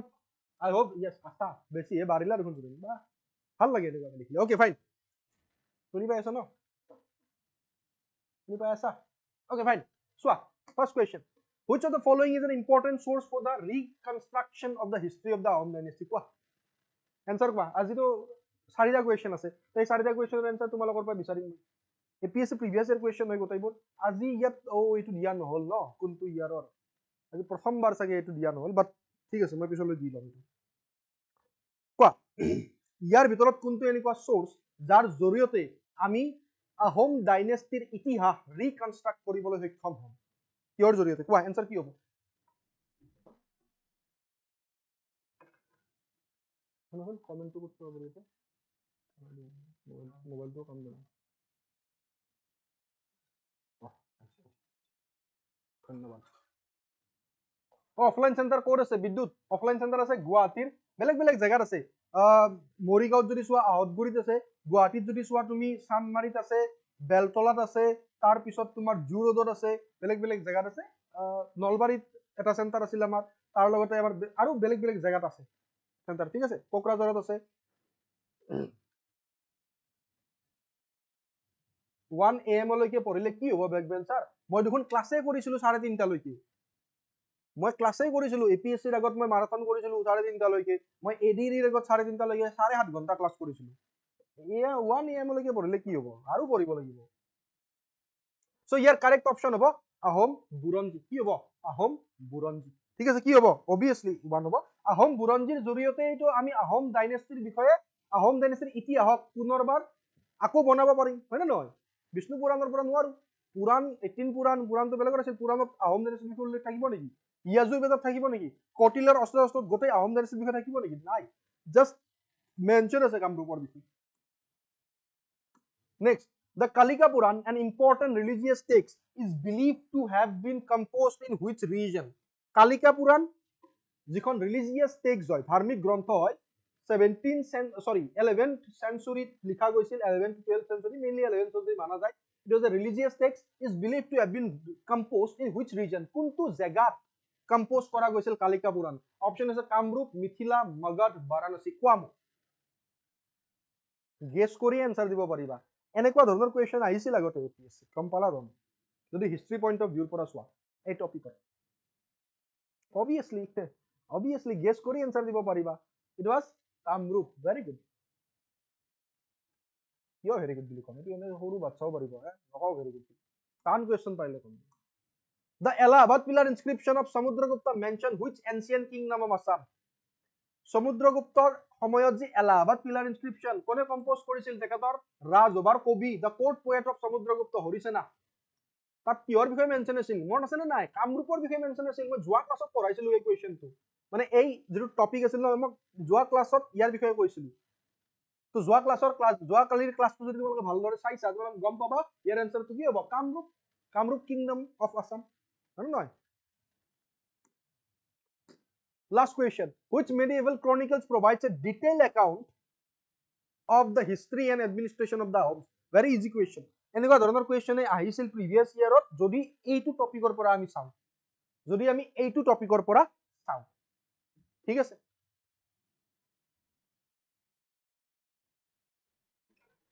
I hope yes asta বেছি হে বাৰিলা দেখোন তুমি বা ভাল লাগে এনেকুৱা দেখিলে okay fine শুনি পাই আছা ন শুনি পাই আছা okay fine so first question which of the following is an important source for the reconstruction of the history of the Ahom dynasty কোৱা answer কোৱা আজিতো চাৰিটা question আছে এই চাৰিটা questionৰ answer তোমালোকৰ পৰা বিচাৰিম APSC previous year question হয় গোটাইবোৰ আজি ইয়াত এইটো দিয়া নহল ন কোনটো ইয়াৰৰ আজি প্ৰথমবাৰ চাগে এইটো দিয়া নহল বাট ঠিক আছে মই পিছলৈ দি লম এইটো কোৱা ইয়াৰ ভিতৰত কোনটো এনেকুৱা সোৰ্স যাৰ জৰিয়তে আমি আহোম ডাইনেষ্টিৰ ইতিহাস ৰিকনস্ট্ৰাক্ট কৰিবলৈ সক্ষম হ'ম কিহৰ জৰিয়তে কোৱা এনসাৰ কি হ'ব নহল কমেন্টটো কৰতে হবে এটা মোবাইলটো কাম কৰে ধন্যবাদ অফলাইন সেন্টাৰ কোড আছে বিদ্যুৎ অফলাইন সেন্টাৰ আছে গুৱাহাটীৰ বেলেগ বেলেগ জায়গাত আছে মৰিগাঁৱত যদি চোৱা আহতগুৰিত আছে গুৱাহাটীত যদি চোৱা তুমি চানমাৰিত আছে বেলতলাত আছে তাৰ পিছত তোমাৰ জু ৰোডত আছে বেলেগ বেলেগ জায়গাত আছে নলবাৰীত এটা সেন্টাৰ আছিল আমাৰ তাৰ লগতে আমাৰ আৰু বেলেগ বেলেগ জায়গাত আছে সেন্টাৰ ঠিক আছে কোকৰাঝাৰত আছে 1 AM লৈকে পঢ়িলে কি হ'ব বেক বেঞ্চাৰ মই দেখোন ক্লাছে কৰিছিলো 3:30 লৈকে মই ক্লাছে কৰিছিলো APSCৰ আগত মই মাৰাথন কৰিছিলো 3:30 লৈকে মই ADৰ আগত 3:30 লৈকে 7.5 ঘন্টা ক্লাছ কৰিছিলো এয়া 1 AM লৈকে পঢ়িলে কি হ'ব আৰু পঢ়িব লাগিব সো ইয়াৰ কাৰেক্ট অপচন হ'ব আহোম বুৰঞ্জী কি হ'ব আহোম বুৰঞ্জী ঠিক আছে কি হ'ব অবিয়াসলি 1 হ'ব আহোম বুৰঞ্জীৰ জৰিয়তে এইটো আমি আহোম ডাইনেষ্টিৰ বিষয়ে আহোম ডাইনেষ্টিৰ ইতিহাস পুনৰবাৰ আকৌ বনাব পাৰিম হয় না নহয় বিষ্ণু পুৰাণৰ পৰা নোৱাৰো পুৰাণ 18 পুৰাণটো বেলেগৰ আছিল পুৰাণত আহোম ডাইনেষ্টিৰ বিষয়ে উল্লেখ থাকিব নেকি ইয়াজুৰ বেদত থাকিব নেকি কটিলৰ অস্ত্ৰত গোটেই আহোম ডাইনেষ্টিৰ বিষয়ে থাকিব নেকি নাই জাস্ট মেনশন আছে কামৰূপৰ বিষয়ে next the Kalika Puran an important religious text is believed to have been composed in which region Kalika Puran যিখন religious text হয় ধাৰ্মিক গ্ৰন্থ হয় 11th century লিখা গৈছিল 11th to 12th century mainly 11th century মানা যায় it was a religious text is believed to have been composed in which region কোনটো জায়গাত কম্পোজ কৰা গৈছিল কালিকা পুৰাণ অপচন আছে কামৰূপ মিথিলা মগধ বাৰাণসী কোৱাম গেছ কৰি আনসাৰ দিব পাৰিবা এনেকুৱা ধৰণৰ কোৱেশ্চন আহিছিল আগতে APSC কম পালা ৰম যদি হিষ্ট্ৰী পইণ্ট অফ ভিউৰ পৰা চোৱা এই টপিকত obviously গেছ কৰি আনসাৰ দিব পাৰিবা it was Kamrup very good কিয় ভেৰি গুড বুলি ক'ম এইটো এনে সৰু বাচ্চাও পাৰিব নকওঁ ভেৰি গুড টান কোৱেশ্চন পাৰিলে ক'ম The Allahabad pillar inscription of Samudragupta mention which ancient kingdom of Assam? Samudraguptar সময়ত যে Allahabad pillar inscription কোনে কম্পোজ কৰিছিল তেখেতৰ ৰাজভাৰ কবি the court poet of Samudragupta হৰিসেনা তাত কিহৰ বিষয়ে মেনশন আছিল মন আছে না নাই কামৰূপৰ বিষয়ে মেনশন আছিল মই যোৱা ক্লাছত পঢ়াইছিলো এই কোৱেশ্চনটো মানে এই যেটো টপিক আছিল ন মই যোৱা ক্লাছত ইয়াৰ বিষয়ে কৈছিলো তো যোৱা কালিৰ ক্লাছটো যদি তোমালোকে ভালদৰে চাইছা তোমালোকে গম পাবা ইয়াৰ আনসাৰটো কি হ'ব কামৰূপ কিংডম অফ আসাম হয় Last question. Which medieval chronicles provides a detailed account of the history and administration of the Ahoms? Very easy question. এনেকুৱা ধৰণৰ question আহিছিল previous yearত যদি এইটো টপিকৰ পৰা আমি চাওঁ ঠিক আছে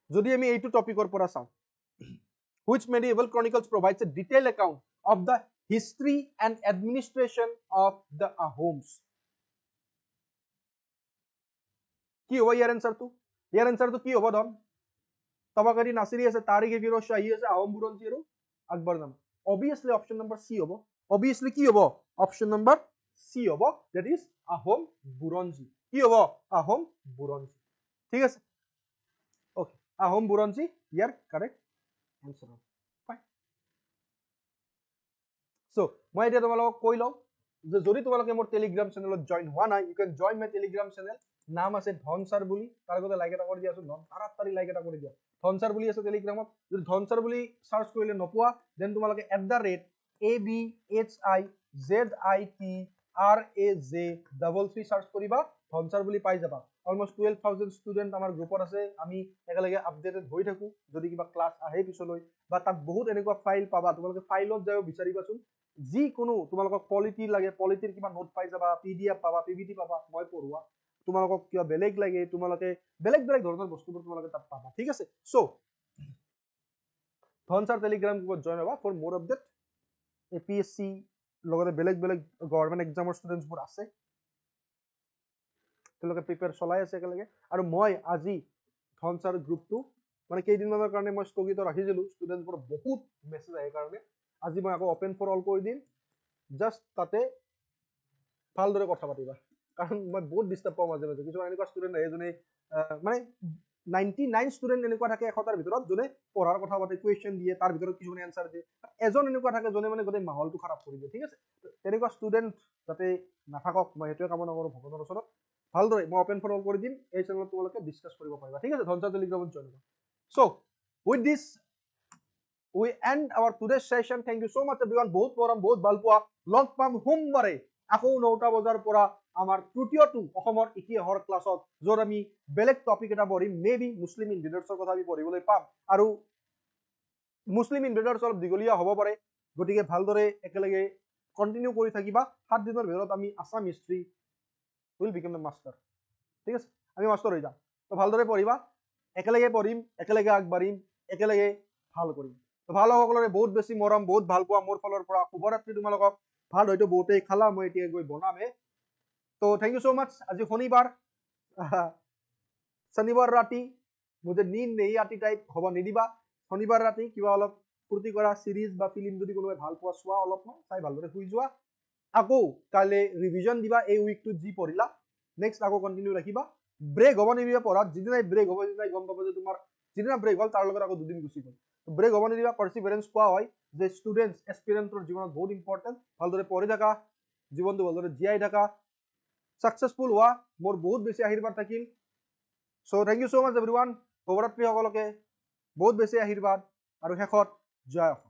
যদি আমি এইটো টপিকৰ পৰা চাওঁ Which medieval chronicles provides a detailed account of the history and administration of the Ahoms? কি হ'ব ইয়াৰ আনসাৰটো কি হ'ব ধন তবাকাৰী নাছিৰি আছে তাৰিখ ফিৰোজ শাহী আছে আহোম বুৰঞ্জী আৰু আকবৰ নাম obviously option number C হ'ব obviously কি হ'ব option number C হ'ব that is আহোম বুৰঞ্জী কি হ'ব আহোম বুৰঞ্জী ঠিক আছে okay আহোম বুৰঞ্জী ইয়াৰ কাৰেক্ট আনসাৰ হ'ব ফাইন সো মই এতিয়া তোমালোকক কৈ লওঁ যে যদি তোমালোকে মোৰ টেলিগ্ৰাম চেনেলত জয়েন হোৱা নাই you can join my Telegram channel নাম আছে ধনসাৰ বুলি তাৰ আগতে লাইক এটা কৰি দিয়াচোন তাড়াতাড়ি লাইক এটা কৰি দিয়া ধনসাৰ বুলি আছে টেলিগ্ৰামত যদি ধনসাৰ বুলি সাৰ্চ কৰিলে নপোৱা দেন তোমালোকে @ABHIZITRAJ33 সাৰ্চ কৰিবা ধনসাৰ বুলি পাই যাবা অলমোষ্ট 12,000 ষ্টুডেণ্ট আমাৰ গ্ৰুপত আছে আমি একেলগে আপডেটেড হৈ থাকোঁ যদি কিবা ক্লাছ আহে পিছলৈ বা তাত বহুত এনেকুৱা ফাইল পাবা তোমালোকে ফাইলত যাই বিচাৰিবাচোন যিকোনো তোমালোকক পলিটি লাগে পলিটিৰ কিবা নোট পাই যাবা PDF পাবা PPT পাবা মই পঢ়োৱা তোমালোকক কিবা বেলেগ লাগে তোমালোকে বেলেগ বেলেগ ধৰণৰ বস্তুবোৰ তোমালোকে তাত পাবা ঠিক আছে চ' ধনচাৰ টেলিগ্ৰাম গ্ৰুপত জইন হ'বা ফৰ মোৰ আপডেট APSC লগতে বেলেগ বেলেগ গভৰ্ণমেণ্ট এক্সামৰ ষ্টুডেণ্টছবোৰ আছে তেওঁলোকে প্ৰিপেয়াৰ চলাই আছে একেলগে আৰু মই আজি ধনচাৰ গ্ৰুপটো মানে কেইদিনমানৰ কাৰণে মই স্থগিত ৰাখিছিলোঁ ষ্টুডেণ্টছবোৰৰ বহুত মেছেজ আহে কাৰণে আজি মই আকৌ অপেন ফৰ অল কৰি দিম জাষ্ট তাতে ভালদৰে কথা পাতিবা কাৰণ মই বহুত ডিষ্টাৰ্ব পাওঁ মাজে মাজে কিছুমান এনেকুৱা ষ্টুডেণ্ট আহে যোনে মানে 99 ষ্টুডেণ্ট এনেকুৱা থাকে 100টাৰ ভিতৰত যোনে পঢ়াৰ কথা পাতে কুৱেশ্যন দিয়ে তাৰ ভিতৰত কিছুমানে এনচাৰ দিয়ে এজন এনেকুৱা থাকে যোনে মানে গোটেই মাহলটো খাৰাপ কৰি দিয়ে ঠিক আছে তেনেকুৱা ষ্টুডেণ্ট যাতে নাথাকক মই সেইটোৱে কামনা কৰোঁ ভগৱানৰ ওচৰত ভালদৰে মই অপেন ফৰ অল কৰি দিম এই চেনেলত তোমালোকে ডিছকাছ কৰিব পাৰিবা ঠিক আছে ধনচাৰ টেলিগ্ৰামত জইন কৰা so' with this we end our today's session thank you so much everyone বহুত পৰম বহুত ভাল পোৱা লগ পাম সোমবাৰে আকৌ 9টা বজাৰ পৰা আমাৰ তৃতীয়টো অসমৰ ইতিহাসৰ ক্লাছত য'ত আমি বেলেগ টপিক এটা পঢ়িম মেবি মুছলিম ইনভেডাৰ্ছৰ কথা আমি পঢ়িবলৈ পাম আৰু মুছলিম ইনভেডাৰ্ছ অলপ দীঘলীয়া হ'ব পাৰে গতিকে ভালদৰে একেলগে কণ্টিনিউ কৰি থাকিবা 7 দিনৰ ভিতৰত আমি Assam history will became the master ঠিক আছে আমি মাষ্টাৰ হৈ যাম তো ভালদৰে পঢ়িবা একেলগে পঢ়িম একেলগে আগবাঢ়িম একেলগে ভাল কৰিম তো ভাল সকলোৰে বহুত বেছি মৰম বহুত ভাল পোৱা মোৰ ফালৰ পৰা শুভৰাত্ৰি তোমালোকক ভাল হয়তো বহুতেই খালা মই এতিয়া গৈ বনামে তো থেংক ইউ সো মাচ আজি শনিবাৰ শনিবাৰ ৰাতি মুझे नींद नहीं आती टाइप হ'ব নিদিবা শনিবাৰ ৰাতি কিবা অলপ ফূৰ্তি কৰা সিৰিজ বা ফিল্ম যদি কোনোবাই ভাল পোৱা চোৱা অলপমান চাই ভালদৰে শুই যোৱা আকৌ কাইলৈ ৰিভিজন দিবা এই উইকটোত যি পঢ়িলা নেক্সট আকৌ কণ্টিনিউ ৰাখিবা ব্ৰেক হ'ব নিদিবা পঢ়াত যিদিনাই ব্ৰেক হ'ব যিদিনাই গম পাব যে তোমাৰ যিদিনা ব্ৰেক হ'ল তাৰ লগত আকৌ দুদিন গুচি গ'ল ব্ৰেক হ'ব নিদিবা পাৰ্চিভাৰেঞ্চ কোৱা হয় যে ষ্টুডেণ্টছ এছপিৰেণ্টৰ জীৱনত বহুত ইম্পৰ্টেণ্ট ভালদৰে পঢ়ি থাকা জীৱনটো ভালদৰে জীয়াই থাকা ছাকচেছফুল হোৱা মোৰ বহুত বেছি আশীৰ্বাদ থাকিল so' thank you so' much everyone শুভৰাত্ৰি সকলোকে বহুত বেছি আশীৰ্বাদ আৰু শেষত জয় অসম